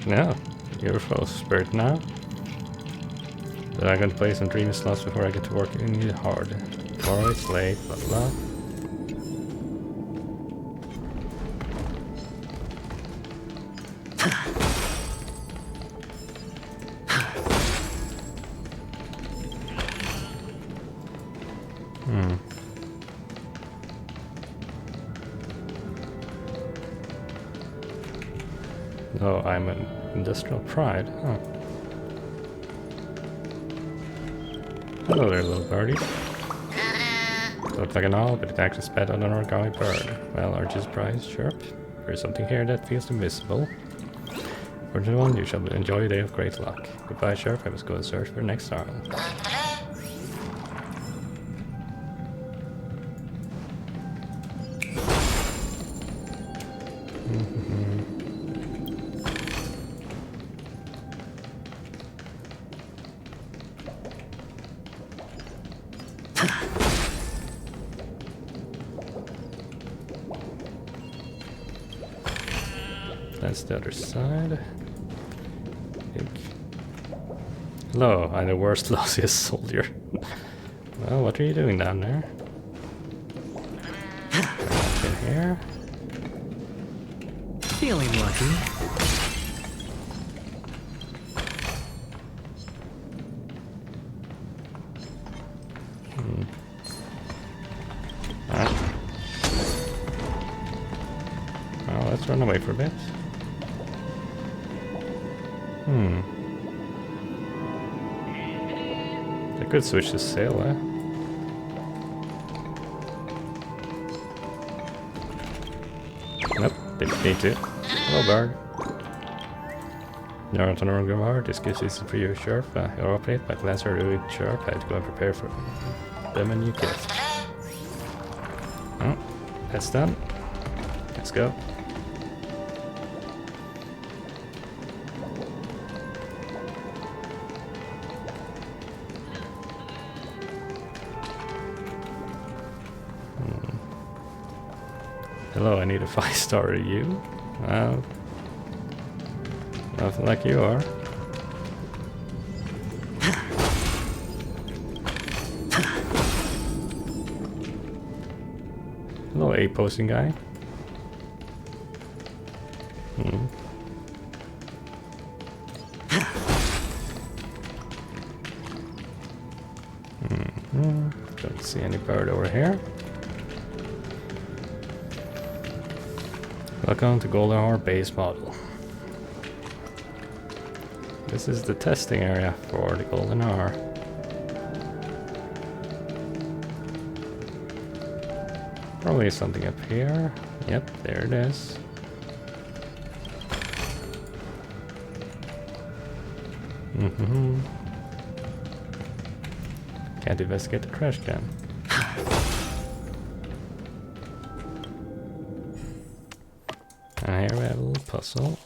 No, you're a false spirit now. But I'm gonna play some dreamy slots before I get to work in it hard. Tomorrow it's late, blah blah. Oh, I'm an industrial pride. Oh. Hello there, little birdie. Looks like an owl, but it actually spat on an origami bird. Well, aren't you surprised, Chirp? There's something here that feels invisible. For the one, you shall enjoy a day of great luck. Goodbye, Chirp. I must go and search for the next owl. That's the other side. Hello, I'm the worst, lossiest soldier. Well, what are you doing down there? In here. Feeling lucky. run away for a bit. I could switch to sail, eh? Nope, didn't need to. Hello, bird. You're not on a guard. This gives easy for you, Sheriff. You're operate, but plans are really sharp. I had to go and prepare for them a new gift. Oh, that's done. Let's go. Hello, I need a 5-star review. Wow. Nothing like you are. Hello, A-posting guy. Don't see any bird over here. Welcome to Golden Hour base model. This is the testing area for the Golden Hour. Probably something up here. Yep, there it is. Can't investigate the trash can. And here we have a little puzzle.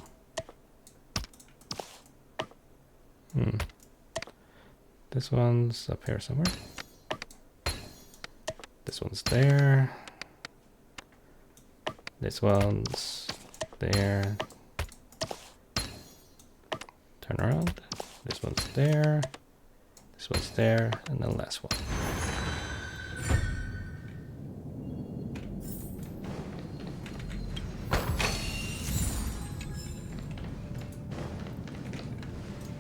This one's up here somewhere. This one's there. This one's there. Turn around. This one's there. This one's there. And the last one.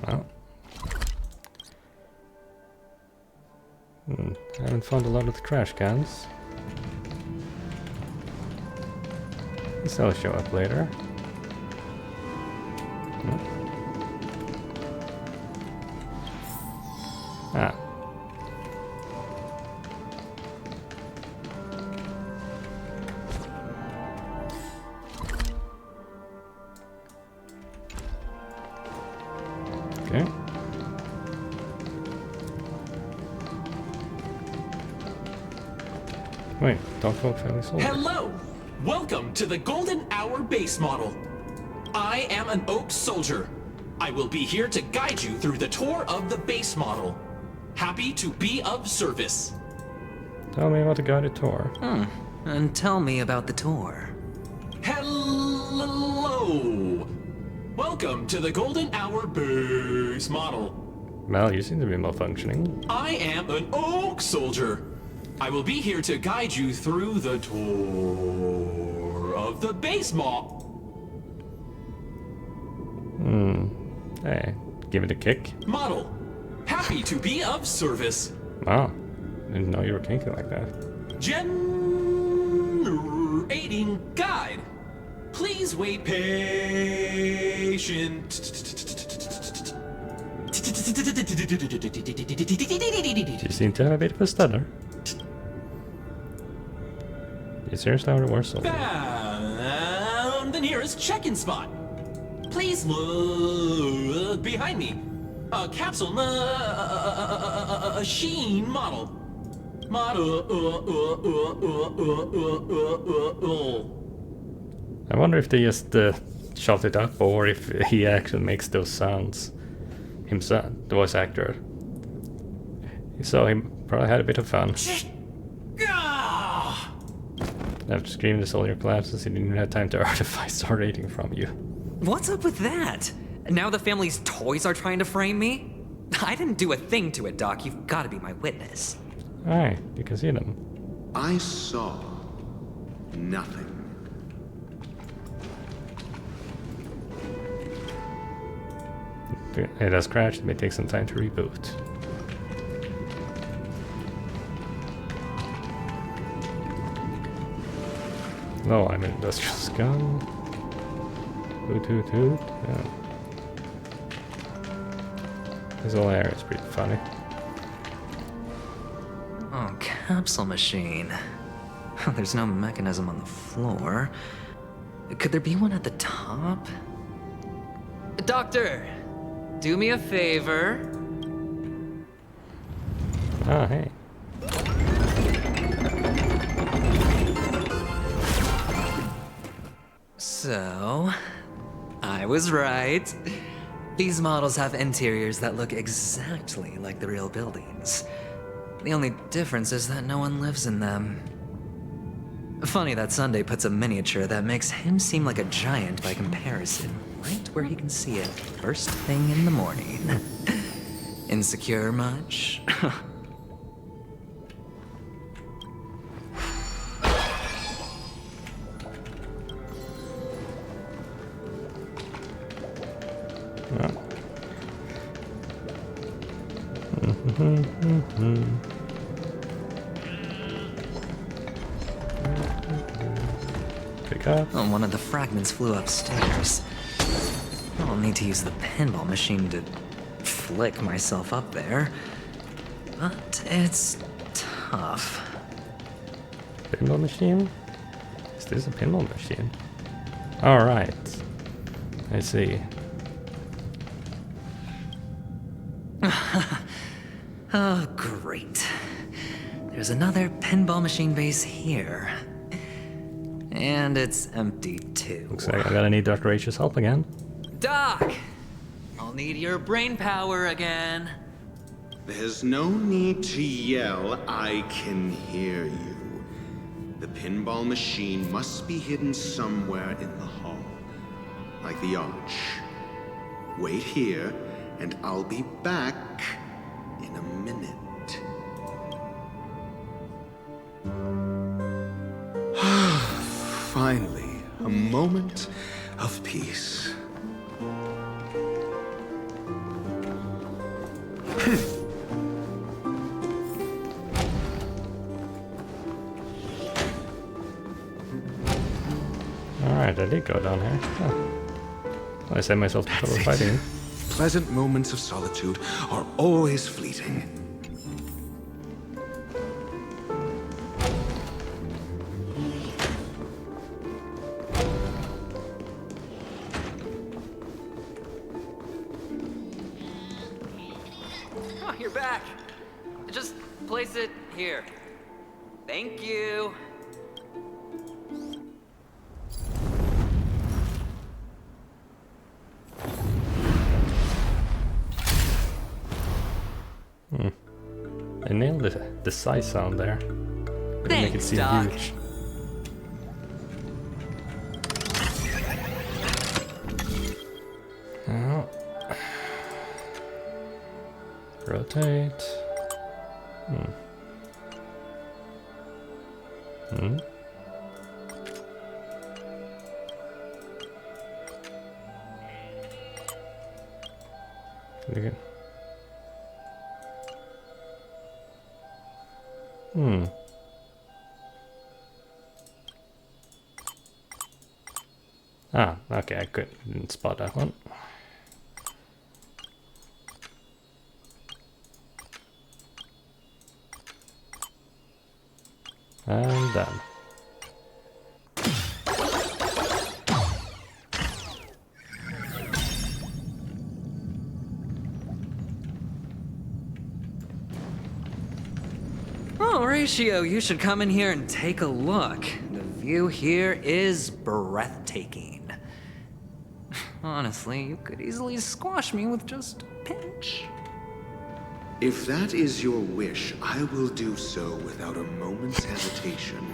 Well. I haven't found a lot of the trash cans. Guess they'll show up later. Nope. Ah. Okay. Wait, don't vote family soldiers. Hello! Welcome to the Golden Hour base model. I am an Oak Soldier. I will be here to guide you through the tour of the base model. Happy to be of service. Tell me about the guided tour. And tell me about the tour. Hello! Welcome to the Golden Hour base model. Well, you seem to be malfunctioning. I am an Oak Soldier. I will be here to guide you through the tour of the base model. Hey, give it a kick. Model. Happy to be of service. Wow, didn't know you were kinky like that. Generating guide. Please wait patient. You seem to have a bit of a stutter. You seriously are the worst soldier. Found the nearest check-in spot. Please look behind me. A capsule machine model. I wonder if they just shot it up or if he actually makes those sounds himself, the voice actor. So he probably had a bit of fun. After screaming, the soldier collapses. He didn't even have time to earn a 5-star rating from you. What's up with that? Now the family's toys are trying to frame me? I didn't do a thing to it, Doc. You've got to be my witness. Alright, you can see them. I saw nothing. It has crashed. It may take some time to reboot. No, I'm an industrial scum. Hoot hoot hoot. Yeah. This whole area is pretty funny. Oh, capsule machine. There's no mechanism on the floor. Could there be one at the top? Doctor, do me a favor. Ah, hey. So, I was right. These models have interiors that look exactly like the real buildings. The only difference is that no one lives in them. Funny that Sunday puts a miniature that makes him seem like a giant by comparison, right where he can see it first thing in the morning. Insecure much? Pick up. Oh, one of the fragments flew upstairs. I'll need to use the pinball machine to flick myself up there. But it's tough. Pinball machine? Is this a pinball machine? Alright. I see. Oh, great. There's another pinball machine base here. And it's empty too. Looks like I'm gonna need Dr. H's help again. Doc! I'll need your brain power again. There's no need to yell, I can hear you. The pinball machine must be hidden somewhere in the hall. Like the arch. Wait here, and I'll be back in a minute. Finally, a moment of peace. Alright, I did go down here. Oh. I saved myself the trouble fighting. Pleasant moments of solitude are always fleeting. Oh, you're back. Just place it here. Thank you. I nailed the size sound there. But to make it seem Doc. huge. Oh. Rotate. Again. Ah, okay, I didn't spot that one. And done. Oh, Ratio, you should come in here and take a look. The view here is breathtaking. Honestly, you could easily squash me with just a pinch. If that is your wish, I will do so without a moment's hesitation.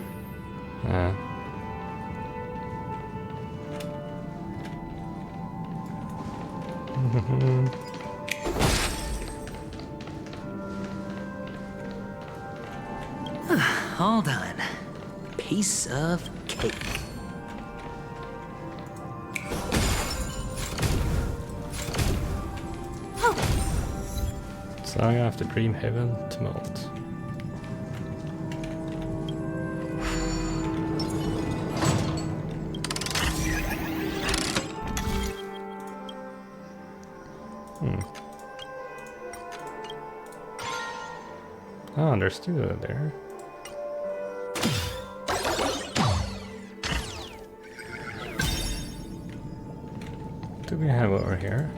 All done. Piece of cake. Saga after Dreamhaven Tumult. Oh, there's two there. What do we have over here?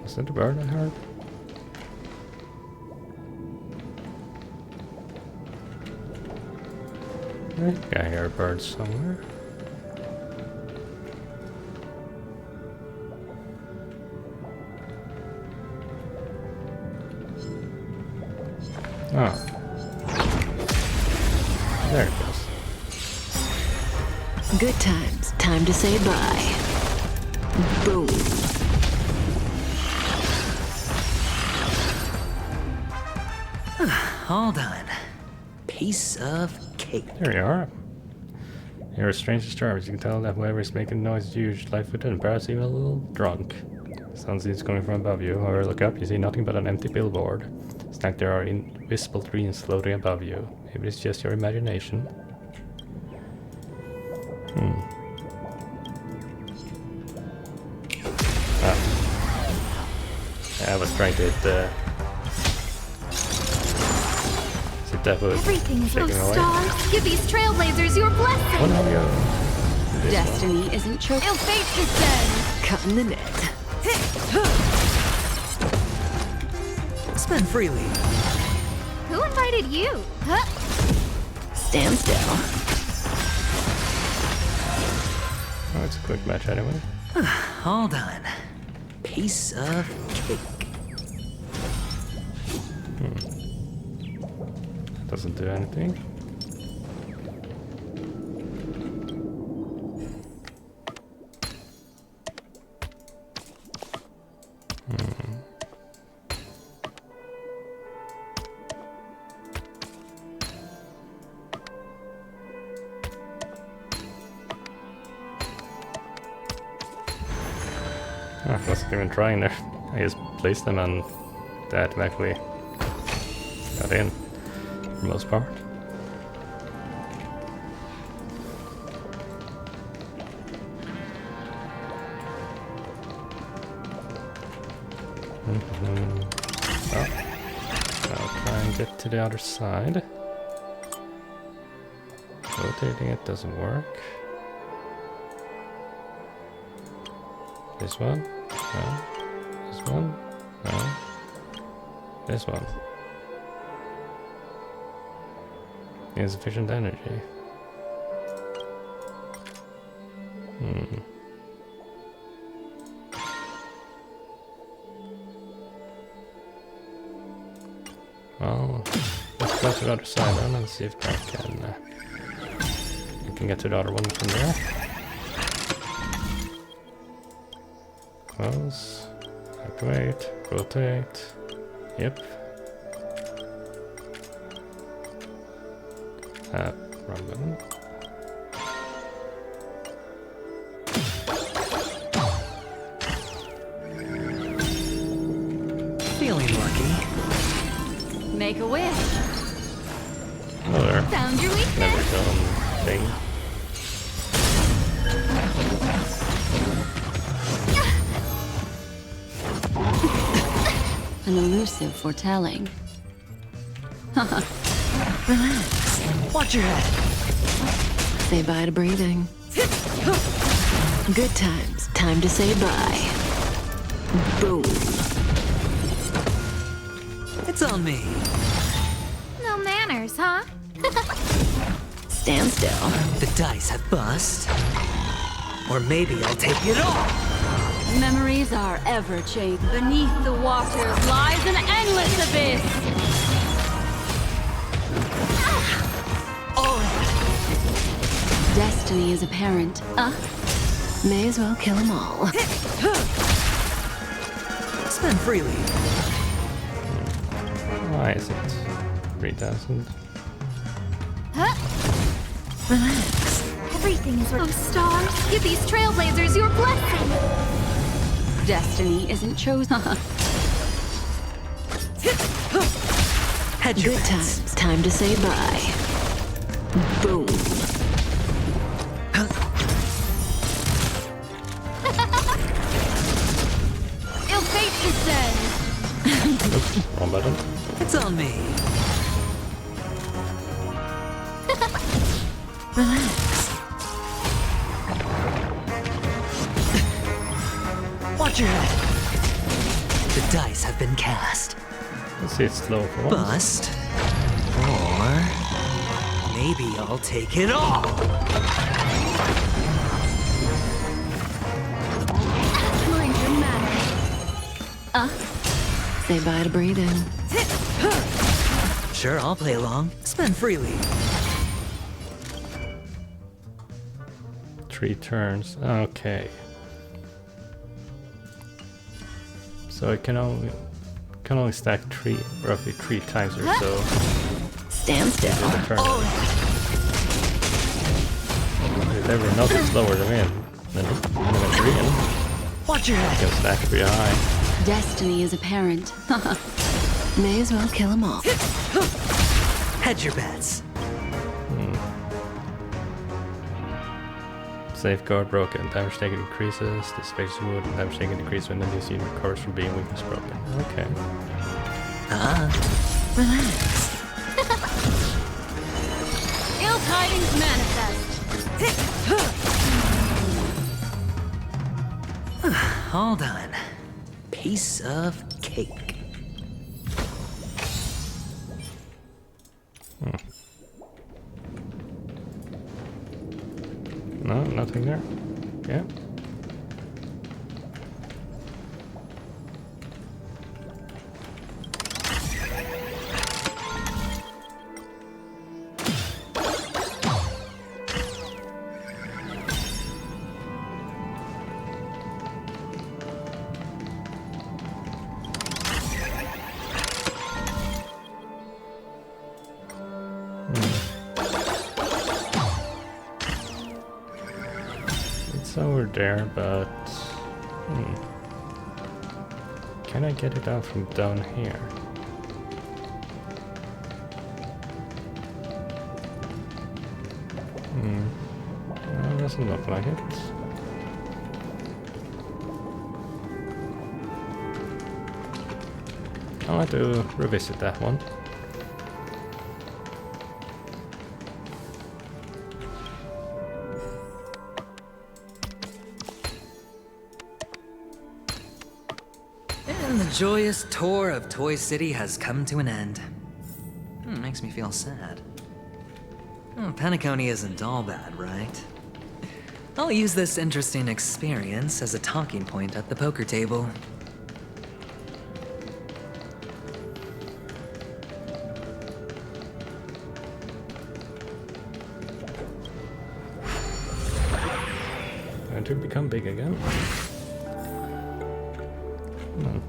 Was that the bird I heard? I think I hear a bird somewhere. Oh. There it goes. Good times. Time to say bye. Boom. All done. Piece of cake. There you are. You're a strange disturbance. You can tell that whoever is making noise is huge, life-footed, and perhaps even a little drunk. Sound seems coming from above you. However, look up, you see nothing but an empty billboard. It's like there are invisible dreams floating above you. Maybe it's just your imagination. Yeah, I was trying to hit the... Everything is those stars. Give these trailblazers your blessing. Oh no, yo. Destiny isn't chosen. Ill fate descends. Cutting the net. Spend freely. Who invited you? Huh? Stand still. Oh, it's a quick match anyway. All done. Piece of cake. Doesn't do anything. I wasn't even trying there. I just placed them and that automatically got in. For the most part. Oh. I'll try and get to the other side. Rotating it doesn't work. This one? No. This one? No. This one. Insufficient energy. Well, let's go to the other side then and see if I can get to the other one from there. Close. Activate. Rotate. Yep. Wrong button. Feeling lucky. Make a wish. Hello there. Found your weakness. Never done thing. An elusive foretelling. Relax. Watch your head. Say bye to breathing. Good times. Time to say bye. Boom. It's on me. No manners, huh? Stand still. The dice have bust. Or maybe I'll take it all. Memories are ever changing. Beneath the waters lies an endless abyss. Destiny is apparent. May as well kill them all. Spend freely. Why is it 3,000? Relax. Everything is those stars. Give these trailblazers your blessing. Destiny isn't chosen. Head your Good bets. times. Time to say bye. Boom. Wrong button. It's on me. Relax. Watch your head. The dice have been cast. Let's see, it's slow for once. Bust. Or maybe I'll take it all. Mind your manner. Say bye to breathing. Sure, I'll play along. Spend freely. 3 turns. Okay. So it can only stack roughly 3 times or so. Stand still. There's ever nothing slower than a green. Watch your head. You can stack pretty high. Destiny is apparent. May as well kill them all. Hedge your bets. Safeguard broken. Damage taken increases. The space wood. Damage taken decreases when the DC recovers from being weakness broken. Okay. Relax. Ill tidings manifest. All done. Piece of cake. No, nothing there. Yeah. Over there, but can I get it out from down here? Well, doesn't look like it. I'll have to revisit that one. And the joyous tour of Toy City has come to an end. Makes me feel sad. Penacony isn't all bad, right? I'll use this interesting experience as a talking point at the poker table. Going to become big again.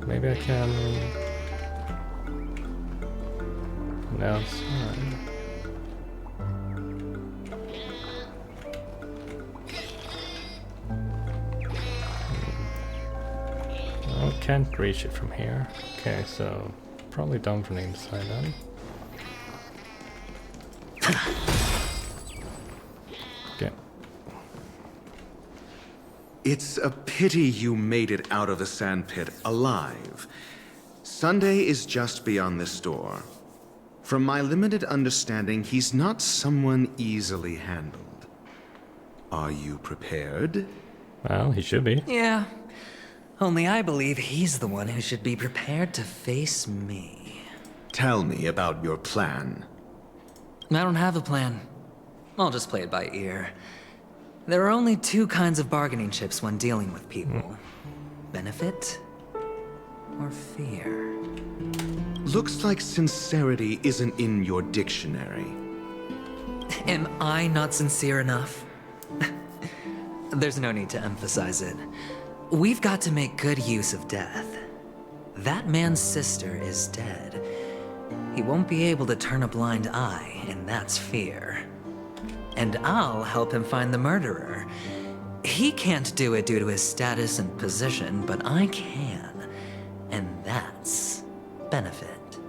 Maybe I can. Now it's I can't reach it from here. Okay, so probably down from the inside then. Okay. It's a pity you made it out of the sandpit alive. Sunday is just beyond this door. From my limited understanding, he's not someone easily handled. Are you prepared? Well, he should be. Yeah. Only I believe he's the one who should be prepared to face me. Tell me about your plan. I don't have a plan. I'll just play it by ear. There are only 2 kinds of bargaining chips when dealing with people. Benefit or fear. Looks like sincerity isn't in your dictionary. Am I not sincere enough? There's no need to emphasize it. We've got to make good use of death. That man's sister is dead. He won't be able to turn a blind eye, and that's fear. And I'll help him find the murderer. He can't do it due to his status and position, but I can. And that's benefit.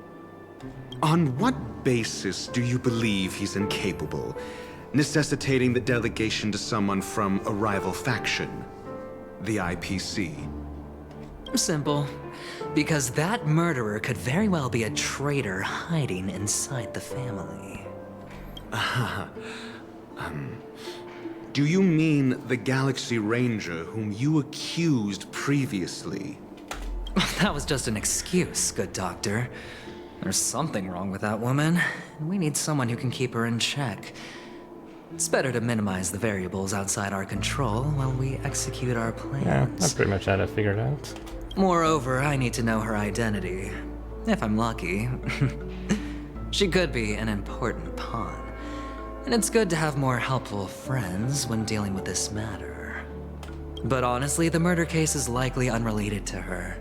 On what basis do you believe he's incapable, necessitating the delegation to someone from a rival faction? The IPC? Simple. Because that murderer could very well be a traitor hiding inside the family. Do you mean the Galaxy Ranger whom you accused previously? That was just an excuse, good doctor. There's something wrong with that woman, and we need someone who can keep her in check. It's better to minimize the variables outside our control while we execute our plans. Yeah, I pretty much had it figured out. Moreover, I need to know her identity. If I'm lucky. She could be an important pawn. And it's good to have more helpful friends when dealing with this matter. But honestly, the murder case is likely unrelated to her.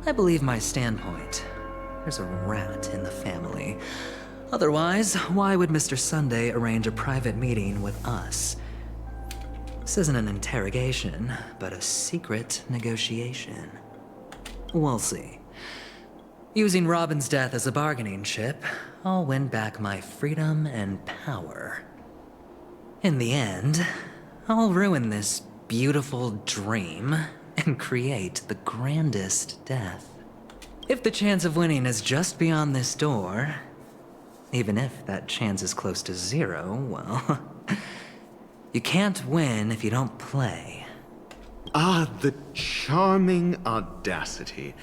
I believe my standpoint. There's a rat in the family. Otherwise, why would Mr. Sunday arrange a private meeting with us? This isn't an interrogation, but a secret negotiation. We'll see. Using Robin's death as a bargaining chip, I'll win back my freedom and power. In the end, I'll ruin this beautiful dream and create the grandest death. If the chance of winning is just beyond this door, even if that chance is close to zero, well, you can't win if you don't play. Ah, the charming audacity.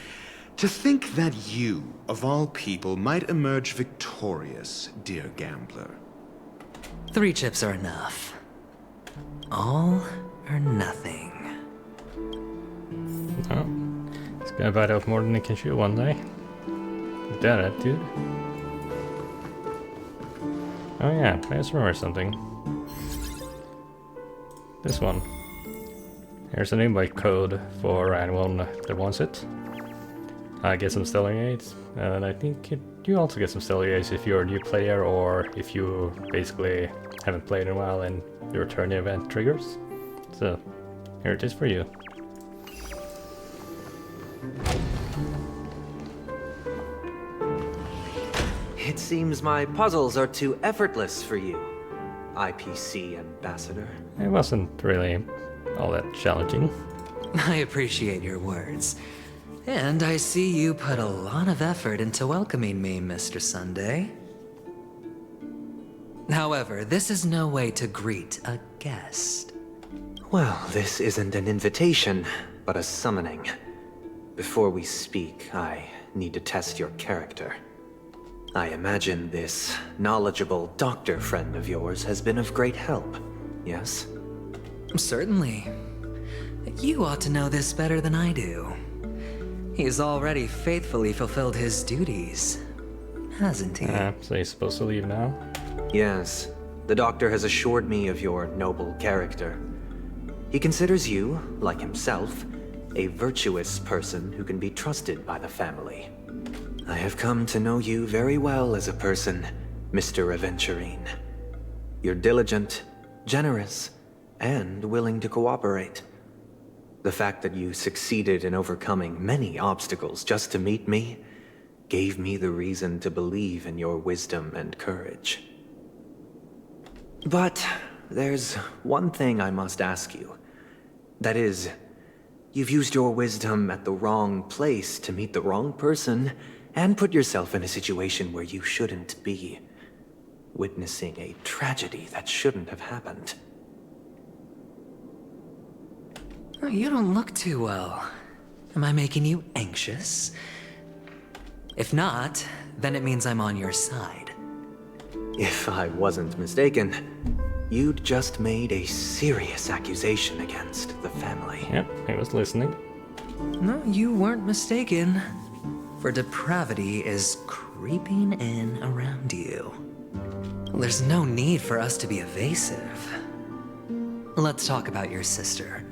To think that you, of all people, might emerge victorious, dear gambler. 3 chips are enough. All or nothing. Oh, he's gonna bite off more than he can chew one day. That attitude. Oh yeah, I just remember something. This one. Here's an invite code for anyone that wants it. I get some stellar aids, and I think you also get some stellar aids if you're a new player or if you basically haven't played in a while and your turn event triggers. So, here it is for you. It seems my puzzles are too effortless for you, IPC Ambassador. It wasn't really all that challenging. I appreciate your words. And I see you put a lot of effort into welcoming me, Mr. Sunday. However, this is no way to greet a guest. Well, this isn't an invitation, but a summoning. Before we speak, I need to test your character. I imagine this knowledgeable doctor friend of yours has been of great help, yes? Certainly. You ought to know this better than I do. He's already faithfully fulfilled his duties, hasn't he? So he's supposed to leave now? Yes. The doctor has assured me of your noble character. He considers you, like himself, a virtuous person who can be trusted by the family. I have come to know you very well as a person, Mr. Aventurine. You're diligent, generous, and willing to cooperate. The fact that you succeeded in overcoming many obstacles just to meet me gave me the reason to believe in your wisdom and courage. But there's one thing I must ask you. That is, you've used your wisdom at the wrong place to meet the wrong person and put yourself in a situation where you shouldn't be, witnessing a tragedy that shouldn't have happened. You don't look too well. Am I making you anxious? If not, then it means I'm on your side. If I wasn't mistaken, you'd just made a serious accusation against the family. Yep, he was listening. No, you weren't mistaken. For depravity is creeping in around you. There's no need for us to be evasive. Let's talk about your sister.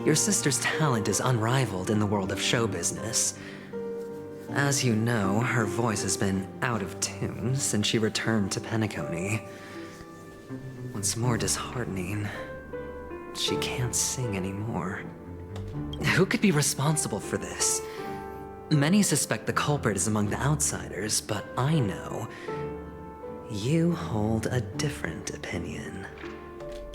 Your sister's talent is unrivaled in the world of show business. As you know, her voice has been out of tune since she returned to Penacony. What's more disheartening, she can't sing anymore. Who could be responsible for this? Many suspect the culprit is among the outsiders, but I know you hold a different opinion.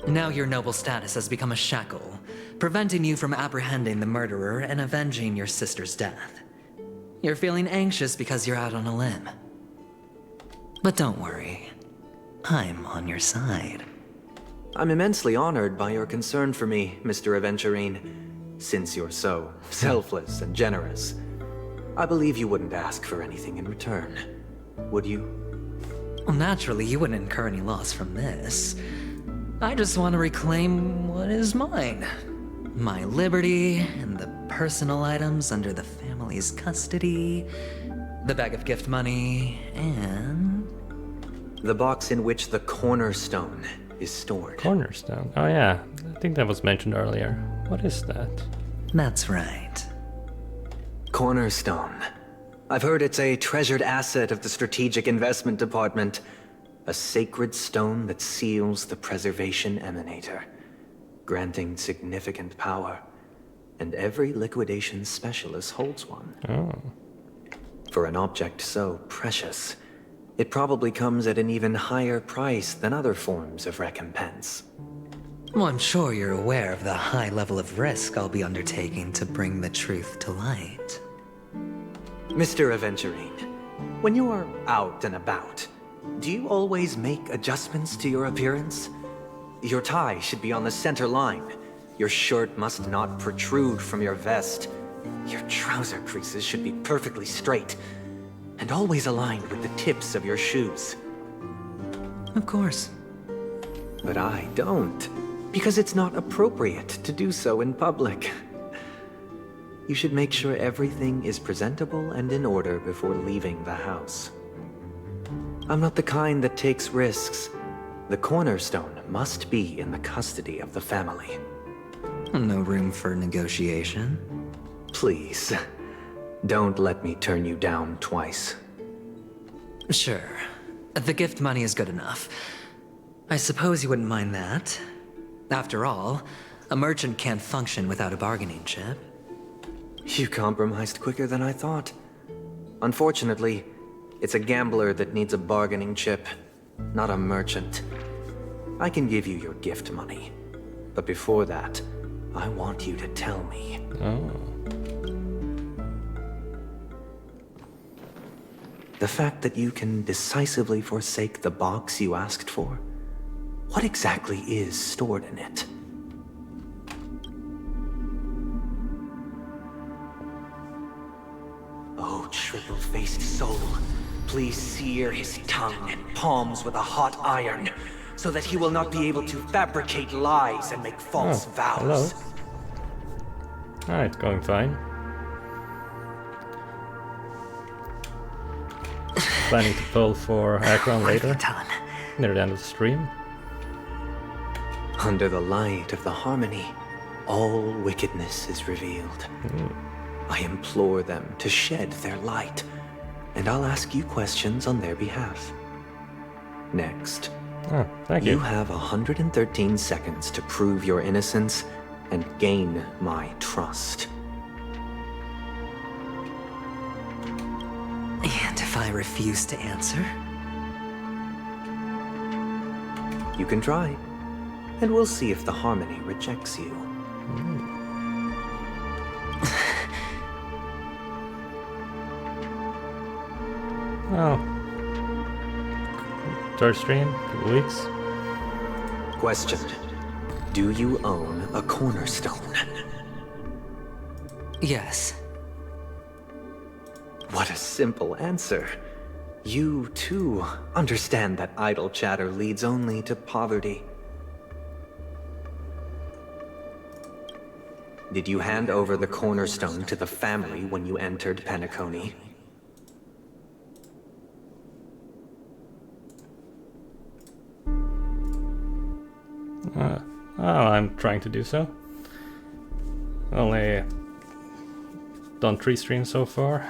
Now your noble status has become a shackle, preventing you from apprehending the murderer and avenging your sister's death. You're feeling anxious because you're out on a limb. But don't worry, I'm on your side. I'm immensely honored by your concern for me, Mr. Aventurine. Since you're so selfless and generous, I believe you wouldn't ask for anything in return, would you? Well, naturally, you wouldn't incur any loss from this. I just want to reclaim what is mine. My liberty and the personal items under the family's custody, the bag of gift money, and... the box in which the cornerstone is stored. Cornerstone? Oh yeah, I think that was mentioned earlier. What is that? That's right. Cornerstone. I've heard it's a treasured asset of the Strategic Investment Department. A sacred stone that seals the Preservation Emanator, granting significant power. And every liquidation specialist holds one. Oh. For an object so precious, it probably comes at an even higher price than other forms of recompense. Well, I'm sure you're aware of the high level of risk I'll be undertaking to bring the truth to light. Mr. Aventurine, when you are out and about, do you always make adjustments to your appearance? Your tie should be on the center line. Your shirt must not protrude from your vest. Your trouser creases should be perfectly straight, and always aligned with the tips of your shoes. Of course. But I don't, because it's not appropriate to do so in public. You should make sure everything is presentable and in order before leaving the house. I'm not the kind that takes risks. The cornerstone must be in the custody of the family. No room for negotiation? Please, don't let me turn you down twice. Sure. The gift money is good enough. I suppose you wouldn't mind that. After all, a merchant can't function without a bargaining chip. You compromised quicker than I thought. Unfortunately, it's a gambler that needs a bargaining chip, not a merchant. I can give you your gift money, but before that, I want you to tell me. Oh. The fact that you can decisively forsake the box you asked for, what exactly is stored in it? Oh, triple-faced soul, please sear his tongue and palms with a hot iron, so that he will not be able to fabricate lies and make false vows. Hello. Ah, it's going fine. Planning to pull for Akron later, near the end of the stream. Under the light of the harmony, all wickedness is revealed. I implore them to shed their light, and I'll ask you questions on their behalf. Next, thank you. You have 113 seconds to prove your innocence and gain my trust. And if I refuse to answer? You can try, and we'll see if the harmony rejects you. Oh. Third stream, couple weeks. Question. Do you own a cornerstone? Yes. What a simple answer. You, too, understand that idle chatter leads only to poverty. Did you hand over the cornerstone to the family when you entered Penacony? I'm trying to do so. Only done 3 streams so far.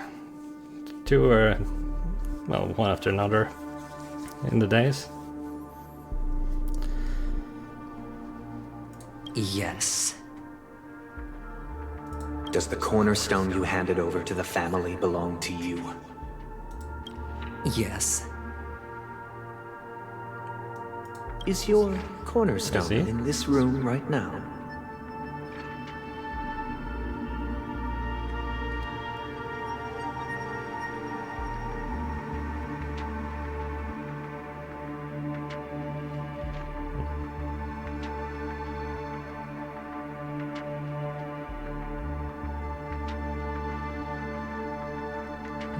2 are, well, one after another in the days. Yes. Does the cornerstone you handed over to the family belong to you? Yes. Is your cornerstone in this room right now?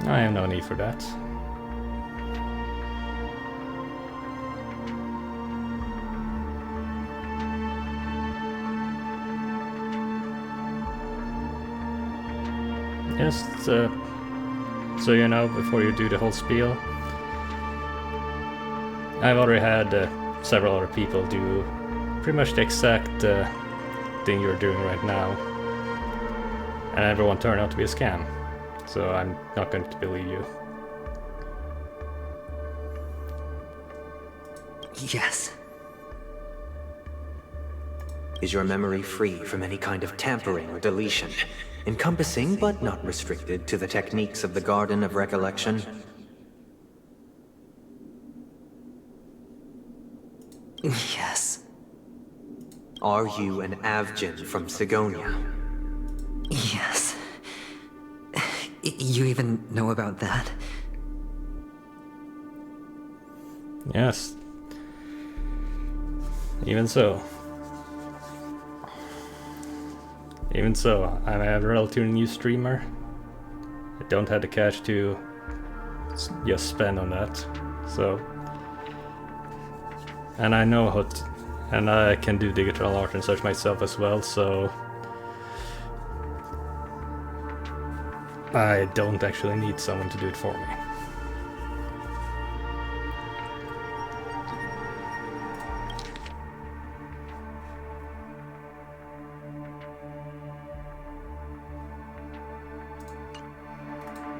I have no need for that. Just so you know, before you do the whole spiel, I've already had several other people do pretty much the exact thing you're doing right now, and everyone turned out to be a scam, so I'm not going to believe you. Yes. Is your memory free from any kind of tampering or deletion, encompassing but not restricted to the techniques of the Garden of Recollection? Yes. Are you an Avgin from Sigonia? Yes. You even know about that? Yes. Even so. Even so, I'm a relatively new streamer. I don't have the cash to just spend on that. So, and I know how to, and I can do digital art and such myself as well, so I don't actually need someone to do it for me.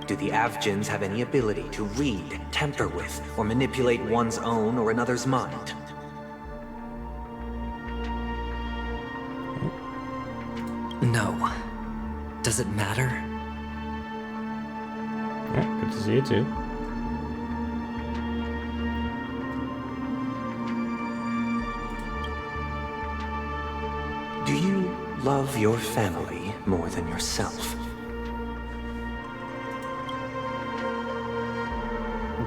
Do the Avgins have any ability to read, tamper with, or manipulate one's own or another's mind? No. Does it matter? Yeah, good to see you too. Do you love your family more than yourself?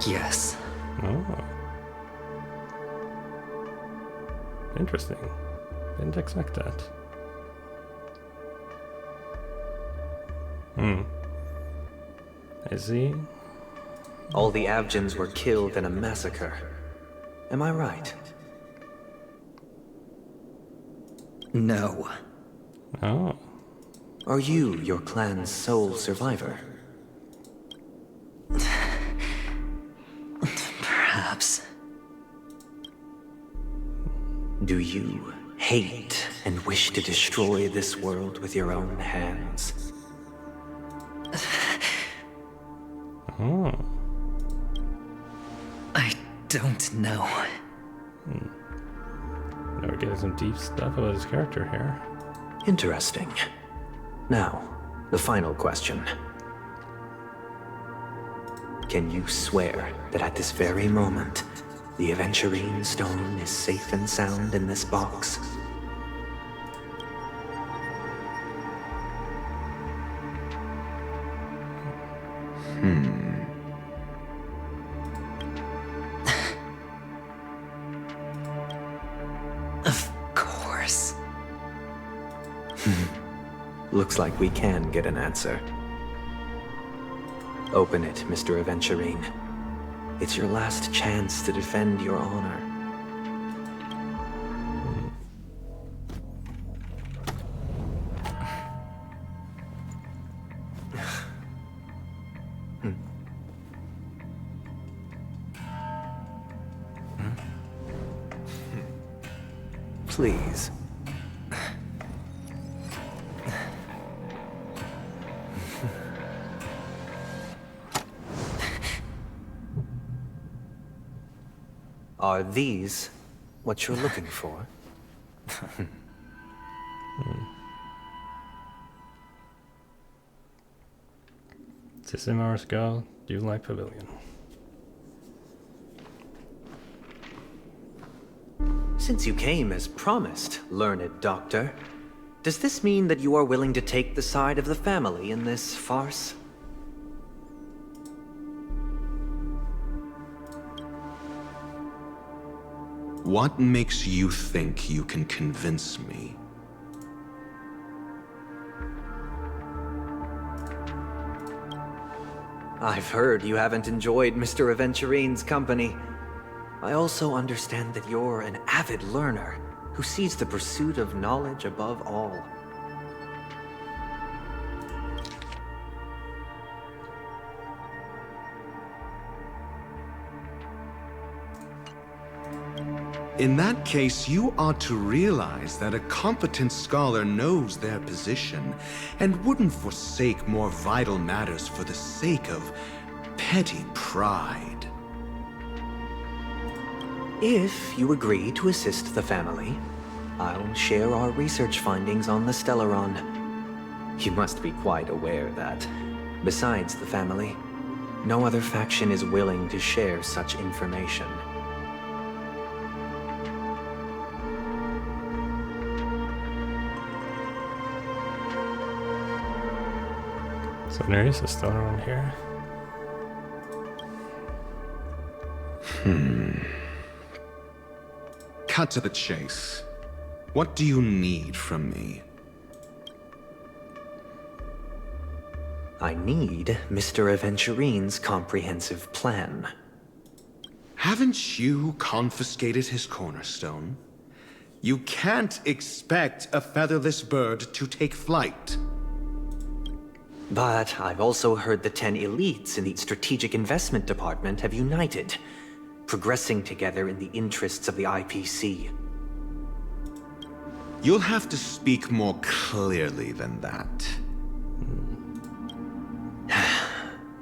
Yes. Oh. Interesting. Didn't expect that. I see. All the Avgins were killed in a massacre. Am I right? No. Oh. Are you your clan's sole survivor? Perhaps. Do you hate and wish to destroy this world with your own hands? Oh. I don't know. Now we're getting some deep stuff about his character here. Interesting. Now, the final question. Can you swear that at this very moment, the Aventurine Stone is safe and sound in this box? Of course. Looks like we can get an answer. Open it, Mr. Aventurine. It's your last chance to defend your honor. Please. Are these what you're looking for? Sissimar's Gal, Light Pavilion. Since you came as promised, learned doctor, does this mean that you are willing to take the side of the family in this farce? What makes you think you can convince me? I've heard you haven't enjoyed Mr. Aventurine's company. I also understand that you're an avid learner who sees the pursuit of knowledge above all. In that case, you ought to realize that a competent scholar knows their position and wouldn't forsake more vital matters for the sake of petty pride. If you agree to assist the family, I'll share our research findings on the Stellaron. You must be quite aware that, besides the family, no other faction is willing to share such information. So there is a Stellaron here. Cut to the chase. What do you need from me? I need Mr. Aventurine's comprehensive plan. Haven't you confiscated his cornerstone? You can't expect a featherless bird to take flight. But I've also heard the 10 elites in the Strategic Investment Department have united, progressing together in the interests of the IPC. You'll have to speak more clearly than that.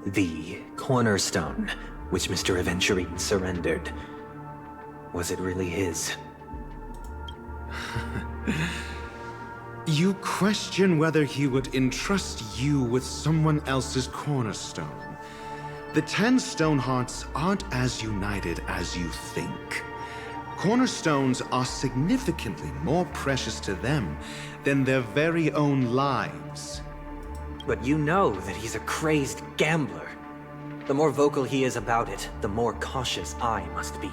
The cornerstone, which Mr. Aventurine surrendered. Was it really his? You question whether he would entrust you with someone else's cornerstone. The 10 Stonehearts aren't as united as you think. Cornerstones are significantly more precious to them than their very own lives. But you know that he's a crazed gambler. The more vocal he is about it, the more cautious I must be.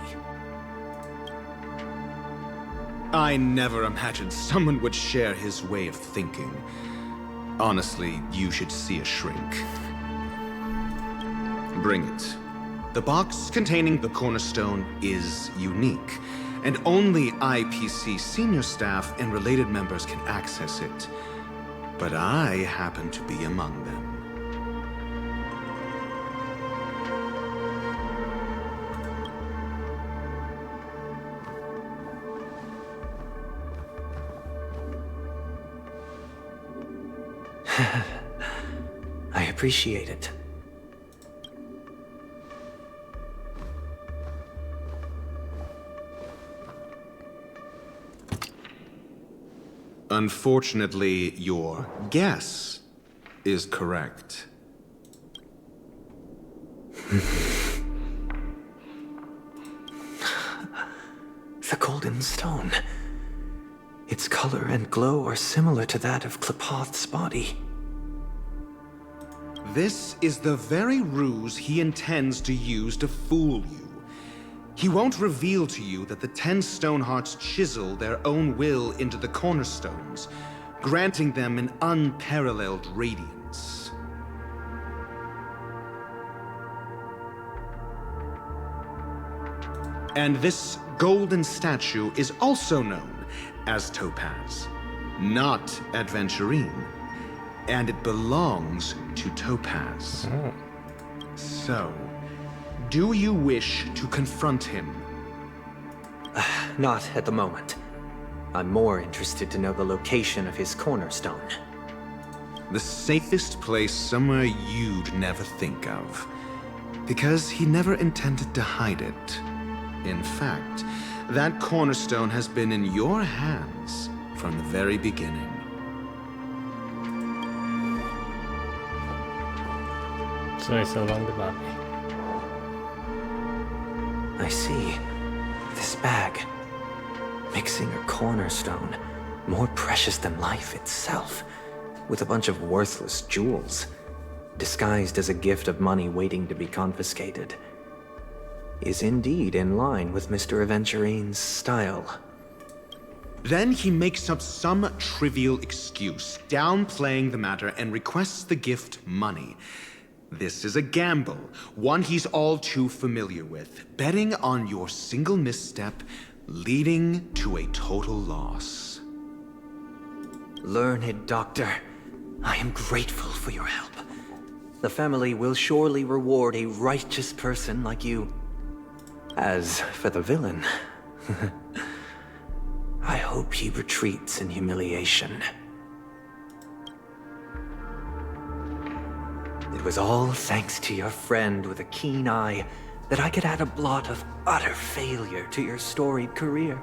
I never imagined someone would share his way of thinking. Honestly, you should see a shrink. Bring it. The box containing the cornerstone is unique, and only IPC senior staff and related members can access it. But I happen to be among them. I appreciate it. Unfortunately, your guess is correct. The golden stone. Its color and glow are similar to that of Klepoth's body. This is the very ruse he intends to use to fool you. He won't reveal to you that the 10 Stonehearts chisel their own will into the cornerstones, granting them an unparalleled radiance. And this golden statue is also known as Topaz, not Adventurine. And it belongs to Topaz. Oh. So, do you wish to confront him? Not at the moment. I'm more interested to know the location of his cornerstone. The safest place somewhere you'd never think of. Because he never intended to hide it. In fact, that cornerstone has been in your hands from the very beginning. So it's along the valley. I see. This bag. Mixing a cornerstone, more precious than life itself, with a bunch of worthless jewels, disguised as a gift of money waiting to be confiscated, is indeed in line with Mr. Aventurine's style. Then he makes up some trivial excuse, downplaying the matter, and requests the gift money. This is a gamble, one he's all too familiar with. Betting on your single misstep, leading to a total loss. Learned Doctor, I am grateful for your help. The family will surely reward a righteous person like you. As for the villain, I hope he retreats in humiliation. It was all thanks to your friend with a keen eye that I could add a blot of utter failure to your storied career.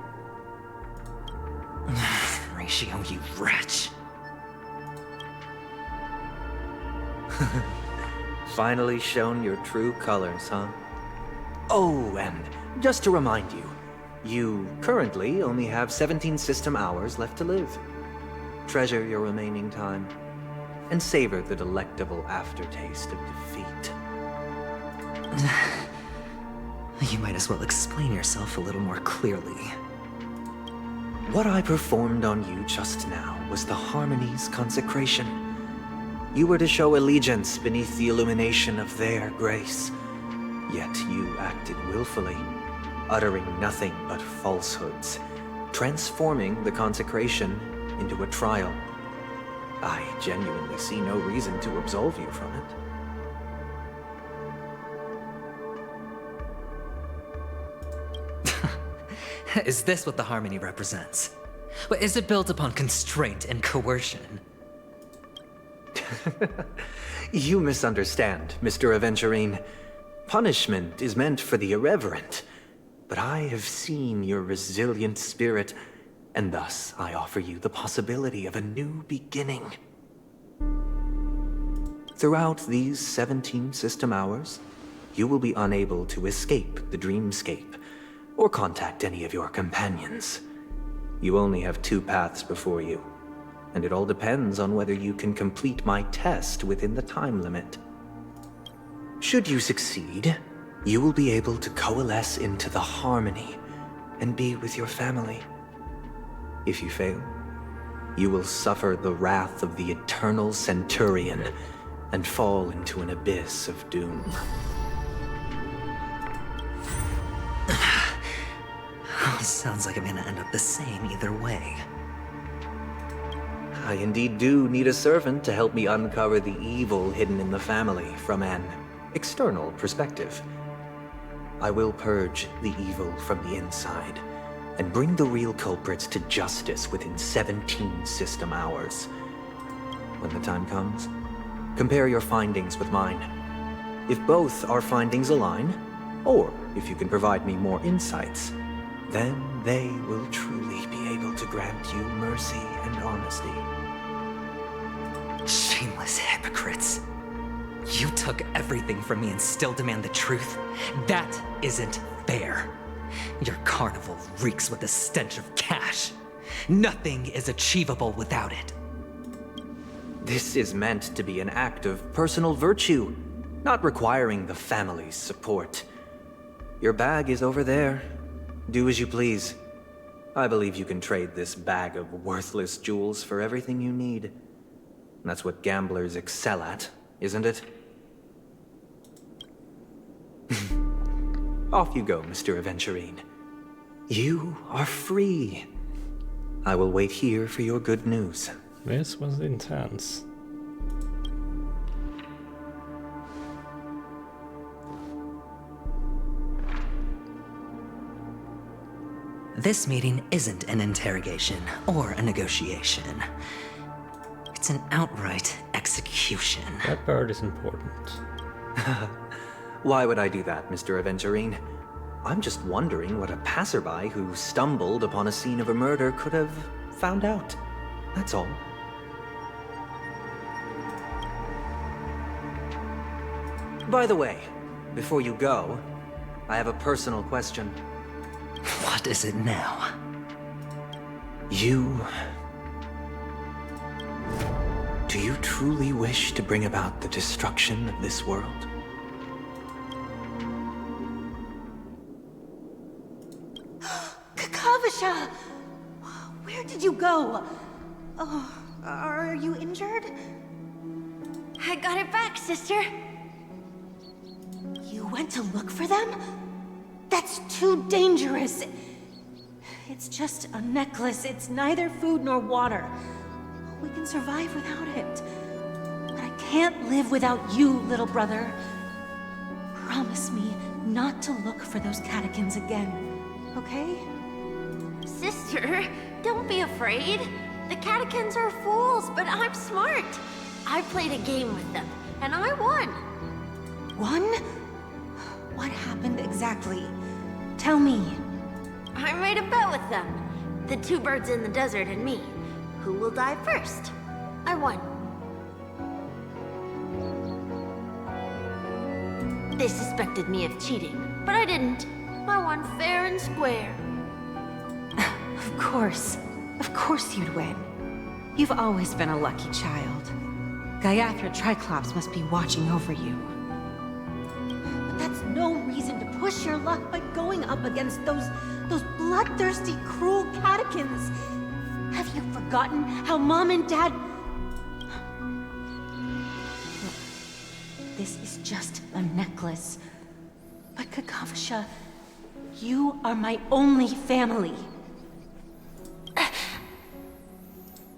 Ratio, you wretch. Finally shown your true colors, huh? Oh, and just to remind you, you currently only have 17 system hours left to live. Treasure your remaining time, and savor the delectable aftertaste of defeat. You might as well explain yourself a little more clearly. What I performed on you just now was the Harmony's consecration. You were to show allegiance beneath the illumination of their grace. Yet you acted willfully, uttering nothing but falsehoods, transforming the consecration into a trial. I genuinely see no reason to absolve you from it. Is this what the Harmony represents? Is it built upon constraint and coercion? You misunderstand, Mr. Aventurine. Punishment is meant for the irreverent, but I have seen your resilient spirit, and thus I offer you the possibility of a new beginning. Throughout these 17 system hours, you will be unable to escape the dreamscape, or contact any of your companions. You only have 2 paths before you, and it all depends on whether you can complete my test within the time limit. Should you succeed, you will be able to coalesce into the Harmony and be with your family. If you fail, you will suffer the wrath of the eternal Centurion and fall into an abyss of doom. Sounds like I'm gonna end up the same either way. I indeed do need a servant to help me uncover the evil hidden in the family from an external perspective. I will purge the evil from the inside and bring the real culprits to justice within 17 system hours. When the time comes, compare your findings with mine. If both our findings align, or if you can provide me more insights, then they will truly be able to grant you mercy and honesty. Shameless hypocrites. You took everything from me and still demand the truth? That isn't fair. Your carnival reeks with the stench of cash. Nothing is achievable without it. This is meant to be an act of personal virtue, not requiring the family's support. Your bag is over there. Do as you please. I believe you can trade this bag of worthless jewels for everything you need. That's what gamblers excel at, isn't it? Off you go, Mr. Aventurine. You are free. I will wait here for your good news. This was intense. This meeting isn't an interrogation or a negotiation. It's an outright execution. That part is important. Why would I do that, Mr. Aventurine? I'm just wondering what a passerby who stumbled upon a scene of a murder could have found out. That's all. By the way, before you go, I have a personal question. What is it now? Do you truly wish to bring about the destruction of this world? Kakavasha! Where did you go? Oh, are you injured? I got it back, sister. went to look for them? That's too dangerous. It's just a necklace. It's neither food nor water. We can survive without it. But I can't live without you, little brother. Promise me not to look for those catechins again, okay? Sister, don't be afraid. The catechins are fools, but I'm smart. I played a game with them, and I won. Won? What happened exactly? Tell me. I made a bet with them. The two birds in the desert and me. Who will die first? I won. They suspected me of cheating, but I didn't. I won fair and square. Of course you'd win. You've always been a lucky child. Gaiathra Triclops must be watching over you. But that's no reason to push your luck by going up against those bloodthirsty, cruel catechins. Have you forgotten how Mom and Dad... Look, this is just a necklace. But Kakavasha, you are my only family.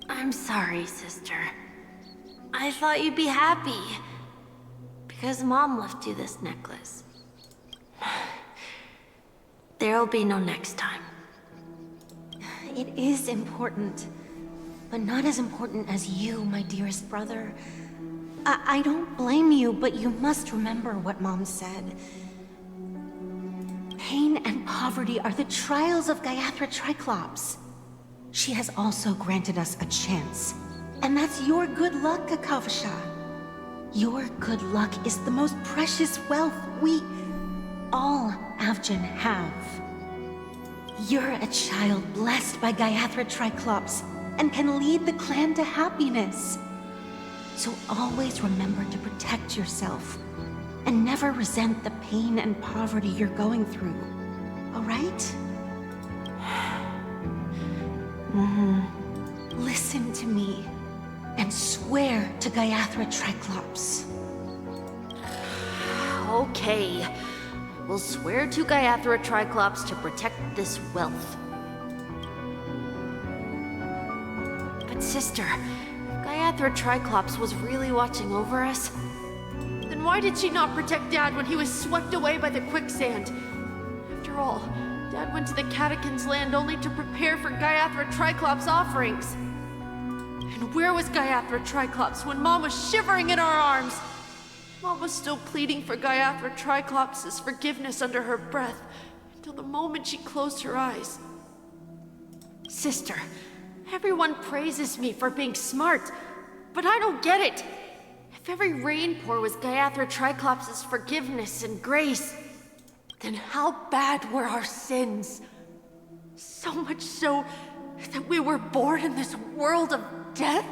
I'm sorry, sister. I thought you'd be happy. Because Mom left you this necklace. There'll be no next time. It is important. But not as important as you, my dearest brother. I don't blame you, but you must remember what Mom said. Pain and poverty are the trials of Gaiathra Triclops. She has also granted us a chance. And that's your good luck, Kakavasha. Your good luck is the most precious wealth we, all Avgin, have. You're a child blessed by Gaiathra Triclops and can lead the clan to happiness. So always remember to protect yourself and never resent the pain and poverty you're going through. All right? Listen to me and swear to Gaiathra Triclops. Okay. We'll swear to Gaiathra Triclops to protect this wealth. But sister, if Gaiathra Triclops was really watching over us, Then why did she not protect Dad when he was swept away by the quicksand? After all, Dad went to the Catechins' land only to prepare for Gaiathra Triclops' offerings. And where was Gaiathra Triclops when Mom was shivering in our arms? Mom was still pleading for Gaiathra Triclops' forgiveness under her breath, until the moment she closed her eyes. Sister, everyone praises me for being smart, but I don't get it. If every rainpour was Gaiathra Triclops' forgiveness and grace, then how bad were our sins? So much so that we were born in this world of death?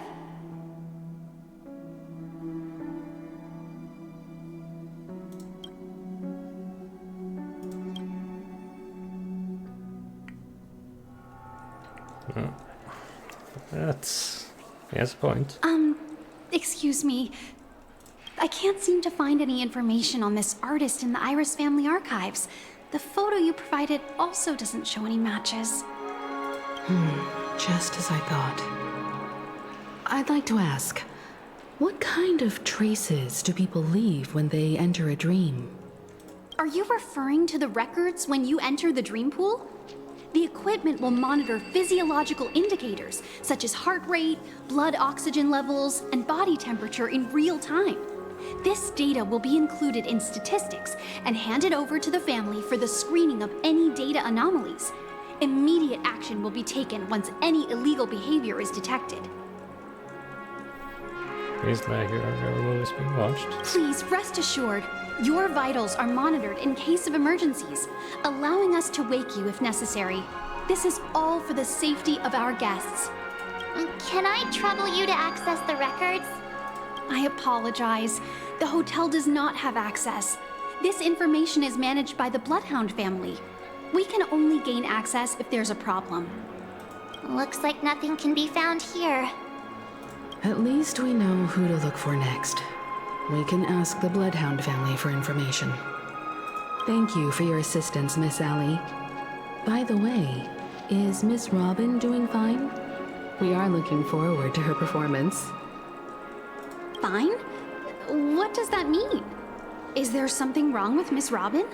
He has a point. Excuse me. I can't seem to find any information on this artist in the Iris family archives. The photo you provided also doesn't show any matches. Just as I thought. I'd like to ask, what kind of traces do people leave when they enter a dream? Are you referring to the records when you enter the dream pool? The equipment will monitor physiological indicators, such as heart rate, blood oxygen levels, and body temperature in real time. This data will be included in statistics and handed over to the family for the screening of any data anomalies. Immediate action will be taken once any illegal behavior is detected. Is like your room is being watched? Please rest assured, your vitals are monitored in case of emergencies, allowing us to wake you if necessary. This is all for the safety of our guests. Can I trouble you to access the records? I apologize. The hotel does not have access. This information is managed by the Bloodhound family. We can only gain access if there's a problem. Looks like nothing can be found here. At least we know who to look for next. We can ask the Bloodhound family for information. Thank you for your assistance, Miss Allie. By the way, is Miss Robin doing fine? We are looking forward to her performance. Fine? What does that mean? Is there something wrong with Miss Robin?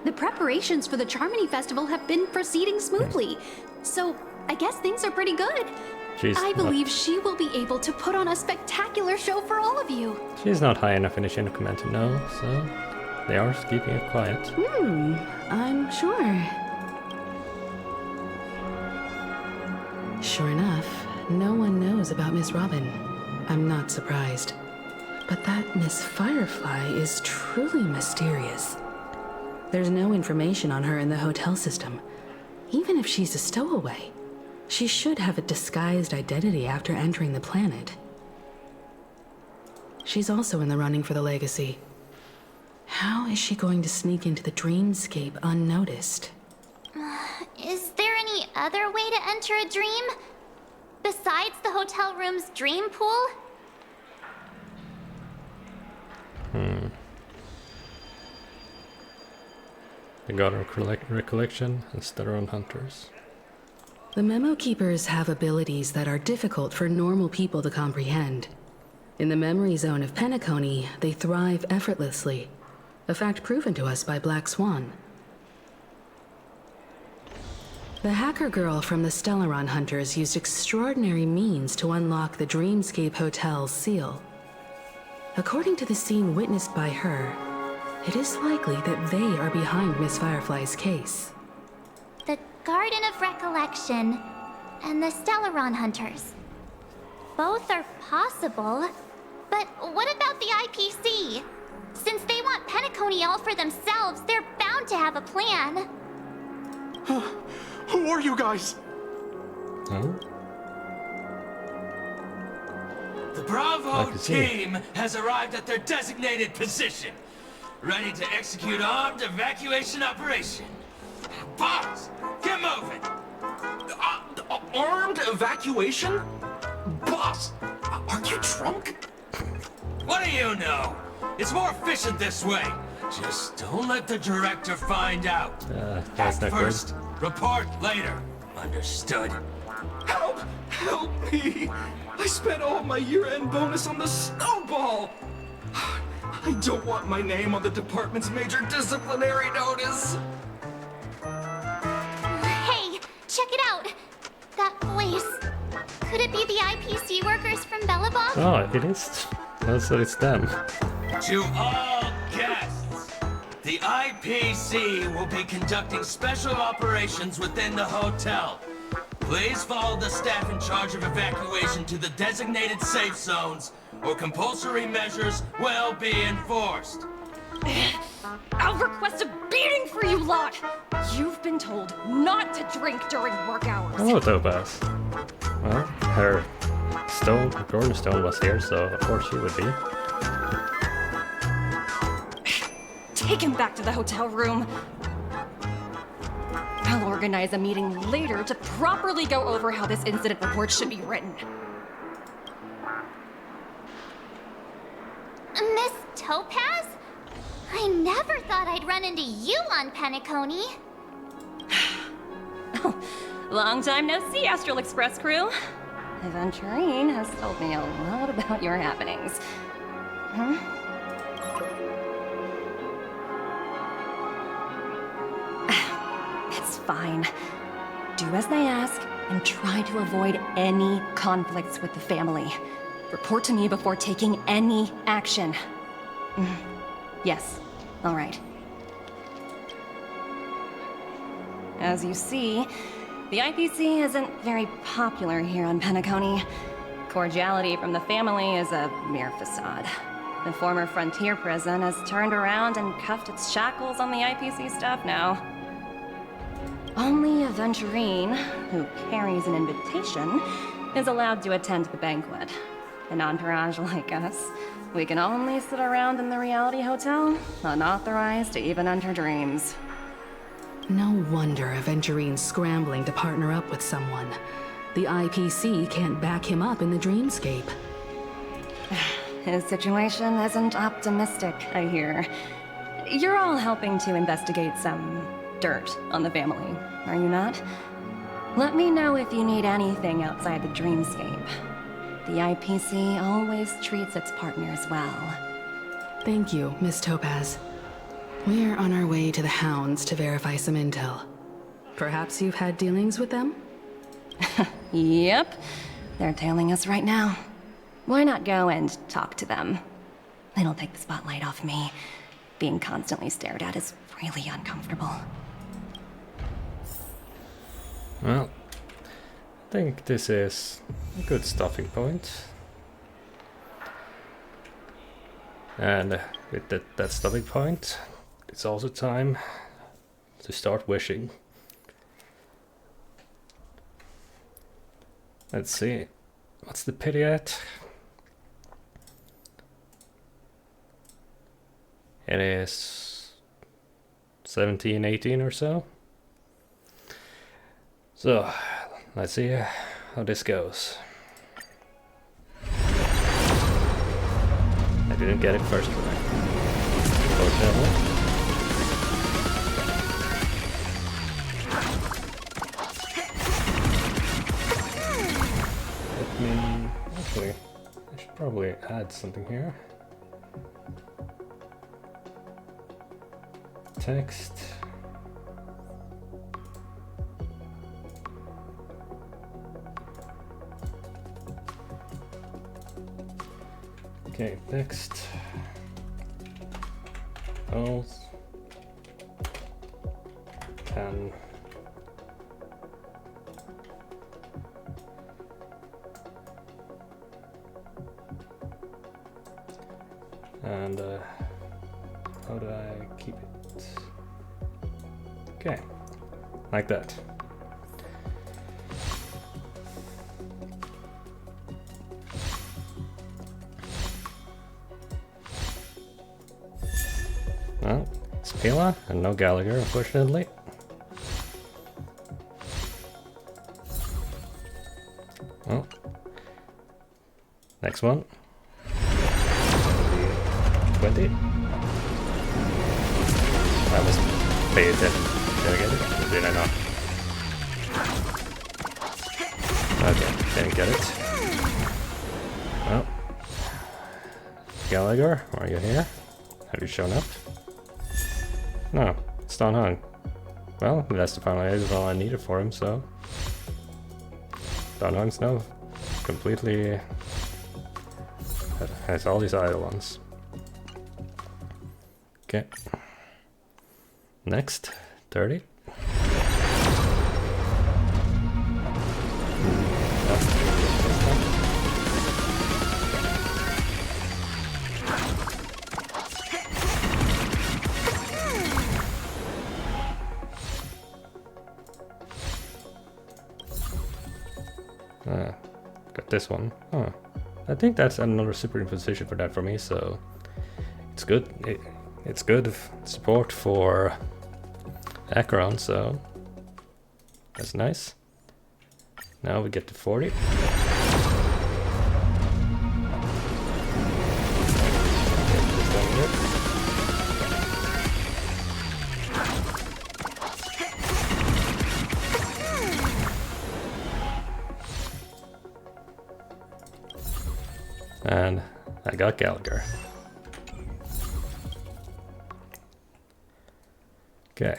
The preparations for the Charmony Festival have been proceeding smoothly, so I guess things are pretty good. I believe she will be able to put on a spectacular show for all of you. She's not high enough in the chain of command to know, so they are keeping it quiet. I'm sure. Sure enough, no one knows about Miss Robin. I'm not surprised. But that Miss Firefly is truly mysterious. There's no information on her in the hotel system. Even if she's a stowaway, she should have a disguised identity after entering the planet. She's also in the running for the legacy. How is she going to sneak into the dreamscape unnoticed? Is there any other way to enter a dream? Besides the hotel room's dream pool? The God of Recollection and Stellar Hunters. The Memo Keepers have abilities that are difficult for normal people to comprehend. In the memory zone of Penacony, they thrive effortlessly, a fact proven to us by Black Swan. The hacker girl from the Stellaron Hunters used extraordinary means to unlock the Dreamscape Hotel's seal. According to the scene witnessed by her, it is likely that they are behind Miss Firefly's case. The Garden of Recollection and the Stellaron Hunters. Both are possible, but what about the IPC? Since they want Penacony all for themselves, they're bound to have a plan. Who are you guys? Oh? The Bravo team has arrived at their designated position, ready to execute armed evacuation operation. Boss, get moving! Armed evacuation? Boss, are you drunk? What do you know? It's more efficient this way. Just don't let the director find out. That's not first, report later. Understood? Help! Help me! I spent all my year-end bonus on the snowball! I don't want my name on the department's major disciplinary notice! Hey, check it out! That voice. Could it be the IPC workers from Bellabog? Oh, it is. Also, it's them. To all guests, the IPC will be conducting special operations within the hotel. Please follow the staff in charge of evacuation to the designated safe zones, or compulsory measures will be enforced. I'll request a beating for you lot! You've been told not to drink during work hours. Hello, Topaz. Well, her Gordon Stone was here, so of course she would be. Take him back to the hotel room. I'll organize a meeting later to properly go over how this incident report should be written. Miss Topaz? I never thought I'd run into you on Penacony. Long time no see, Astral Express crew. Aventurine has told me a lot about your happenings. It's fine. Do as they ask, and try to avoid any conflicts with the family. Report to me before taking any action. Yes, all right. As you see, the IPC isn't very popular here on Penacony. Cordiality from the family is a mere facade. The former frontier prison has turned around and cuffed its shackles on the IPC staff now. Only Aventurine, who carries an invitation, is allowed to attend the banquet. An entourage like us, we can only sit around in the reality hotel, unauthorized to even enter dreams. No wonder Aventurine's scrambling to partner up with someone. The IPC can't back him up in the dreamscape. His situation isn't optimistic, I hear. You're all helping to investigate some dirt on the family, are you not? Let me know if you need anything outside the dreamscape. The IPC always treats its partners well. Thank you, Miss Topaz. We're on our way to the Hounds to verify some intel. Perhaps you've had dealings with them? Yep. They're tailing us right now. Why not go and talk to them? It'll take the spotlight off me. Being constantly stared at is really uncomfortable. Well, I think this is a good stopping point. And with that stopping point, it's also time to start wishing. Let's see, what's the pity at? It is 17, 18 or so. So, let's see how this goes. I didn't get it first try, unfortunately. Actually, I should probably add something here. Text. Okay, next. Else can and how do I keep it? Okay, like that. Well, it's Pila and no Gallagher, unfortunately. Well, next one. 20. I must pay attention. Did I get it? Or did I not? Okay, didn't get it. Well, Gallagher, are you here? Have you shown up? No, it's Don Hung. Well, that's the final is all I needed for him, so... Don Hung's now completely... has all these idle ones. Okay. Next, 30. Got this one. Huh. I think that's another superimposition for that for me, so it's good. It's good support for Acheron, so that's nice. Now we get to 40. Get this down here. And I got Gallagher. Okay.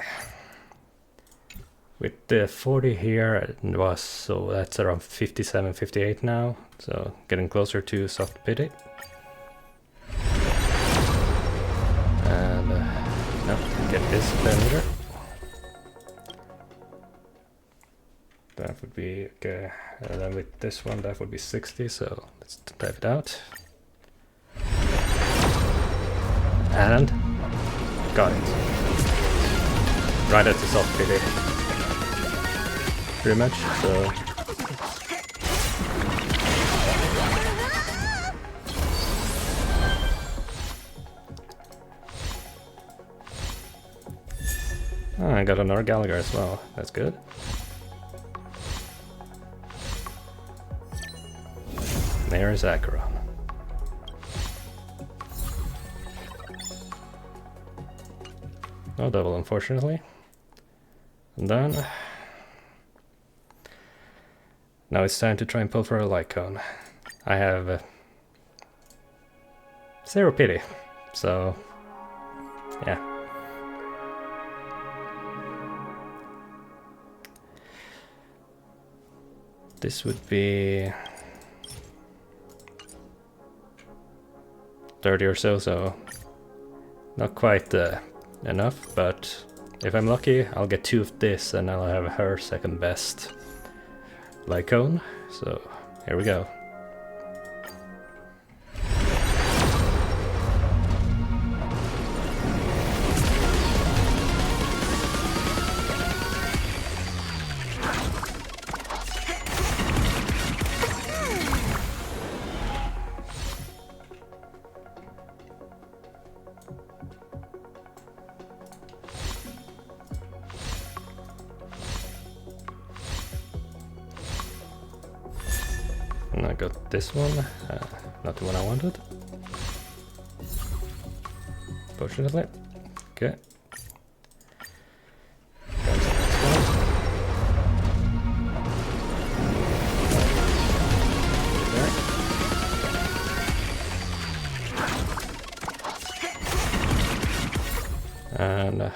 With the 40 here, it was, so that's around 57, 58 now. So getting closer to soft pity. And no, get this perimeter. That would be okay. And then with this one, that would be 60. So let's type it out. And got it. Right at the soft pity. Pretty much, so... Oh, I got another Gallagher as well. That's good. There is Acheron. No double, unfortunately. And then... now it's time to try and pull for a light cone. I have 0 pity, so... yeah. This would be 30 or so, so not quite enough, but if I'm lucky, I'll get 2 of this and I'll have her second best light cone. So here we go. And I got this one, not the one I wanted, fortunately. Okay. There's the next one. And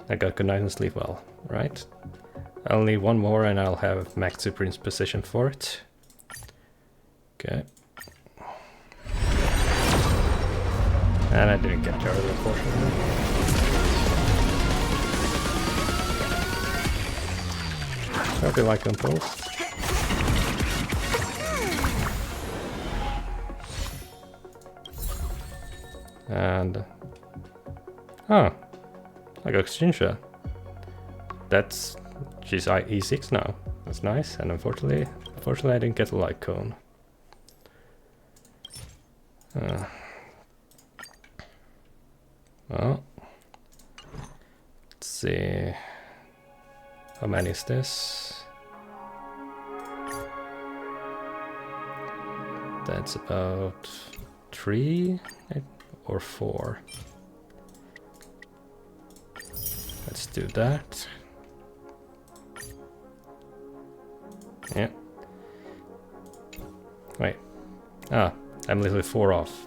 I got good night and sleep well, right? I'll need one more and I'll have maxed Supreme's position for it. Okay. And I didn't get Charlie, unfortunately. Probably like impulse. And... oh! I got Xinsha. That's... she's E6 now. That's nice, and unfortunately I didn't get a light cone. Well, let's see, how many is this? That's about 3 or 4. Let's do that. Yeah. Wait. Ah, I'm literally 4 off.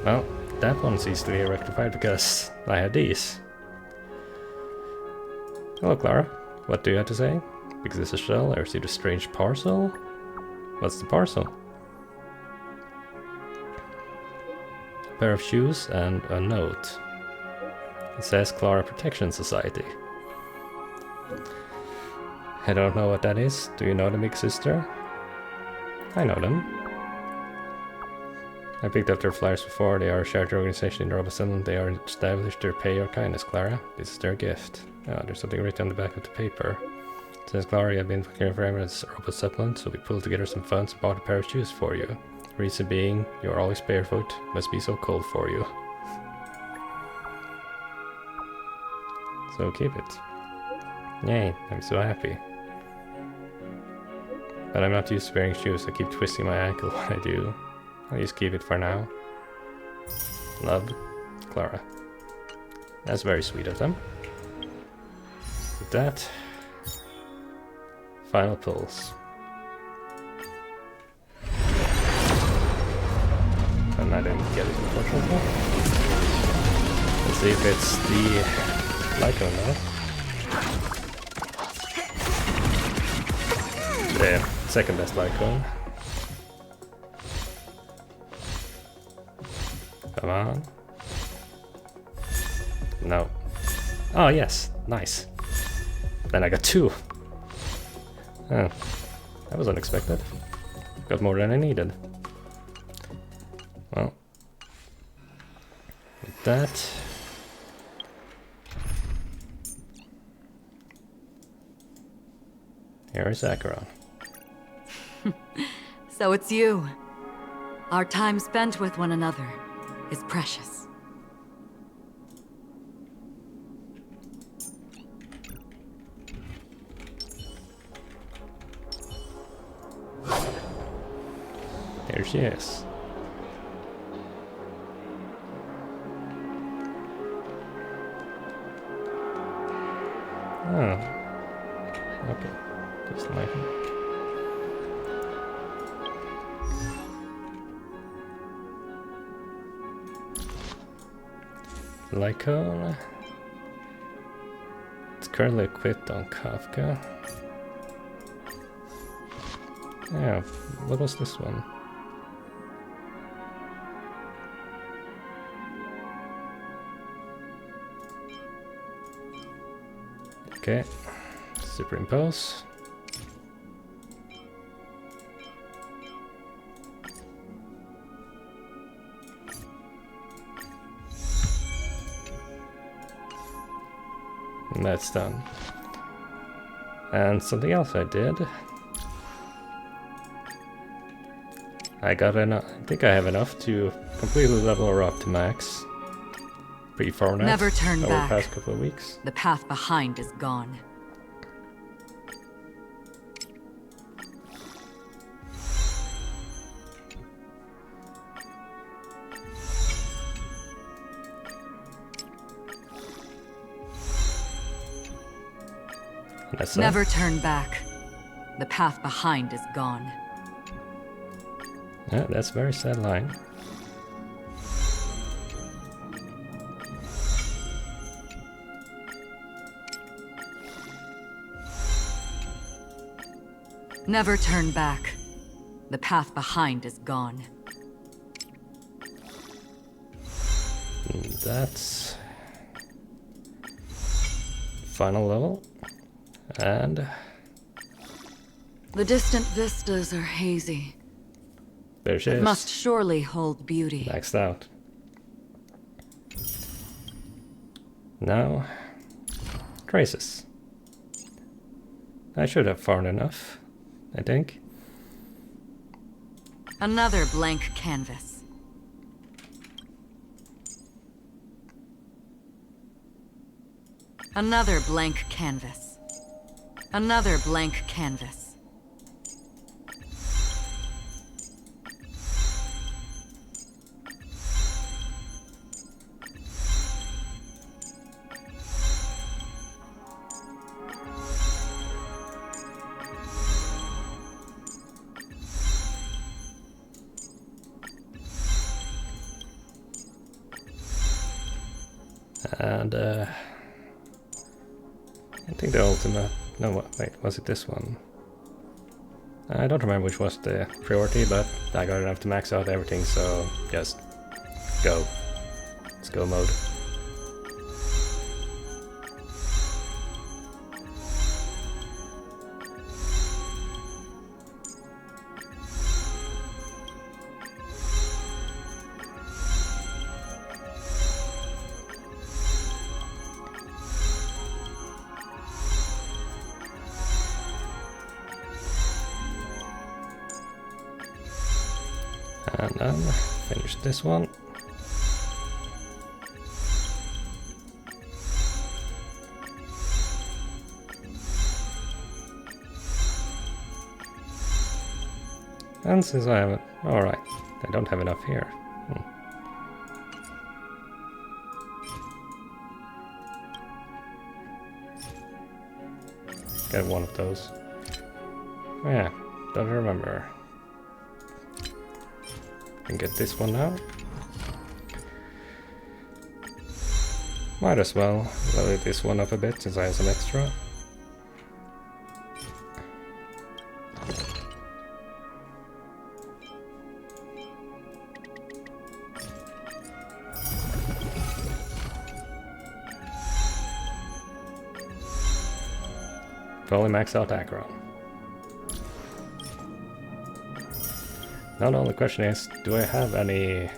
Well, that one's easily rectified because I had these. Hello, Clara. What do you have to say? Because it's a shell, I received a strange parcel? What's the parcel? A pair of shoes and a note. It says Clara Protection Society. I don't know what that is. Do you know them, big sister? I know them. I picked up their flyers before. They are a charity organization in the Robot Settlement. They are established to repay your kindness, Clara. This is their gift. Oh, there's something written on the back of the paper. It says, Clara, you have been working forever at this Robot Settlement, so we pulled together some funds and bought a pair of shoes for you. Reason being, you are always barefoot. Must be so cold for you. So keep it. Yay, I'm so happy. But I'm not used to wearing shoes. I keep twisting my ankle when I do. I'll just keep it for now. Love, Clara. That's very sweet of them. With that, final pulls. And I didn't get it, unfortunately. Let's see if it's the Lyco now. The second best Lyco. Come on. No. Oh, yes. Nice. Then I got 2. Oh, that was unexpected. Got more than I needed. Well. With that. Here is Acheron. So it's you. Our time spent with one another is precious. Here she is. Oh. Okay. Just like it. Lycone. It's currently equipped on Kafka. Yeah, what was this one? Okay, superimpose. And that's done. And something else I did. I got enough. I think I have enough to completely level her up to max. Pretty far now. Never turn over back. the past couple of weeks. The path behind is gone. Never turn back. The path behind is gone. Yeah, that's a very sad line. Never turn back. The path behind is gone. That's final level. And the distant vistas are hazy. There she It is. must surely hold beauty. Maxed out. Now, traces. I should have farmed enough, I think. Another blank canvas. Another blank canvas. Another blank canvas. And I think the ultimate. No, wait, was it this one? I don't remember which was the priority, but I got enough to max out everything, so just go. Let's go mode. And then finish this one. And since I have it, alright, I don't have enough here. Get one of those. Oh, yeah, don't remember. Can get this one now. Might as well level this one up a bit since I have some extra. Fully max out Acheron. Now the only question is, do I have any...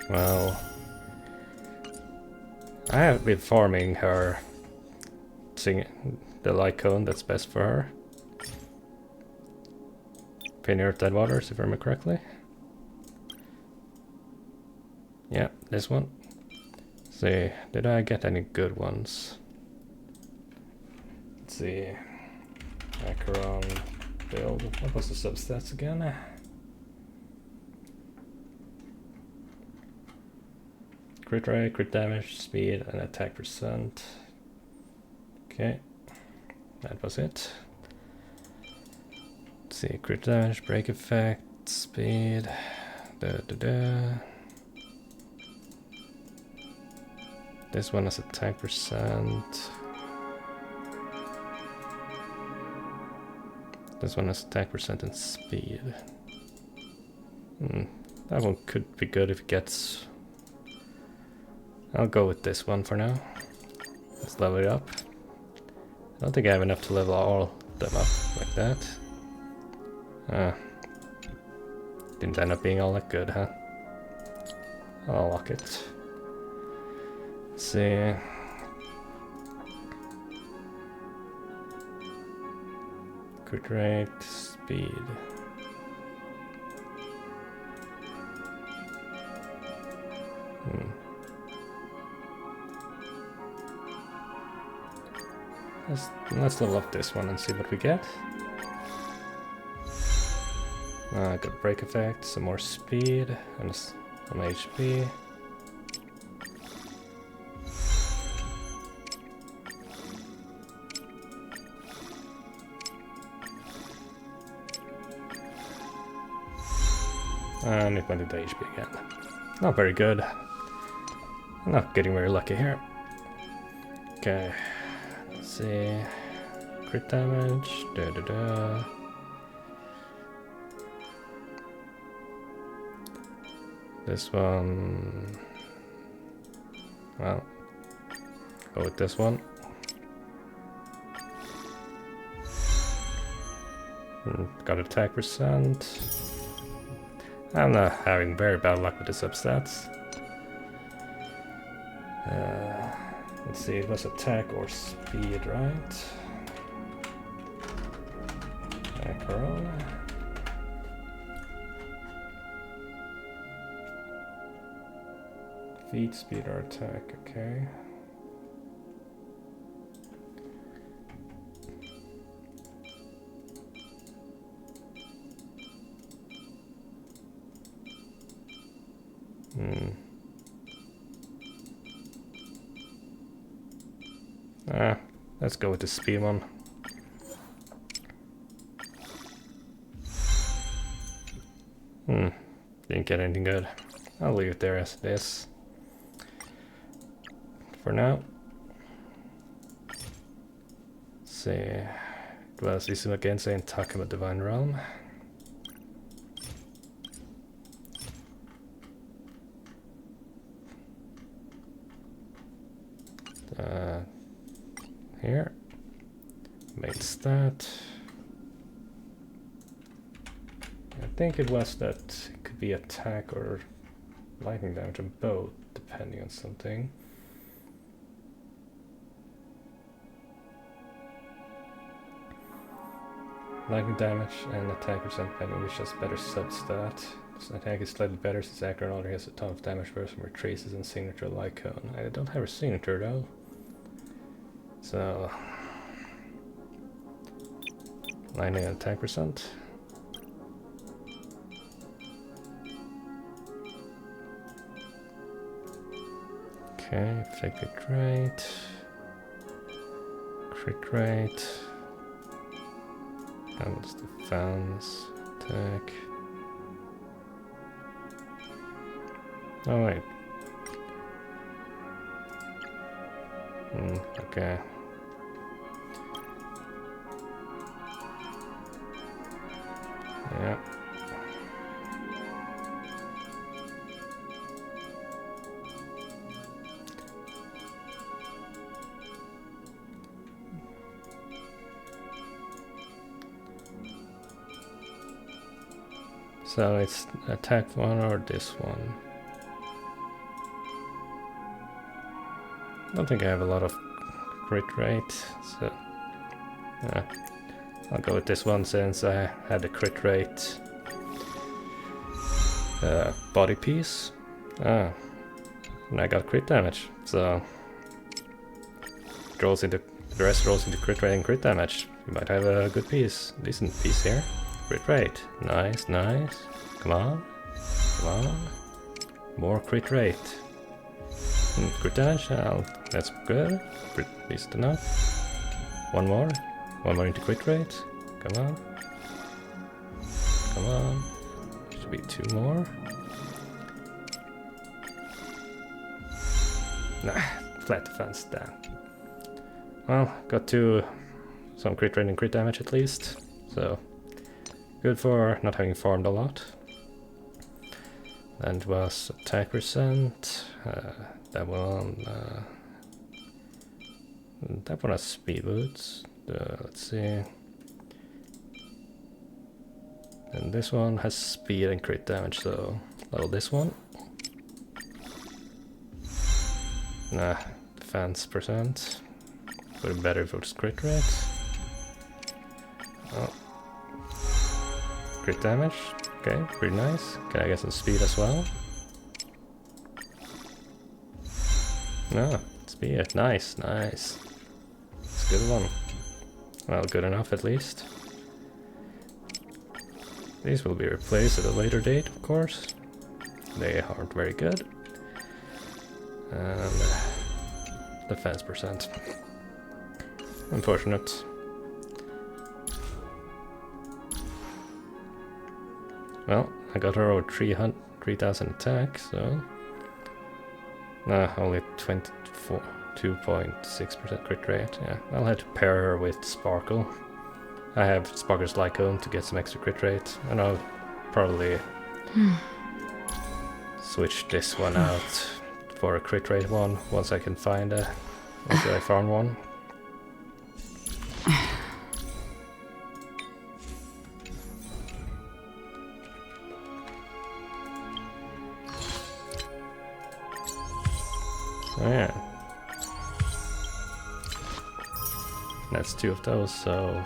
Well... I have been farming her... the Lycone that's best for her. Pioneer of Dead Waters, if I remember correctly. Yeah, this one. Let's see, did I get any good ones? Let's see. Acheron build. What was the substats again? Crit rate, crit damage, speed, and attack percent. Okay, that was it. Let's see, crit damage, break effect, speed. This one has attack percent. This one has attack percent and speed. That one could be good if it gets... I'll go with this one for now. Let's level it up. I don't think I have enough to level all of them up like that. Didn't end up being all that good, huh? I'll lock it. Let's see. Crit rate, speed. Let's level up this one and see what we get. Good break effect, some more speed, and some HP. And it went into HP again. Not very good. I'm not getting very lucky here. Okay, let's see. Crit damage. This one. Well, go with this one. Got attack percent. I'm not having very bad luck with the substats. Let's see, it was attack or speed, right? Corona. Feet, speed, or attack, okay. Let's go with the speed one. Didn't get anything good. I'll leave it there as it is for now. Let's see. It was Isuma Gensei and Takuma Divine Realm. Here. Main stat. I think it was that it could be attack or lightning damage on both, depending on something. Lightning damage and attack percent depending which has better substat. So attack is slightly better since Akron already has a ton of damage versus more traces and signature Lycone. I don't have a signature though. So lightning and attack percent. Okay, effective rate, crit rate, and what's the defense, attack. Oh wait. Okay. Yeah. So it's attack one or this one. I don't think I have a lot of crit rate, so yeah, I'll go with this one since I had a crit rate body piece. And I got crit damage, so it rolls into the rest rolls into crit rate and crit damage. You might have a good piece, decent piece here. Crit rate, nice, nice. Come on, come on, more crit rate. Crit damage, that's good. Decent enough. One more. One more into crit rate. Come on. Come on. Should be 2 more. Nah, flat defense, damn. Well, got some crit rate and crit damage at least. So, good for not having farmed a lot. And was attack percent. That one has speed boots. Let's see. And this one has speed and crit damage, so level this one. Nah, defense percent. Put it better for crit rate. Oh. Crit damage. Okay, pretty nice. Can I get some speed as well? No, speed. Nice, nice. It's a good one. Well, good enough at least. These will be replaced at a later date, of course. They aren't very good. And defense percent. Unfortunate. Well, I got her over 3,000 attack, so... Nah, only 2.6% crit rate. Yeah, I'll have to pair her with Sparkle. I have Sparkle's Lycone to get some extra crit rate, and I'll probably switch this one out for a crit rate one once I can find a... once I found one. Oh yeah. That's 2 of those, so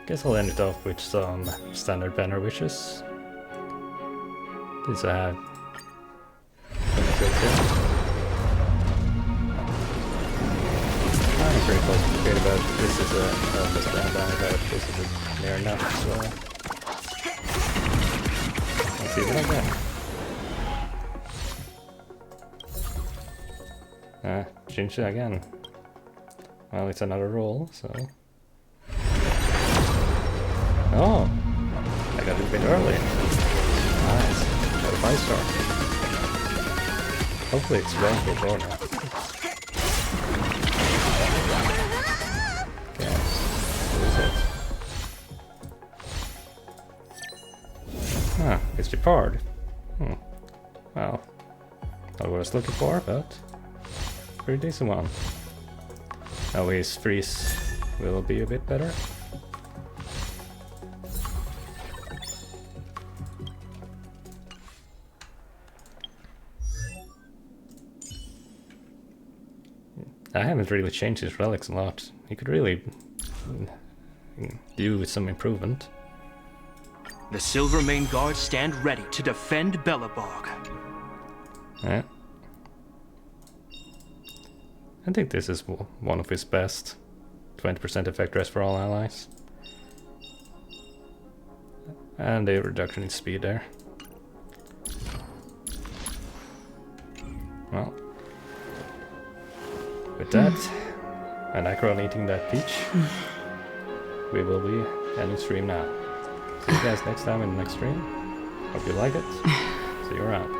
guess I'll end it off with some standard banner wishes. These I have. I'm pretty close to forget about it. This is a standby, but this is a near enough, so let's see what I get. Change it again. Well, it's another roll, so... Oh! I got it a bit early. Nice. Got a 5-star. Hopefully it's wrong for Borna. Okay. What is it? Ah, it's Depart. Well, not what I was looking for, but... pretty decent one. Now his freeze will be a bit better. I haven't really changed his relics a lot. He could really do with some improvement. The Silvermane Guards stand ready to defend Belobog. Yeah. I think this is one of his best. 20% effect rest for all allies. And a reduction in speed there. Well. With that, and Akron eating that peach, we will be ending stream now. See you guys next time in the next stream. Hope you like it. See you around.